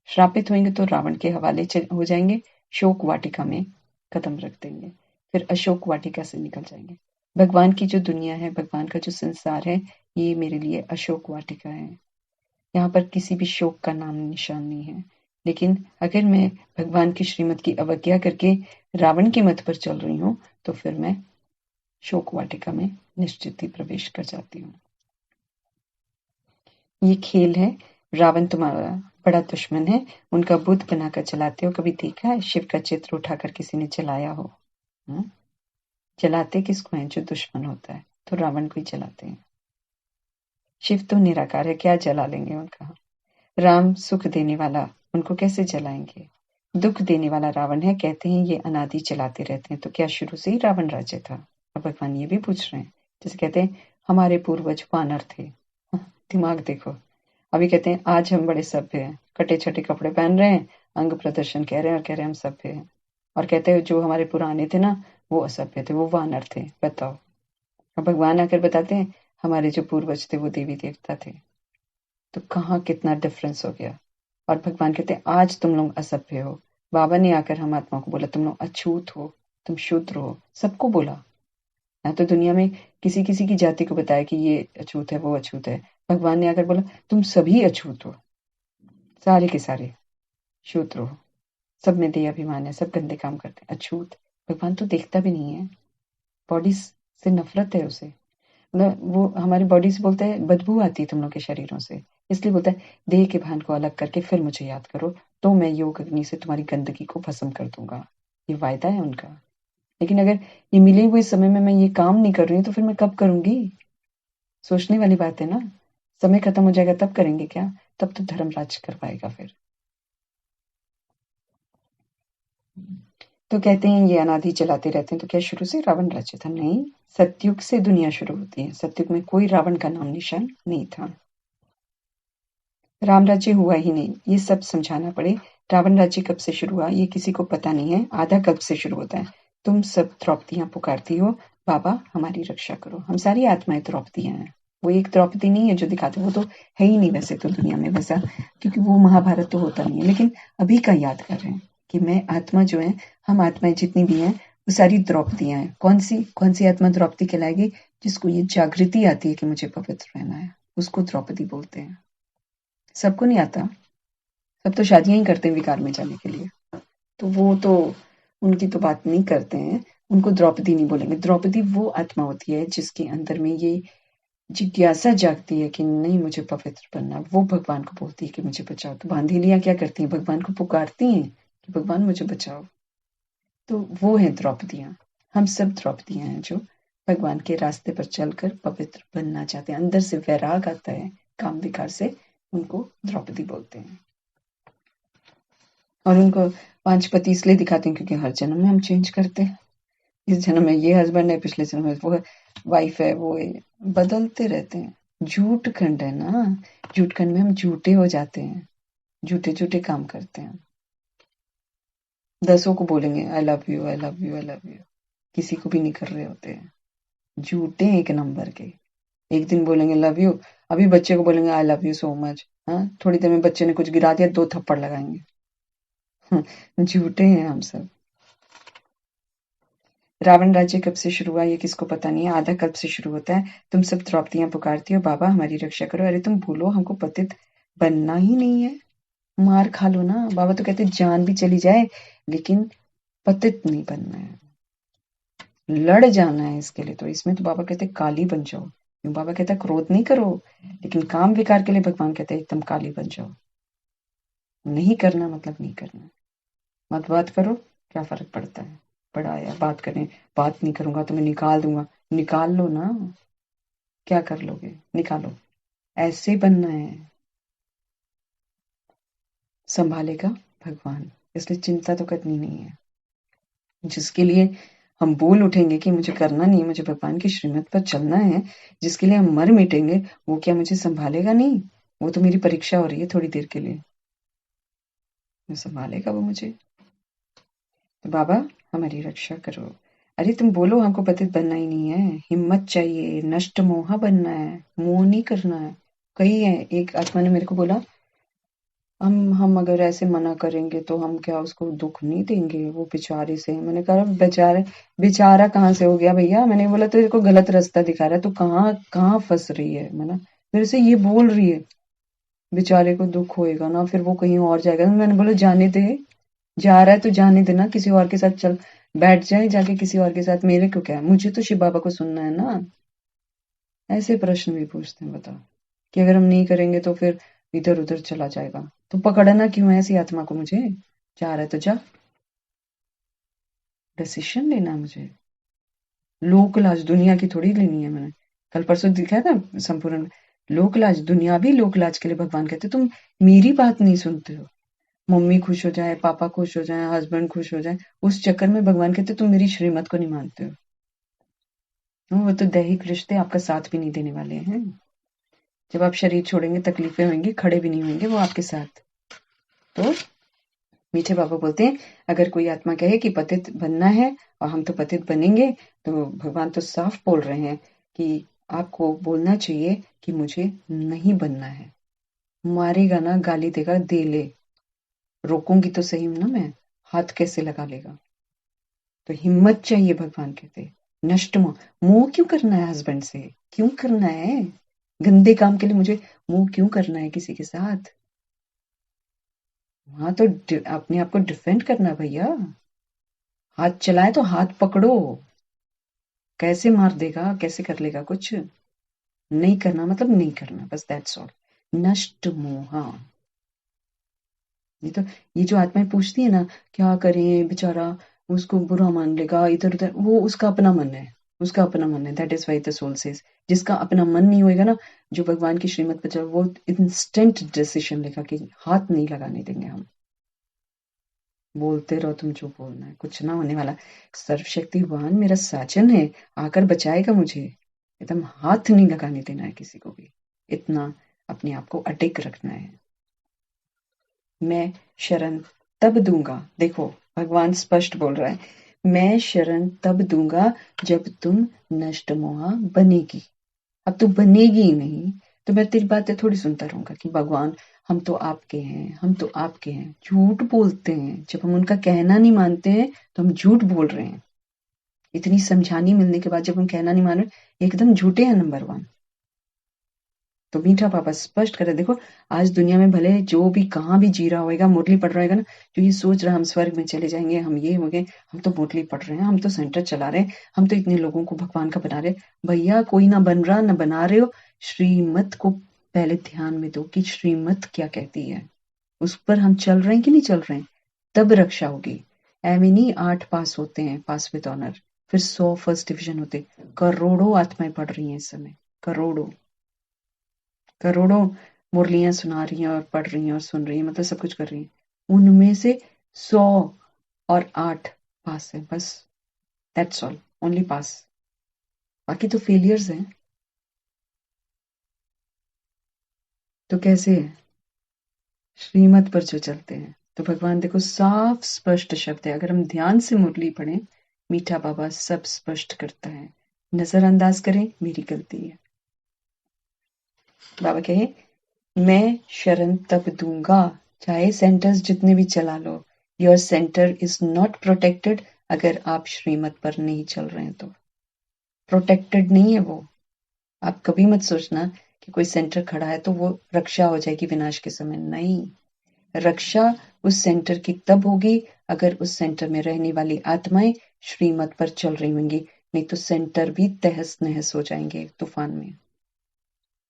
श्रापित होंगे तो रावण के हवाले हो जाएंगे, शोक वाटिका में कदम रख देंगे, फिर अशोक वाटिका से निकल जाएंगे। भगवान की जो दुनिया है, भगवान का जो संसार है, ये मेरे लिए अशोक वाटिका है। यहाँ पर किसी भी शोक का नाम निशान नहीं है। लेकिन अगर मैं भगवान की श्रीमत की अवज्ञा करके रावण की मत पर चल रही हूँ, तो फिर मैं शोक वाटिका में निश्चित ही प्रवेश कर जाती हूँ। ये खेल है। रावण तुम्हारा बड़ा दुश्मन है, उनका बुत बनाकर चलाते हो। कभी देखा है शिव का चित्र उठाकर किसी ने चलाया हो? चलाते किसको हैं? जो दुश्मन होता है, तो रावण को ही चलाते हैं। शिव तो निराकार है, क्या जला लेंगे उनका? राम सुख देने वाला, उनको कैसे जलाएंगे? दुख देने वाला रावण है, कहते हैं ये अनादि चलाते रहते हैं। तो क्या शुरू से ही रावण राज्य था? अब भगवान ये भी पूछ रहे हैं, जैसे कहते हैं हमारे पूर्वज वानर थे। दिमाग देखो। अभी कहते हैं आज हम बड़े सभ्य हैं, कटे छटे कपड़े पहन रहे हैं, अंग प्रदर्शन कह रहे हैं और कह रहे हैं हम सभ्य हैं। और कहते हैं जो हमारे पुराने थे ना, वो असभ्य थे, वो वानर थे। बताओ। अब भगवान आकर बताते हैं हमारे जो पूर्वज थे वो देवी देवता थे। तो कहाँ कितना डिफरेंस हो गया। और भगवान कहते हैं आज तुम लोग असभ्य हो। बाबा ने आकर हम आत्मा को बोला तुम लोग अछूत हो, तुम शूद्र हो, सबको बोला। ना तो दुनिया में किसी किसी की जाति को बताया कि ये अछूत है, वो अछूत है। भगवान ने आकर बोला तुम सभी अछूत हो, सारे के सारे शूद्र हो, सब में देह अभिमान है, सब गंदे काम करते हैं, अछूत। भगवान तो देखता भी नहीं है, बॉडी से नफरत है उसे। मतलब वो हमारी बॉडी से बोलता है बदबू आती है तुम लोग के शरीरों से, इसलिए बोलता है देह के भान को अलग करके फिर मुझे याद करो, तो मैं योग अग्नि से तुम्हारी गंदगी को भस्म कर दूंगा। ये वायदा है उनका। लेकिन अगर ये मिले हुए समय में मैं ये काम नहीं कर रही हूँ, तो फिर मैं कब करूंगी? सोचने वाली बात है ना। समय खत्म हो जाएगा तब करेंगे क्या? तब तो धर्मराज कर पाएगा फिर। तो कहते हैं ये अनादि चलाते रहते हैं। तो क्या शुरू से रावण राज्य था? नहीं, सतयुग से दुनिया शुरू होती है। सतयुग में कोई रावण का नाम निशान नहीं था। राम राज्य हुआ ही नहीं, ये सब समझाना पड़े। रावण राज्य कब से शुरू हुआ ये किसी को पता नहीं है। आधा कल्प से शुरू होता है। तुम सब द्रौपदियां पुकारती हो बाबा हमारी रक्षा करो। हम सारी आत्माएं द्रौपदियां हैं। वो एक द्रौपदी नहीं है जो दिखाते, वो तो है ही नहीं वैसे तो दुनिया में वैसा, क्योंकि वो महाभारत तो होता नहीं है। लेकिन अभी का याद कर रहे हैं कि मैं आत्मा जो है, हम आत्माएं जितनी भी हैं वो सारी द्रौपदियां हैं। कौन सी आत्मा द्रौपदी कहलाएगी? जिसको ये जागृति आती है कि मुझे पवित्र रहना है, उसको द्रौपदी बोलते हैं। सबको नहीं आता। सब तो शादियां ही करते हैं विकार में जाने के लिए, तो वो तो उनकी तो बात नहीं करते हैं। उनको द्रौपदी नहीं बोलेंगे। द्रौपदी वो आत्मा होती है जिसके अंदर में ये जिज्ञासा जागती है कि नहीं मुझे पवित्र बनना। वो भगवान को बोलती है कि मुझे बचाओ। तो बांधेलियां क्या करती हैं? भगवान को पुकारती हैं कि भगवान मुझे बचाओ। तो वो है द्रौपदियां। हम सब द्रौपदियां हैं जो भगवान के रास्ते पर चलकर पवित्र बनना चाहते हैं। अंदर से वैराग आता है काम विकार से, उनको द्रौपदी बोलते हैं। और उनको पांच पति इसलिए दिखाते हैं क्योंकि हर जन्म में हम चेंज करते हैं। इस जन्म में ये हस्बैंड है, पिछले जन्म में वो वाइफ है, वो है, बदलते रहते हैं। झूठ खंड है ना। झूठ खंड में हम झूठे हो जाते हैं, झूठे झूठे काम करते हैं। 10 को बोलेंगे I love you, I love you, I love you, किसी को भी नहीं कर रहे होते हैं। झूठे एक नंबर के। एक दिन बोलेंगे लव यू, अभी बच्चे को बोलेंगे I love you so much, हाँ थोड़ी देर में बच्चे ने कुछ गिरा दिया 2 थप्पड़ लगाएंगे। झूठे हैं हम सब। रावण राज्य कब से शुरू हुआ ये किसको पता नहीं है। आधा कल्प से शुरू होता है। तुम सब द्रौपदियां पुकारती हो बाबा हमारी रक्षा करो। अरे तुम भूलो हमको पतित बनना ही नहीं है, मार खा लो ना। बाबा तो कहते जान भी चली जाए लेकिन पतित नहीं बनना है, लड़ जाना है इसके लिए। तो इसमें तो बाबा कहते काली बन जाओ। बाबा कहता क्रोध नहीं करो, लेकिन काम विकार के लिए भगवान कहते हैं एकदम काली बन जाओ। नहीं करना मतलब नहीं करना। मत बात करो, क्या फर्क पड़ता है? बड़ा आया बात करें, बात नहीं करूंगा तो मैं निकाल दूंगा। निकाल लो ना, क्या कर लोगे? निकालो। ऐसे बनना है, संभालेगा भगवान। इसलिए चिंता तो करनी नहीं है। जिसके लिए हम बोल उठेंगे कि मुझे करना नहीं है, मुझे भगवान की श्रीमत पर चलना है, जिसके लिए हम मर मिटेंगे, वो क्या मुझे संभालेगा नहीं? वो तो मेरी परीक्षा हो रही है थोड़ी देर के लिए, संभालेगा वो मुझे? तो बाबा हमारी रक्षा करो। अरे तुम बोलो हमको पतित बनना ही नहीं है, हिम्मत चाहिए, नष्ट मोहा बनना है, मोह नहीं करना है। कही है, एक आत्मा ने मेरे को बोला, हम अगर ऐसे मना करेंगे तो हम क्या उसको दुख नहीं देंगे वो बेचारे से? मैंने कहा बेचारे, बेचारा कहाँ से हो गया भैया? मैंने बोला तेरे को गलत रास्ता दिखा रहा है, तू कहाँ कहाँ फंस रही है? मैंने मेरे से ये बोल रही है बेचारे को दुख होएगा ना, फिर वो कहीं और जाएगा। मैंने बोला जाने दे, जा रहा है तो जाने देना, किसी और के साथ चल बैठ जाए जाके किसी और के साथ, मेरे को क्या है? मुझे तो शिव बाबा को सुनना है ना। ऐसे प्रश्न भी पूछते हैं, बताओ कि अगर हम नहीं करेंगे तो फिर इधर उधर चला जाएगा, तो पकड़ना क्यों है ऐसी आत्मा को? मुझे जा रहा है तो जा, डिसीजन लेना है मुझे। लोक लाज दुनिया की थोड़ी लेनी है। मैंने कल परसों दिखाया था संपूर्ण में, लोक लाज, दुनियावी लोक लाज के लिए भगवान कहते तुम मेरी बात नहीं सुनते हो। मम्मी खुश हो जाए, पापा खुश हो जाए, हस्बैंड खुश हो जाए, उस चक्कर में भगवान कहते तुम मेरी श्रीमत को नहीं मानते हो। वो तो दैहिक रिश्ते आपका साथ भी नहीं देने वाले हैं। जब आप शरीर छोड़ेंगे तकलीफें होंगी, खड़े भी नहीं होंगे वो आपके साथ। तो मीठे बाबा बोलते हैं अगर कोई आत्मा कहे कि पतित बनना है और हम तो पतित बनेंगे, तो भगवान तो साफ बोल रहे हैं कि आपको बोलना चाहिए कि मुझे नहीं बनना है। मारेगा ना, गाली देगा, दे ले, रोकूंगी तो सही ना मैं, हाथ कैसे लगा लेगा? तो हिम्मत चाहिए, भगवान कहते नष्ट मोह। मोह क्यों करना है हस्बैंड से? क्यों करना है गंदे काम के लिए? मुझे मोह क्यों करना है किसी के साथ? वहां तो अपने आप को डिफेंड करना भैया। हाथ चलाए तो हाथ पकड़ो, कैसे मार देगा, कैसे कर लेगा कुछ? नहीं करना मतलब नहीं करना, बस दैट्स ऑल। नष्ट मोहा। ये तो, ये जो आत्माएं पूछती है ना क्या करें बेचारा, उसको बुरा मान लेगा इधर उधर, वो उसका अपना मन है, उसका अपना मन है। That is why the soul says, जिसका अपना मन नहीं होएगा ना, जो भगवान की श्रीमत पर चल, वो इंस्टेंट डिसीजन लेगा कि हाथ नहीं लगाने देंगे हम। बोलते रहो तुम, जो बोलना है, कुछ ना होने वाला। सर्वशक्तिवान मेरा साजन है, आकर बचाएगा मुझे। एकदम हाथ नहीं लगाने देना है किसी को भी, इतना अपने आप को अटेक रखना है। मैं शरण तब दूंगा, देखो भगवान स्पष्ट बोल रहा है, मैं शरण तब दूंगा जब तुम नष्ट मोहा बनेगी। अब तू बनेगी ही नहीं तो मैं तेरी बातें थोड़ी सुनता रहूंगा कि भगवान हम तो आपके हैं, हम तो आपके हैं। झूठ बोलते हैं, जब हम उनका कहना नहीं मानते हैं तो हम झूठ बोल रहे हैं। इतनी समझानी मिलने के बाद जब हम कहना नहीं मान रहे, एकदम झूठे हैं नंबर वन। तो मीठा पापा स्पष्ट करे, देखो आज दुनिया में भले जो भी कहाँ भी जी रहा होगा, मुरली पढ़ रहा होगा ना, जो ये सोच रहा हम स्वर्ग में चले जाएंगे, हम ये हो गए, हम तो मुरली पढ़ रहे हैं, हम तो सेंटर चला रहे हैं, हम तो इतने लोगों को भगवान का बना रहे। भैया कोई ना बन रहा ना बना रहे हो, श्रीमत को पहले ध्यान में दो कि श्रीमत क्या कहती है, उस पर हम चल रहे हैं कि नहीं चल रहे हैं, तब रक्षा होगी। एवं नहीं 8 पास होते हैं, पास विद ऑनर, फिर 100 फर्स्ट डिविजन होते। करोड़ों आत्माएं पढ़ रही हैं इस समय, करोड़ों करोड़ों मुरलियां सुना रही हैं और पढ़ रही हैं और सुन रही हैं, मतलब सब कुछ कर रही हैं। उनमें से 100 और 8 पास है बस, दैट्स ऑल, ओनली पास। बाकी तो फेलियर्स हैं। तो कैसे है? श्रीमत पर जो चलते हैं। तो भगवान देखो साफ स्पष्ट शब्द है, अगर हम ध्यान से मुरली पढ़ें, मीठा बाबा सब स्पष्ट करता है। नजरअंदाज करें मेरी गलती है। बाबा कहे मैं शरण तब दूंगा, चाहे सेंटर्स जितने भी चला लो, your centre is not protected अगर आप श्रीमत पर नहीं चल रहे हैं तो। प्रोटेक्टेड नहीं है वो। आप कभी मत सोचना कि कोई सेंटर खड़ा है तो वो रक्षा हो जाएगी विनाश के समय, नहीं। रक्षा उस सेंटर की तब होगी अगर उस सेंटर में रहने वाली आत्माएं श्रीमत पर चल रही होंगी, नहीं तो सेंटर भी तहस नहस हो जाएंगे तूफान में,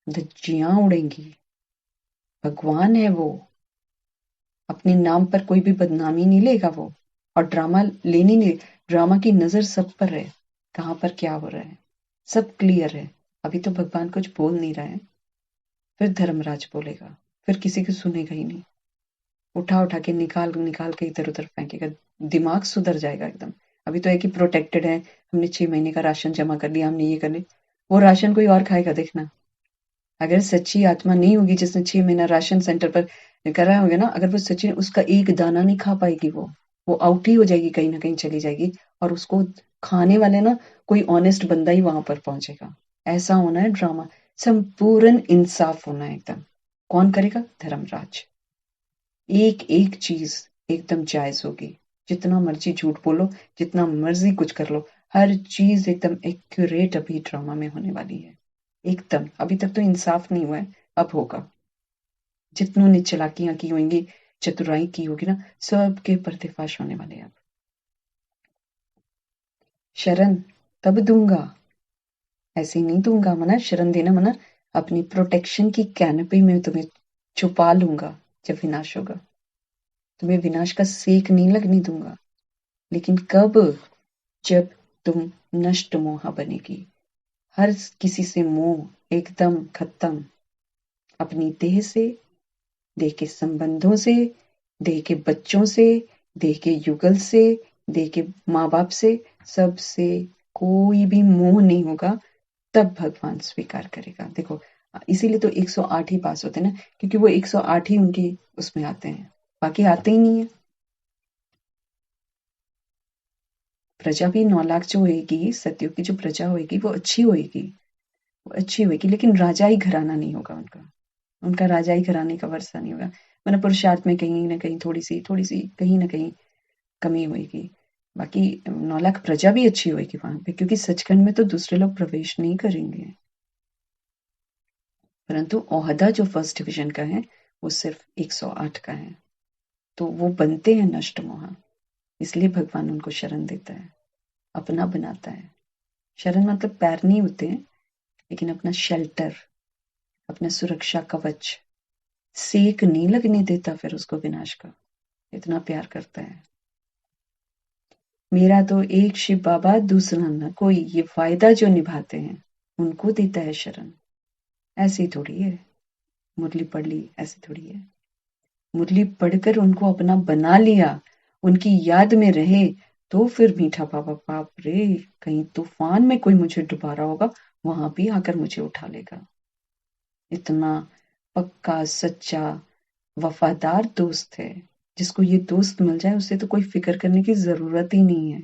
धज्जियां उड़ेंगी। भगवान है वो, अपने नाम पर कोई भी बदनामी नहीं लेगा वो, और ड्रामा लेनी नहीं। ड्रामा की नजर सब पर है, कहां पर क्या हो रहा है सब क्लियर है। अभी तो भगवान कुछ बोल नहीं रहा है, फिर धर्मराज बोलेगा, फिर किसी की सुनेगा ही नहीं। उठा उठा के निकाल निकाल के इधर उधर फेंकेगा, दिमाग सुधर जाएगा एकदम। अभी तो है कि प्रोटेक्टेड है, हमने 6 महीने का राशन जमा कर लिया, हमने ये कर लिया, वो राशन कोई और खाएगा देखना। अगर सच्ची आत्मा नहीं होगी जिसने 6 महीना राशन सेंटर पर करा होगा ना, अगर वो सच्ची उसका एक दाना नहीं खा पाएगी, वो आउट ही हो जाएगी, कहीं ना कहीं चली जाएगी, और उसको खाने वाले ना कोई ऑनेस्ट बंदा ही वहां पर पहुंचेगा। ऐसा होना है ड्रामा, संपूर्ण इंसाफ होना है एकदम। कौन करेगा? धर्मराज। एक एक चीज एकदम जायज होगी, जितना मर्जी झूठ बोलो, जितना मर्जी कुछ कर लो, हर चीज एकदम एक्यूरेट अभी ड्रामा में होने वाली है एकदम। अभी तक तो इंसाफ नहीं हुआ है, अब होगा। जितनों ने चालाकियां की होंगी, चतुराई की होगी ना, सबके पर्दाफाश होने वाले हैं अब। शरण तब दूंगा, ऐसे नहीं दूंगा। मना शरण देना मना अपनी प्रोटेक्शन की कैनपी में तुम्हें छुपा लूंगा। जब विनाश होगा तुम्हें विनाश का सेक नहीं लगने दूंगा। लेकिन कब? जब तुम नष्ट मोहा बनेगी, हर किसी से मोह एकदम खत्म, अपनी देह से, देह के संबंधों से, देह के बच्चों से, देह के युगल से, देह के माँ बाप से, सबसे कोई भी मोह नहीं होगा, तब भगवान स्वीकार करेगा। देखो इसीलिए तो 108 ही पास होते हैं ना, क्योंकि वो 108 ही उनकी उसमें आते हैं, बाकी आते ही नहीं है। प्रजा भी 9 लाख जो होगी, सत्युग की जो प्रजा होगी वो अच्छी होगी, वो अच्छी होगी, लेकिन राजा ही घराना नहीं होगा उनका, उनका राजा ही घराने का वर्षा नहीं होगा। मतलब पुरुषार्थ में कहीं ना कहीं थोड़ी सी कहीं ना कहीं कमी होगी। बाकी 9 लाख प्रजा भी अच्छी होगी वहां पे, क्योंकि सचखंड में तो दूसरे लोग प्रवेश नहीं करेंगे। परंतु ओहदा जो फर्स्ट डिवीजन का है वो सिर्फ 108 का है, तो वो बनते हैं नष्ट मोह, इसलिए भगवान उनको शरण देता है, अपना बनाता है। शरण मतलब पैर नहीं होते हैं, लेकिन अपना शेल्टर, अपना सुरक्षा कवच, सेक नहीं लगने देता फिर उसको विनाश का, इतना प्यार करता है। मेरा तो एक शिव बाबा दूसरा न कोई, ये फायदा जो निभाते हैं उनको देता है शरण। ऐसी थोड़ी है मुरली पढ़ ली, ऐसी थोड़ी है। मुरली पढ़कर उनको अपना बना लिया, उनकी याद में रहे, तो फिर मीठा बाबा बाप रे, कहीं तूफान में कोई मुझे डुबा रहा होगा, वहां भी आकर मुझे उठा लेगा। इतना पक्का सच्चा वफादार दोस्त है, जिसको ये दोस्त मिल जाए उसे तो कोई फिक्र करने की जरूरत ही नहीं है।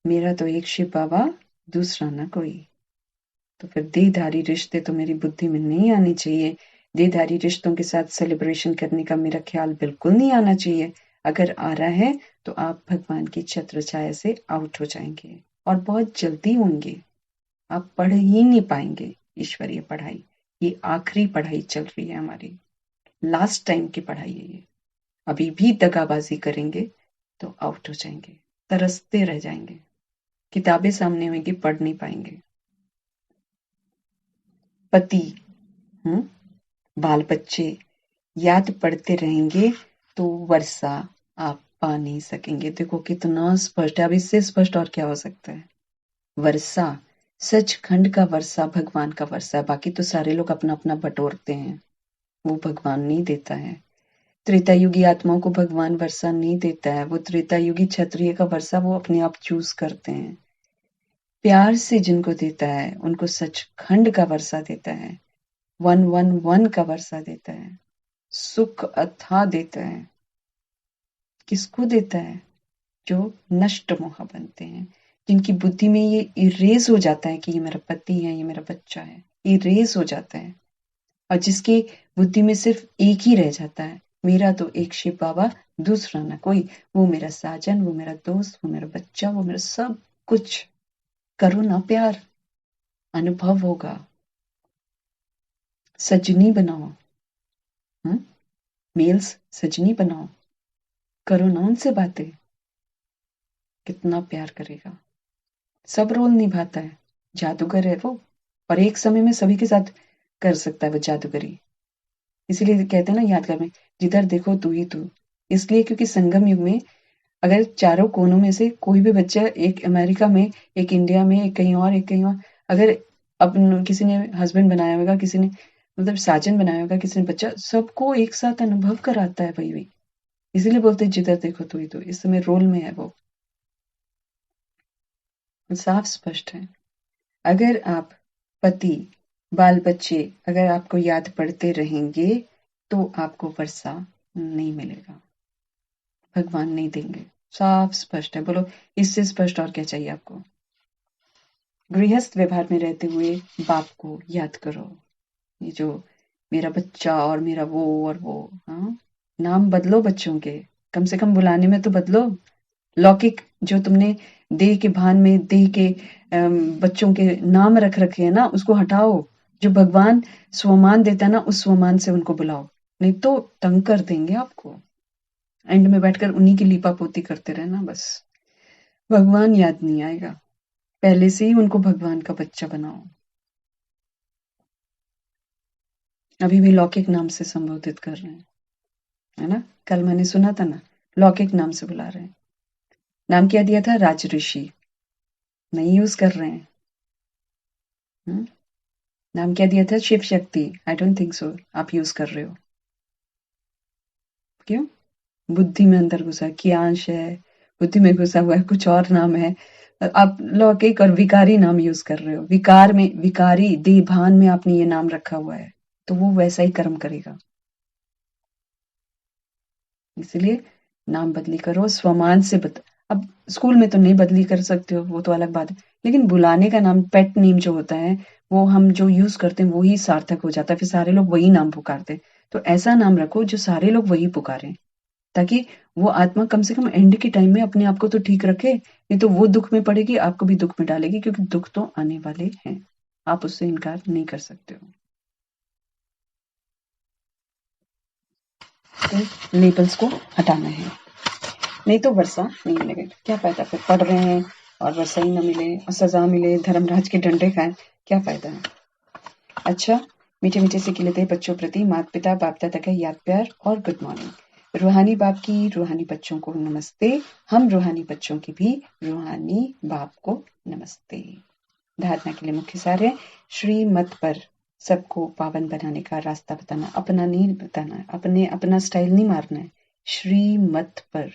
मेरा तो एक शिव बाबा दूसरा ना कोई। तो फिर देहधारी रिश्ते तो मेरी बुद्धि में नहीं आने चाहिए, देहधारी रिश्तों के साथ सेलिब्रेशन करने का मेरा ख्याल बिल्कुल नहीं आना चाहिए। अगर आ रहा है तो आप भगवान की छत्र छाया से आउट हो जाएंगे, और बहुत जल्दी होंगे। आप पढ़ ही नहीं पाएंगे ईश्वरीय पढ़ाई, ये आखिरी पढ़ाई चल रही है हमारी, लास्ट टाइम की पढ़ाई है ये। अभी भी दगाबाजी करेंगे तो आउट हो जाएंगे, तरसते रह जाएंगे, किताबें सामने होंगी, पढ़ नहीं पाएंगे। पति, बाल बच्चे याद पढ़ते रहेंगे तो वर्षा आप पा नहीं सकेंगे। देखो कितना स्पष्ट है, अब इससे स्पष्ट और क्या हो सकता है। वर्षा, सचखंड का वर्षा भगवान का वर्षा है, बाकी तो सारे लोग अपना अपना बटोरते हैं, वो भगवान नहीं देता है। त्रेतायुगी आत्माओं को भगवान वर्षा नहीं देता है, वो त्रेतायुगी क्षत्रिय का वर्षा वो अपने आप चूज करते हैं। प्यार से जिनको देता है उनको सचखंड का वर्षा देता है, 111 का वर्षा देता है, सुख अथाह देता है। किसको देता है? जो नष्ट मोह बनते हैं, जिनकी बुद्धि में ये इरेज हो जाता है कि ये मेरा पति है, ये मेरा बच्चा है, इरेज हो जाता है, और जिसकी बुद्धि में सिर्फ एक ही रह जाता है, मेरा तो एक शिव बाबा दूसरा ना कोई, वो मेरा साजन, वो मेरा दोस्त, वो मेरा बच्चा, वो मेरा सब कुछ। करो ना प्यार, अनुभव होगा। सजनी बनाओ, मेल्स सजनी बनाओ, करो ना उनसे बातें, कितना प्यार करेगा। सब रोल निभाता है, जादूगर है वो, और एक समय में सभी के साथ कर सकता है वो जादूगरी। इसीलिए कहते हैं ना यादगार में, जिधर देखो तू ही तू। इसलिए क्योंकि संगम युग में अगर चारों कोनों में से कोई भी बच्चा, एक अमेरिका में, एक इंडिया में, एक कहीं और, एक कहीं और, अगर अब किसी ने हस्बैंड बनाया होगा, किसी ने मतलब साजन बनाया होगा किसी ने बच्चा, सबको एक साथ अनुभव कराता है वही। इसीलिए बोलते हैं जिधर देखो तो ही तो, इस समय रोल में है वो, साफ स्पष्ट है। अगर आप पति, बाल बच्चे अगर आपको याद पड़ते रहेंगे तो आपको वर्षा नहीं मिलेगा, भगवान नहीं देंगे। साफ स्पष्ट है। बोलो इससे स्पष्ट और क्या चाहिए आपको। गृहस्थ व्यवहार में रहते हुए बाप को याद करो। ये जो मेरा बच्चा और मेरा वो और वो, हाँ, नाम बदलो बच्चों के, कम से कम बुलाने में तो बदलो। लौकिक जो तुमने देह के भान में देह के बच्चों के नाम रख रखे हैं ना, उसको हटाओ। जो भगवान स्वमान देता है ना, उस स्वमान से उनको बुलाओ, नहीं तो तंग कर देंगे आपको। एंड में बैठकर उन्हीं की लीपा पोती करते रहना बस, भगवान याद नहीं आएगा। पहले से ही उनको भगवान का बच्चा बनाओ। अभी भी लौकिक नाम से संबोधित कर रहे हैं, है ना। कल मैंने सुना था ना, लौकिक नाम से बुला रहे हैं। नाम क्या दिया था? राज ऋषि। नहीं यूज कर रहे हैं। नाम क्या दिया था? Shiv Shakti. I don't think so आप यूज कर रहे हो। क्यों? बुद्धि में अंदर घुसा, कियांश है, बुद्धि में घुसा हुआ है, कुछ और नाम है। आप लौकिक और विकारी नाम यूज कर रहे हो। विकार में, विकारी देभान में आपने ये नाम रखा हुआ है, तो वो वैसा ही कर्म करेगा। इसलिए नाम बदली करो, स्वमान से अब स्कूल में तो नहीं बदली कर सकते हो, वो तो अलग बात है, लेकिन बुलाने का नाम, पेट नेम जो होता है, वो हम जो यूज करते हैं वही सार्थक हो जाता है, फिर सारे लोग वही नाम पुकारते। तो ऐसा नाम रखो जो सारे लोग वही पुकारें, ताकि वो आत्मा कम से कम एंड के टाइम में अपने आप को तो ठीक रखे। नहीं तो वो दुख में पड़ेगी, आपको भी दुख में डालेगी, क्योंकि दुख तो आने वाले हैं, आप उससे इनकार नहीं कर सकते हो। तो लेबल्स को हटाना है, नहीं तो वर्षा नहीं मिलेगी। क्या फायदा, फिर पढ़ रहे हैं और वर्षा ही ना मिले और सजा मिले, धर्मराज के डंडे खाएं, क्या फायदा है। अच्छा, मीठे मीठे से खिलते बच्चों प्रति माता पिता बाप दादा का याद प्यार और गुड मॉर्निंग। रूहानी बाप की रूहानी बच्चों को नमस्ते। हम रूहानी बच्चों की भी रूहानी बाप को नमस्ते। धारणा के लिए मुख्य सार है, श्रीमत पर सबको पावन बनाने का रास्ता बताना, अपना नहीं बताना, अपना स्टाइल नहीं मारना है। श्रीमत पर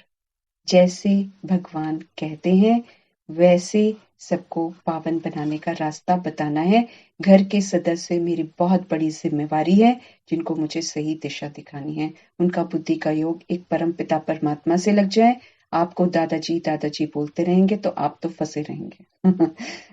जैसे भगवान कहते हैं वैसे सबको पावन बनाने का रास्ता बताना है। घर के सदस्य मेरी बहुत बड़ी जिम्मेवारी है, जिनको मुझे सही दिशा दिखानी है। उनका बुद्धि का योग एक परम पिता परमात्मा से लग जाए। आपको दादाजी बोलते रहेंगे तो आप तो फंसे रहेंगे।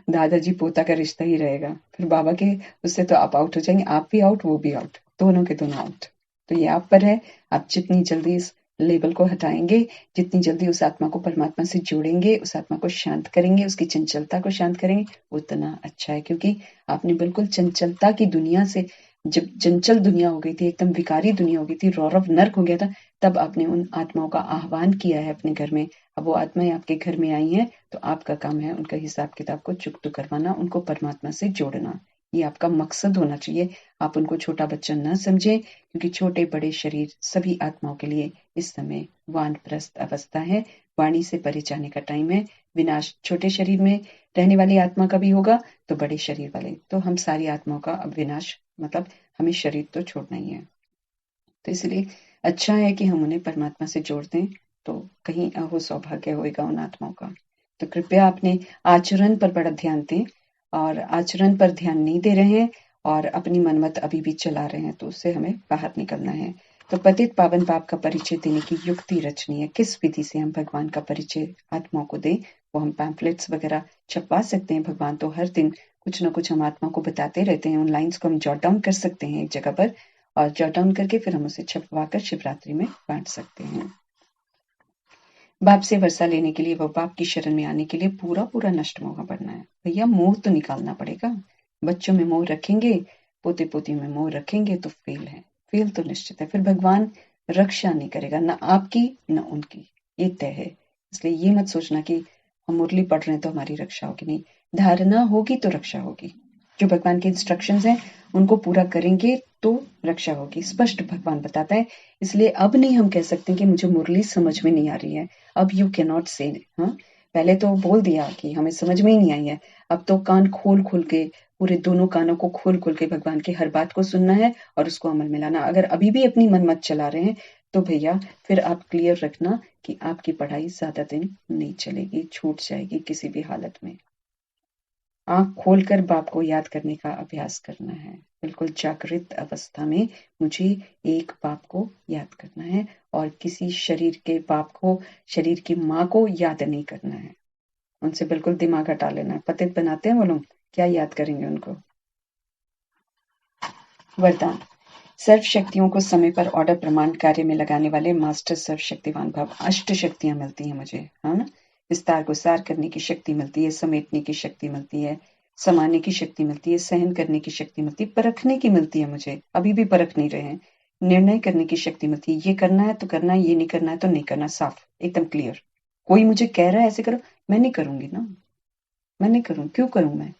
दादाजी पोता का रिश्ता ही रहेगा, फिर बाबा के उससे तो आप आउट हो जाएंगे, आप भी आउट वो भी आउट, दोनों के दोनों आउट। तो ये आप पर है, आप जितनी जल्दी इस लेबल को हटाएंगे, जितनी जल्दी उस आत्मा को परमात्मा से जोड़ेंगे, उस आत्मा को शांत करेंगे, उसकी चंचलता को शांत करेंगे, उतना अच्छा है। क्योंकि आपने बिल्कुल चंचलता की दुनिया से, जब चंचल दुनिया हो गई थी, एकदम विकारी दुनिया हो गई थी, रौरव नर्क हो गया था, तब आपने उन आत्माओं का आह्वान किया है अपने घर में। अब वो आत्माएं आपके घर में आई हैं, तो आपका काम है उनका हिसाब किताब को चुकता करवाना, उनको परमात्मा से जोड़ना। ये आपका मकसद होना चाहिए। आप उनको छोटा बच्चा न समझें, क्योंकि छोटे बड़े शरीर सभी आत्माओं के लिए इस समय वानप्रस्थ अवस्था है, वाणी से परे जाने का टाइम है। विनाश छोटे शरीर में रहने वाली आत्मा का भी होगा, तो बड़े शरीर वाले, तो हम सारी आत्माओं का अब विनाश, मतलब हमें शरीर तो छोड़ना ही है। तो इसलिए अच्छा है कि हम उन्हें परमात्मा से जोड़ दें, तो कहीं वो सौभाग्य होगा उन आत्माओं का। तो कृपया अपने आचरण पर बड़ा ध्यान दें, और आचरण पर ध्यान नहीं दे रहे हैं और अपनी मनमत अभी भी चला रहे हैं, तो उससे हमें बाहर निकलना है। तो पतित पावन पाप का परिचय देने की युक्ति रचनी है, किस विधि से हम भगवान का परिचय आत्माओं को दें। वो हम पैम्फलेट्स वगैरह छपवा सकते हैं। भगवान तो हर दिन कुछ ना कुछ हम आत्माओं को बताते रहते हैं। उन लाइन्स को हम जॉट डाउन कर सकते हैं एक जगह पर, और जॉट डाउन करके फिर हम उसे छपवा कर शिवरात्रि में बांट सकते हैं। बाप से वर्षा लेने के लिए, वो बाप की शरण में आने के लिए पूरा पूरा नष्ट मोह बनना है। भैया मोह तो निकालना पड़ेगा। बच्चों में मोह रखेंगे, पोते पोती में मोह रखेंगे तो फेल है, फेल तो निश्चित है। फिर भगवान रक्षा नहीं करेगा, ना आपकी ना उनकी, ये तय है। इसलिए ये मत सोचना कि हम मुरली पढ़ रहे हैं तो हमारी रक्षा होगी, नहीं। धारणा होगी तो रक्षा होगी। जो भगवान के इंस्ट्रक्शंस हैं उनको पूरा करेंगे तो रक्षा होगी, स्पष्ट भगवान बताता है। इसलिए अब नहीं हम कह सकते कि मुझे मुरली समझ में नहीं आ रही है। अब यू कैन नॉट से, हाँ, पहले तो बोल दिया कि हमें समझ में ही नहीं आई है, अब तो कान खोल खोल के पूरे दोनों कानों को खोल खोल के भगवान की हर बात को सुनना है और उसको अमल में लाना। अगर अभी भी अपनी मन मत चला रहे हैं तो भैया फिर आप क्लियर रखना कि आपकी पढ़ाई ज्यादा दिन नहीं चलेगी, छूट जाएगी किसी भी हालत में। आंख खोलकर बाप को याद करने का अभ्यास करना है। बिल्कुल जागृत अवस्था में मुझे एक बाप को याद करना है और किसी शरीर के बाप को, शरीर की माँ को याद नहीं करना है। उनसे बिल्कुल दिमाग हटा लेना है। पतित बनाते हैं वो लोग, क्या याद करेंगे उनको। वरदान। सर्व शक्तियों को समय पर ऑर्डर प्रमाण कार्य में लगाने वाले मास्टर सर्व शक्तिवान भव। अष्ट शक्तियां मिलती हैं मुझे, है ना। विस्तार को सार करने की शक्ति मिलती है, समेटने की शक्ति मिलती है, समाने की शक्ति मिलती है, सहन करने की शक्ति मिलती है, परखने की मिलती है मुझे, अभी भी परख नहीं रहे हैं। निर्णय करने की शक्ति मिलती है, ये करना है तो करना है, ये नहीं करना है तो नहीं करना, साफ एकदम क्लियर। कोई मुझे कह रहा है ऐसे करो, मैं नहीं करूंगी ना, मैं नहीं करूँ, क्यों करूं मैं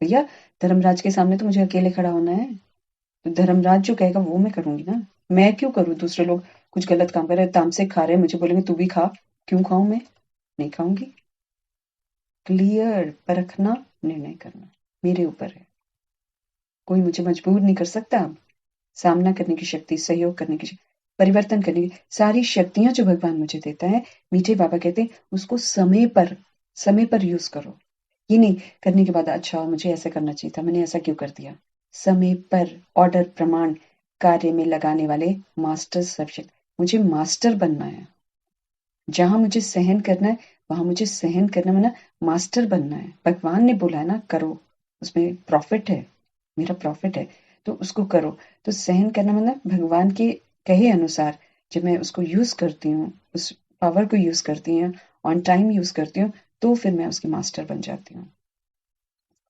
भैया। धर्मराज के सामने तो मुझे अकेले खड़ा होना है, तो धर्मराज जो कहेगा वो मैं करूंगी ना। मैं क्यों करूं, दूसरे लोग कुछ गलत काम कर रहे हैं, तामसे खा रहे हैं, मुझे बोलेंगे तू भी खा, क्यों खाऊं मैं, नहीं खाऊंगी। क्लियर परखना, निर्णय करना मेरे ऊपर है, कोई मुझे मजबूर नहीं कर सकता। अब सामना करने की शक्ति, सहयोग करने की शक्ति, परिवर्तन करने की सारी शक्तियां जो भगवान मुझे देता है, मीठे बाबा कहते हैं उसको समय पर यूज करो। ये नहीं करने के बाद अच्छा मुझे ऐसा करना चाहिए था, मैंने ऐसा क्यों कर दिया। समय पर ऑर्डर प्रमाण कार्य में लगाने वाले मास्टर सब्जेक्ट। मुझे मास्टर बनना है, जहां मुझे सहन करना है वहां मुझे सहन करना, मतलब मास्टर बनना है। भगवान ने बोला है ना करो, उसमें प्रॉफिट है, मेरा प्रॉफिट है, तो उसको करो। तो सहन करना मतलब भगवान के कहे अनुसार जब मैं उसको यूज करती हूँ, उस पावर को यूज करती हूँ, ऑन टाइम यूज करती हूँ, तो फिर मैं उसकी मास्टर बन जाती हूँ।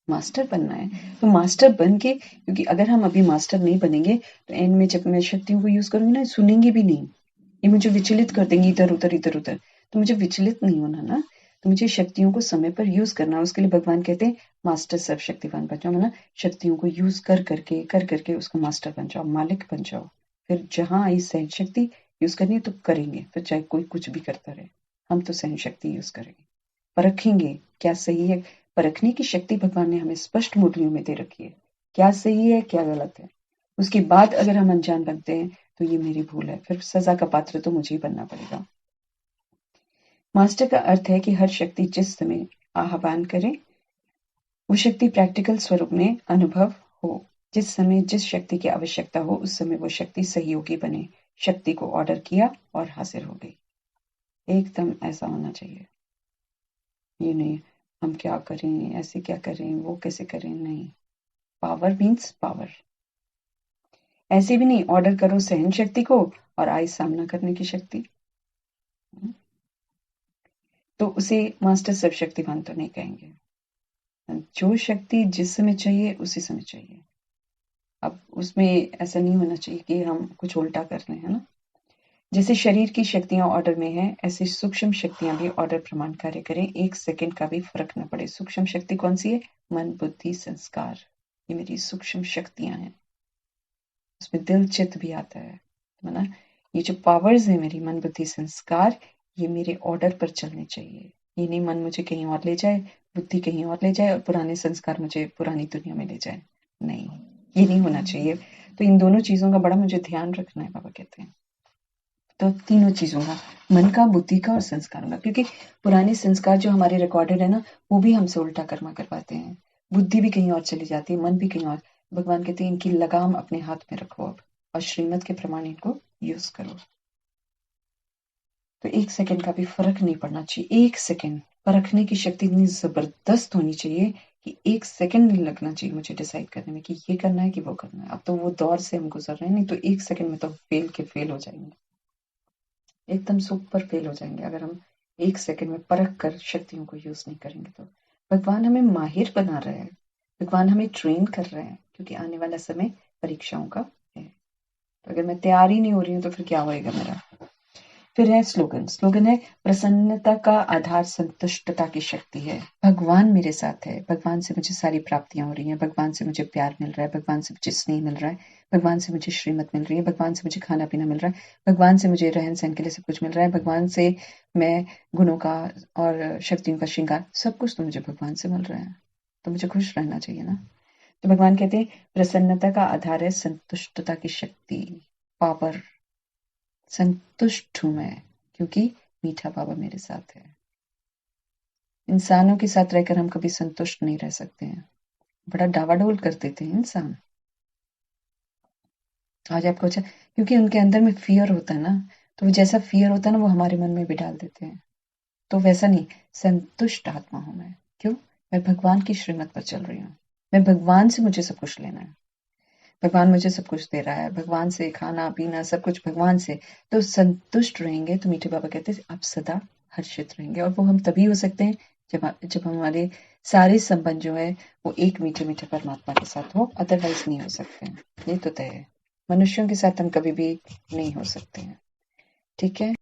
मास्टर बनना है तो मास्टर बन के, क्योंकि अगर हम अभी मास्टर नहीं बनेंगे तो एंड में जब मैं शक्तियों को यूज करूंगी ना, सुनेंगे भी नहीं, ये मुझे विचलित कर देंगी इधर उधर इधर उधर। तो मुझे विचलित नहीं होना ना, तो मुझे शक्तियों को समय पर यूज करना। उसके लिए भगवान कहते हैं मास्टर सर्व शक्तिवान बन जाओ, मतलब शक्तियों को यूज कर करके उसका मास्टर बन जाओ, मालिक बन जाओ। फिर जहां आई सहन शक्ति यूज करनी है तो करेंगे, फिर चाहे कोई कुछ भी करता रहे, हम तो सहन शक्ति यूज करेंगे। परखेंगे क्या सही है, परखने की शक्ति भगवान ने हमें स्पष्ट मुरलियों में दे रखी है, क्या सही है क्या गलत है। उसके बाद अगर हम अनजान बनते हैं तो ये मेरी भूल है, फिर सजा का पात्र तो मुझे ही बनना पड़ेगा। मास्टर का अर्थ है कि हर शक्ति जिस समय आह्वान करे वो शक्ति प्रैक्टिकल स्वरूप में अनुभव हो। जिस समय जिस शक्ति की आवश्यकता हो उस समय वो शक्ति सहयोगी बने। शक्ति को ऑर्डर किया और हासिल हो गई, एकदम ऐसा होना चाहिए। ये नहीं हम क्या करें, ऐसे क्या करें, वो कैसे करें, नहीं। Power means power. ऐसे भी नहीं ऑर्डर करो सहन शक्ति को और आई सामना करने की शक्ति, तो उसे मास्टर सर्व शक्तिवान तो नहीं कहेंगे। जो शक्ति जिस समय चाहिए उसी समय चाहिए। अब उसमें ऐसा नहीं होना चाहिए कि हम कुछ उल्टा कर रहे हैं ना। जैसे शरीर की शक्तियां ऑर्डर में है, ऐसे सूक्ष्म शक्तियां भी ऑर्डर प्रमाण कार्य करें, एक सेकंड का भी फर्क न पड़े। सूक्ष्म शक्ति कौन सी है, मन बुद्धि संस्कार, ये मेरी सूक्ष्म शक्तियां हैं। उसमें दिल चित्त भी आता है ना। ये जो पावर्स है मेरी मन बुद्धि संस्कार, ये मेरे ऑर्डर पर चलने चाहिए। ये नहीं मन मुझे कहीं और ले जाए, बुद्धि कहीं और ले जाए और पुराने संस्कार मुझे पुरानी दुनिया में ले जाए, नहीं, ये नहीं होना चाहिए। तो इन दोनों चीजों का बड़ा मुझे ध्यान रखना है, बाबा कहते हैं। तो तीनों चीजों का, मन का, बुद्धि का और संस्कारों का, क्योंकि पुराने संस्कार जो हमारे रिकॉर्डेड है ना, वो भी हमसे उल्टा कर्मा करवाते हैं। बुद्धि भी कहीं और चली जाती है, मन भी कहीं और। भगवान कहते हैं इनकी लगाम अपने हाथ में रखो अब और श्रीमत के प्रमाण इनको यूज करो। तो एक सेकंड का भी फर्क नहीं पड़ना चाहिए। एक सेकंड परखने की शक्ति इतनी जबरदस्त होनी चाहिए कि एक सेकंड नहीं लगना चाहिए मुझे डिसाइड करने में कि ये करना है कि वो करना है। अब तो वो दौर से हम गुजर रहे हैं, नहीं तो एक सेकंड में तो फेल के फेल हो जाएंगे, एकदम सुपर फेल हो जाएंगे अगर हम एक सेकंड में परख कर शक्तियों को यूज नहीं करेंगे। तो भगवान हमें माहिर बना रहे हैं, भगवान हमें ट्रेन कर रहे हैं, क्योंकि आने वाला समय परीक्षाओं का है। तो अगर मैं तैयार ही नहीं हो रही हूँ तो फिर क्या होएगा मेरा। फिर है स्लोगन। स्लोगन है प्रसन्नता का आधार संतुष्टता की शक्ति है। भगवान मेरे साथ है, भगवान से मुझे सारी प्राप्तियां हो रही हैं, भगवान से मुझे प्यार मिल रहा है, भगवान से मुझे स्नेह मिल रहा है, भगवान से मुझे श्रीमत मिल रही है, भगवान से मुझे खाना पीना मिल रहा है, भगवान से मुझे रहन सहन के लिए सब कुछ मिल रहा है, भगवान से मैं गुणों का और शक्तियों का श्रृंगार, सब कुछ तो मुझे भगवान से मिल रहा है। तो मुझे खुश रहना चाहिए ना। तो भगवान कहते हैं प्रसन्नता का आधार है संतुष्टता की शक्ति, पावर। संतुष्ट हूं मैं क्योंकि मीठा बाबा मेरे साथ है। इंसानों के साथ रहकर हम कभी संतुष्ट नहीं रह सकते हैं, बड़ा डावाडोल कर देते हैं इंसान। आज आपको अच्छा, क्योंकि उनके अंदर में फियर होता है ना, तो वो जैसा फियर होता है ना वो हमारे मन में भी डाल देते हैं। तो वैसा नहीं, संतुष्ट आत्मा हूं मैं। क्यों? मैं भगवान की श्रीमत पर चल रही हूँ। मैं भगवान से मुझे सब कुछ लेना है, भगवान मुझे सब कुछ दे रहा है, भगवान से खाना पीना सब कुछ भगवान से। तो संतुष्ट रहेंगे तो मीठे बाबा कहते हैं आप सदा हर्षित रहेंगे। और वो हम तभी हो सकते हैं जब हमारे सारे संबंध जो है वो एक मीठे मीठे परमात्मा के साथ हो, अदरवाइज नहीं हो सकते हैं। ये तो तय है, मनुष्यों के साथ हम कभी भी नहीं हो सकते हैं। ठीक है।